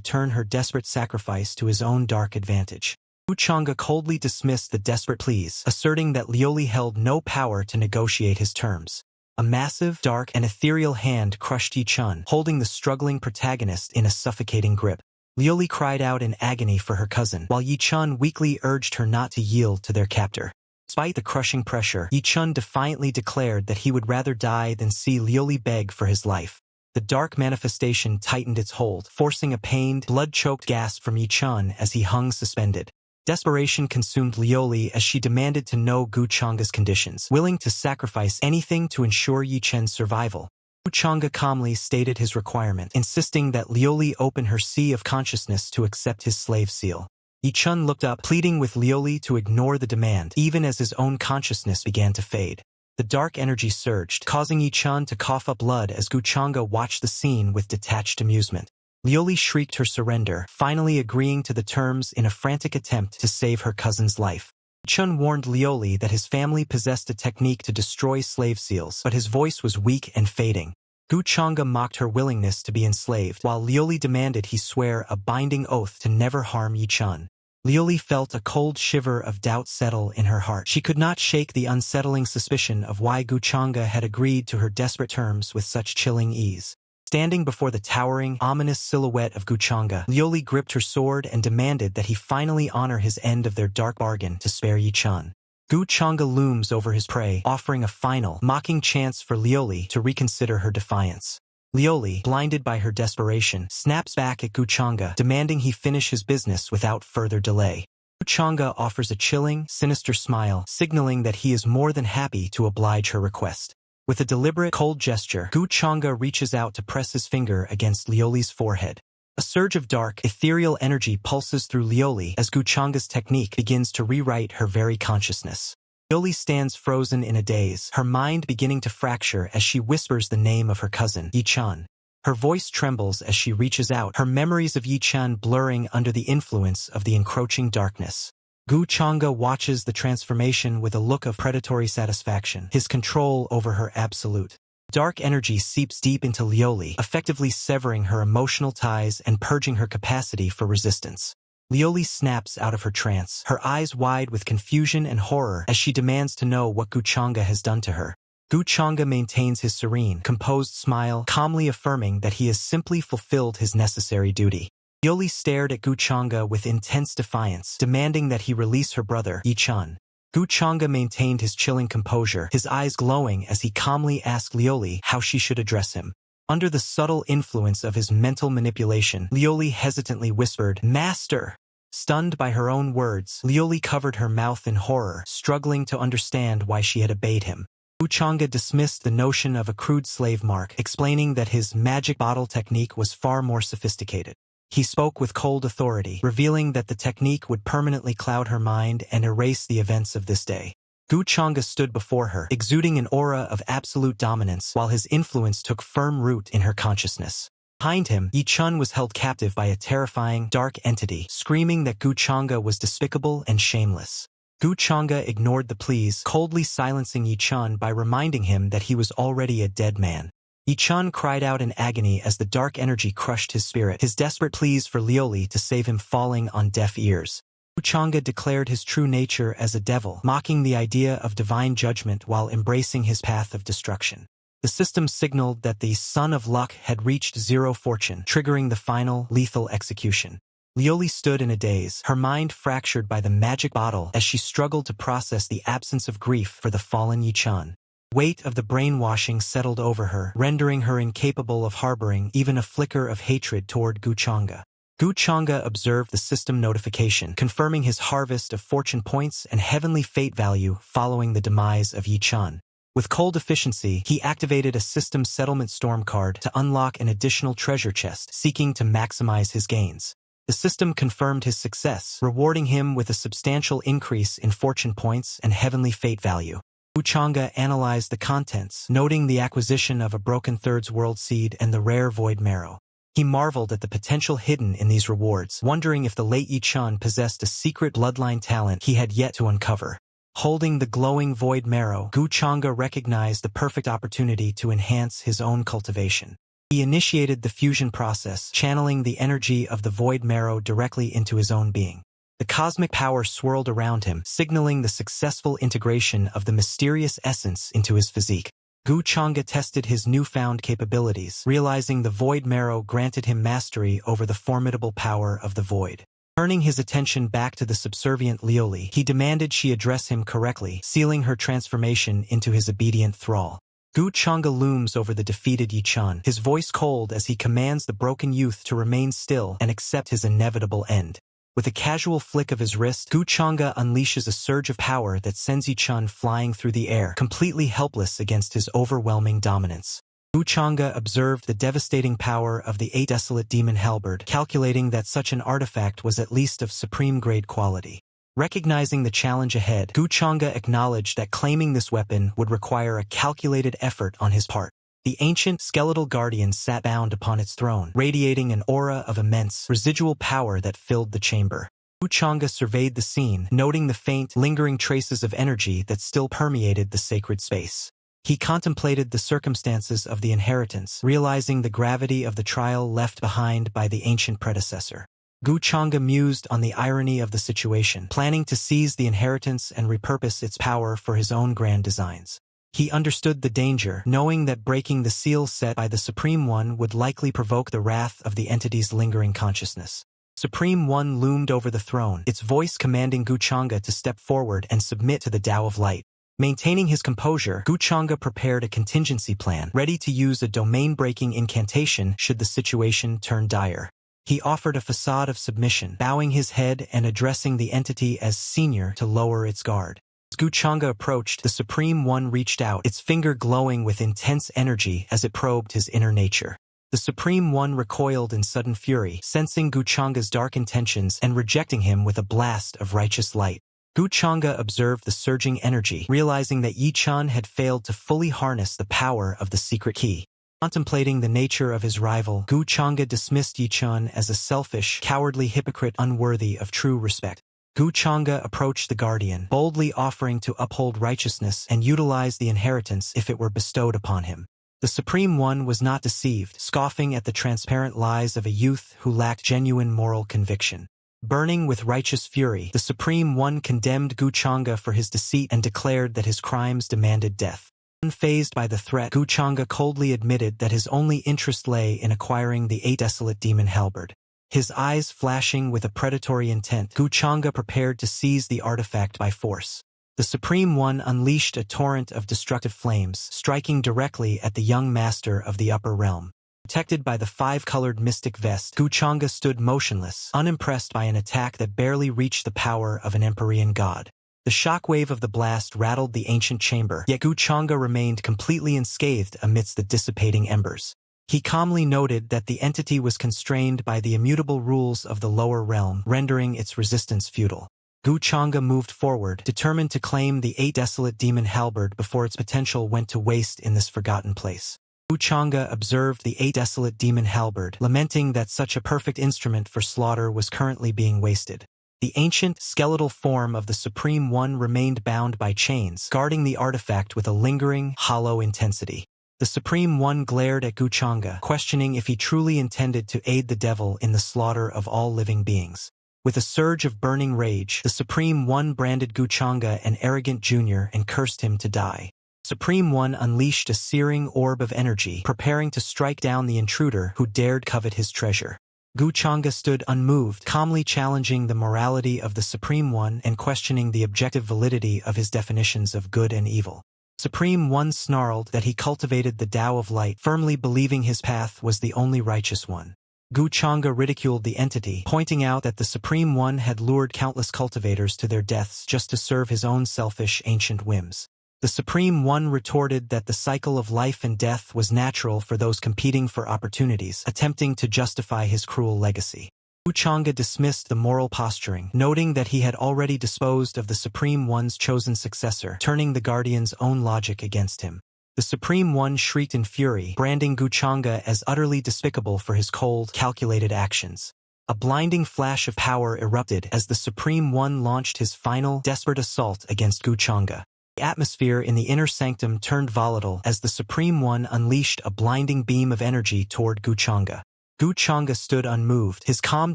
turn her desperate sacrifice to his own dark advantage. Gu Changge coldly dismissed the desperate pleas, asserting that Lioli held no power to negotiate his terms. A massive, dark, and ethereal hand crushed Ye Chen, holding the struggling protagonist in a suffocating grip. Lioli cried out in agony for her cousin, while Ye Chen weakly urged her not to yield to their captor. Despite the crushing pressure, Ye Chen defiantly declared that he would rather die than see Lioli beg for his life. The dark manifestation tightened its hold, forcing a pained, blood-choked gasp from Ye Chen as he hung suspended. Desperation consumed Lioli as she demanded to know Gu Changge's conditions, willing to sacrifice anything to ensure Ye Chen's survival. Gu Changge calmly stated his requirement, insisting that Lioli open her sea of consciousness to accept his slave seal. Ye Chen looked up, pleading with Lioli to ignore the demand, even as his own consciousness began to fade. The dark energy surged, causing Ye Chen to cough up blood as Gu Changge watched the scene with detached amusement. Lioli shrieked her surrender, finally agreeing to the terms in a frantic attempt to save her cousin's life. Chen warned Lioli that his family possessed a technique to destroy slave seals, but his voice was weak and fading. Gu Changge mocked her willingness to be enslaved, while Lioli demanded he swear a binding oath to never harm Ye Chen. Lioli felt a cold shiver of doubt settle in her heart. She could not shake the unsettling suspicion of why Gu Changge had agreed to her desperate terms with such chilling ease. Standing before the towering, ominous silhouette of Gu Changge, Lioli gripped her sword and demanded that he finally honor his end of their dark bargain to spare Ye Chen. Gu Changge looms over his prey, offering a final, mocking chance for Lioli to reconsider her defiance. Lioli, blinded by her desperation, snaps back at Gu Changge, demanding he finish his business without further delay. Gu Changge offers a chilling, sinister smile, signaling that he is more than happy to oblige her request. With a deliberate, cold gesture, Gu Changge reaches out to press his finger against Lioli's forehead. A surge of dark, ethereal energy pulses through Lioli as Gu Changge's technique begins to rewrite her very consciousness. Lioli stands frozen in a daze, her mind beginning to fracture as she whispers the name of her cousin, Ye Chen. Her voice trembles as she reaches out, her memories of Ye Chen blurring under the influence of the encroaching darkness. Gu Changge watches the transformation with a look of predatory satisfaction, his control over her absolute. Dark energy seeps deep into Lioli, effectively severing her emotional ties and purging her capacity for resistance. Lioli snaps out of her trance, her eyes wide with confusion and horror as she demands to know what Gu Changge has done to her. Gu Changge maintains his serene, composed smile, calmly affirming that he has simply fulfilled his necessary duty. Lioli stared at Gu Changge with intense defiance, demanding that he release her brother, Ye Chen. Gu Changge maintained his chilling composure, his eyes glowing as he calmly asked Lioli how she should address him. Under the subtle influence of his mental manipulation, Lioli hesitantly whispered, "Master!" Stunned by her own words, Lioli covered her mouth in horror, struggling to understand why she had obeyed him. Gu Changge dismissed the notion of a crude slave mark, explaining that his magic bottle technique was far more sophisticated. He spoke with cold authority, revealing that the technique would permanently cloud her mind and erase the events of this day. Gu Changge stood before her, exuding an aura of absolute dominance while his influence took firm root in her consciousness. Behind him, Ye Chen was held captive by a terrifying, dark entity, screaming that Gu Changge was despicable and shameless. Gu Changge ignored the pleas, coldly silencing Ye Chen by reminding him that he was already a dead man. Ye Chen cried out in agony as the dark energy crushed his spirit, his desperate pleas for Lioli to save him falling on deaf ears. Gu Changge declared his true nature as a devil, mocking the idea of divine judgment while embracing his path of destruction. The system signaled that the Sun of Luck had reached zero fortune, triggering the final, lethal execution. Lioli stood in a daze, her mind fractured by the magic bottle as she struggled to process the absence of grief for the fallen Ye Chen. Weight of the brainwashing settled over her, rendering her incapable of harboring even a flicker of hatred toward Gu Changge. Gu Changge observed the system notification, confirming his harvest of fortune points and heavenly fate value following the demise of Ye Chen. With cold efficiency, he activated a system settlement storm card to unlock an additional treasure chest, seeking to maximize his gains. The system confirmed his success, rewarding him with a substantial increase in fortune points and heavenly fate value. Gu Changge analyzed the contents, noting the acquisition of a broken Thirds World Seed and the rare Void Marrow. He marveled at the potential hidden in these rewards, wondering if the late Ye Chen possessed a secret bloodline talent he had yet to uncover. Holding the glowing Void Marrow, Gu Changge recognized the perfect opportunity to enhance his own cultivation. He initiated the fusion process, channeling the energy of the Void Marrow directly into his own being. The cosmic power swirled around him, signaling the successful integration of the mysterious essence into his physique. Gu Changge tested his newfound capabilities, realizing the Void Marrow granted him mastery over the formidable power of the Void. Turning his attention back to the subservient Lioli, he demanded she address him correctly, sealing her transformation into his obedient thrall. Gu Changge looms over the defeated Ye Chen, his voice cold as he commands the broken youth to remain still and accept his inevitable end. With a casual flick of his wrist, Gu Changge unleashes a surge of power that sends Ye Chen flying through the air, completely helpless against his overwhelming dominance. Gu Changge observed the devastating power of the 8 Desolate Demon Halberd, calculating that such an artifact was at least of supreme-grade quality. Recognizing the challenge ahead, Gu Changge acknowledged that claiming this weapon would require a calculated effort on his part. The ancient, skeletal guardian sat bound upon its throne, radiating an aura of immense, residual power that filled the chamber. Gu Changge surveyed the scene, noting the faint, lingering traces of energy that still permeated the sacred space. He contemplated the circumstances of the inheritance, realizing the gravity of the trial left behind by the ancient predecessor. Gu Changge mused on the irony of the situation, planning to seize the inheritance and repurpose its power for his own grand designs. He understood the danger, knowing that breaking the seal set by the Supreme One would likely provoke the wrath of the entity's lingering consciousness. Supreme One loomed over the throne, its voice commanding Gu Changge to step forward and submit to the Tao of Light. Maintaining his composure, Gu Changge prepared a contingency plan, ready to use a domain-breaking incantation should the situation turn dire. He offered a facade of submission, bowing his head and addressing the entity as senior to lower its guard. As Gu Changge approached, the Supreme One reached out, its finger glowing with intense energy as it probed his inner nature. The Supreme One recoiled in sudden fury, sensing Gu Changge's dark intentions and rejecting him with a blast of righteous light. Gu Changge observed the surging energy, realizing that Ye Chen had failed to fully harness the power of the secret key. Contemplating the nature of his rival, Gu Changge dismissed Ye Chen as a selfish, cowardly hypocrite unworthy of true respect. Gu Changge approached the Guardian, boldly offering to uphold righteousness and utilize the inheritance if it were bestowed upon him. The Supreme One was not deceived, scoffing at the transparent lies of a youth who lacked genuine moral conviction. Burning with righteous fury, the Supreme One condemned Gu Changge for his deceit and declared that his crimes demanded death. Unfazed by the threat, Gu Changge coldly admitted that his only interest lay in acquiring the 8 Desolate Demon Halberd. His eyes flashing with a predatory intent, Gu Changge prepared to seize the artifact by force. The Supreme One unleashed a torrent of destructive flames, striking directly at the young master of the upper realm. Protected by the 5-colored mystic vest, Gu Changge stood motionless, unimpressed by an attack that barely reached the power of an Empyrean god. The shockwave of the blast rattled the ancient chamber, yet Gu Changge remained completely unscathed amidst the dissipating embers. He calmly noted that the entity was constrained by the immutable rules of the lower realm, rendering its resistance futile. Gu Changge moved forward, determined to claim the 8 Desolate Demon Halberd before its potential went to waste in this forgotten place. Gu Changge observed the 8 Desolate Demon Halberd, lamenting that such a perfect instrument for slaughter was currently being wasted. The ancient, skeletal form of the Supreme One remained bound by chains, guarding the artifact with a lingering, hollow intensity. The Supreme One glared at Gu Changge, questioning if he truly intended to aid the devil in the slaughter of all living beings. With a surge of burning rage, the Supreme One branded Gu Changge an arrogant junior and cursed him to die. Supreme One unleashed a searing orb of energy, preparing to strike down the intruder who dared covet his treasure. Gu Changge stood unmoved, calmly challenging the morality of the Supreme One and questioning the objective validity of his definitions of good and evil. Supreme One snarled that he cultivated the Tao of light, firmly believing his path was the only righteous one. Gu Changge ridiculed the entity, pointing out that the Supreme One had lured countless cultivators to their deaths just to serve his own selfish, ancient whims. The Supreme One retorted that the cycle of life and death was natural for those competing for opportunities, attempting to justify his cruel legacy. Gu Changge dismissed the moral posturing, noting that he had already disposed of the Supreme One's chosen successor, turning the Guardian's own logic against him. The Supreme One shrieked in fury, branding Gu Changge as utterly despicable for his cold, calculated actions. A blinding flash of power erupted as the Supreme One launched his final, desperate assault against Gu Changge. The atmosphere in the inner sanctum turned volatile as the Supreme One unleashed a blinding beam of energy toward Gu Changge. Gu Changge stood unmoved, his calm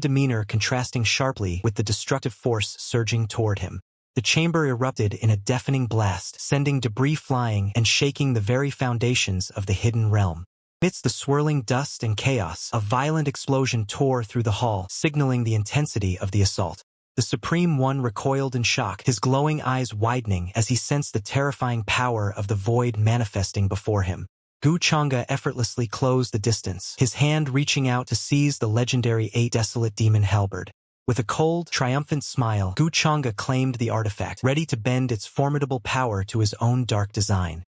demeanor contrasting sharply with the destructive force surging toward him. The chamber erupted in a deafening blast, sending debris flying and shaking the very foundations of the hidden realm. Amidst the swirling dust and chaos, a violent explosion tore through the hall, signaling the intensity of the assault. The Supreme One recoiled in shock, his glowing eyes widening as he sensed the terrifying power of the void manifesting before him. Gu Changge effortlessly closed the distance, his hand reaching out to seize the legendary 8 desolate demon halberd. With a cold, triumphant smile, Gu Changge claimed the artifact, ready to bend its formidable power to his own dark design.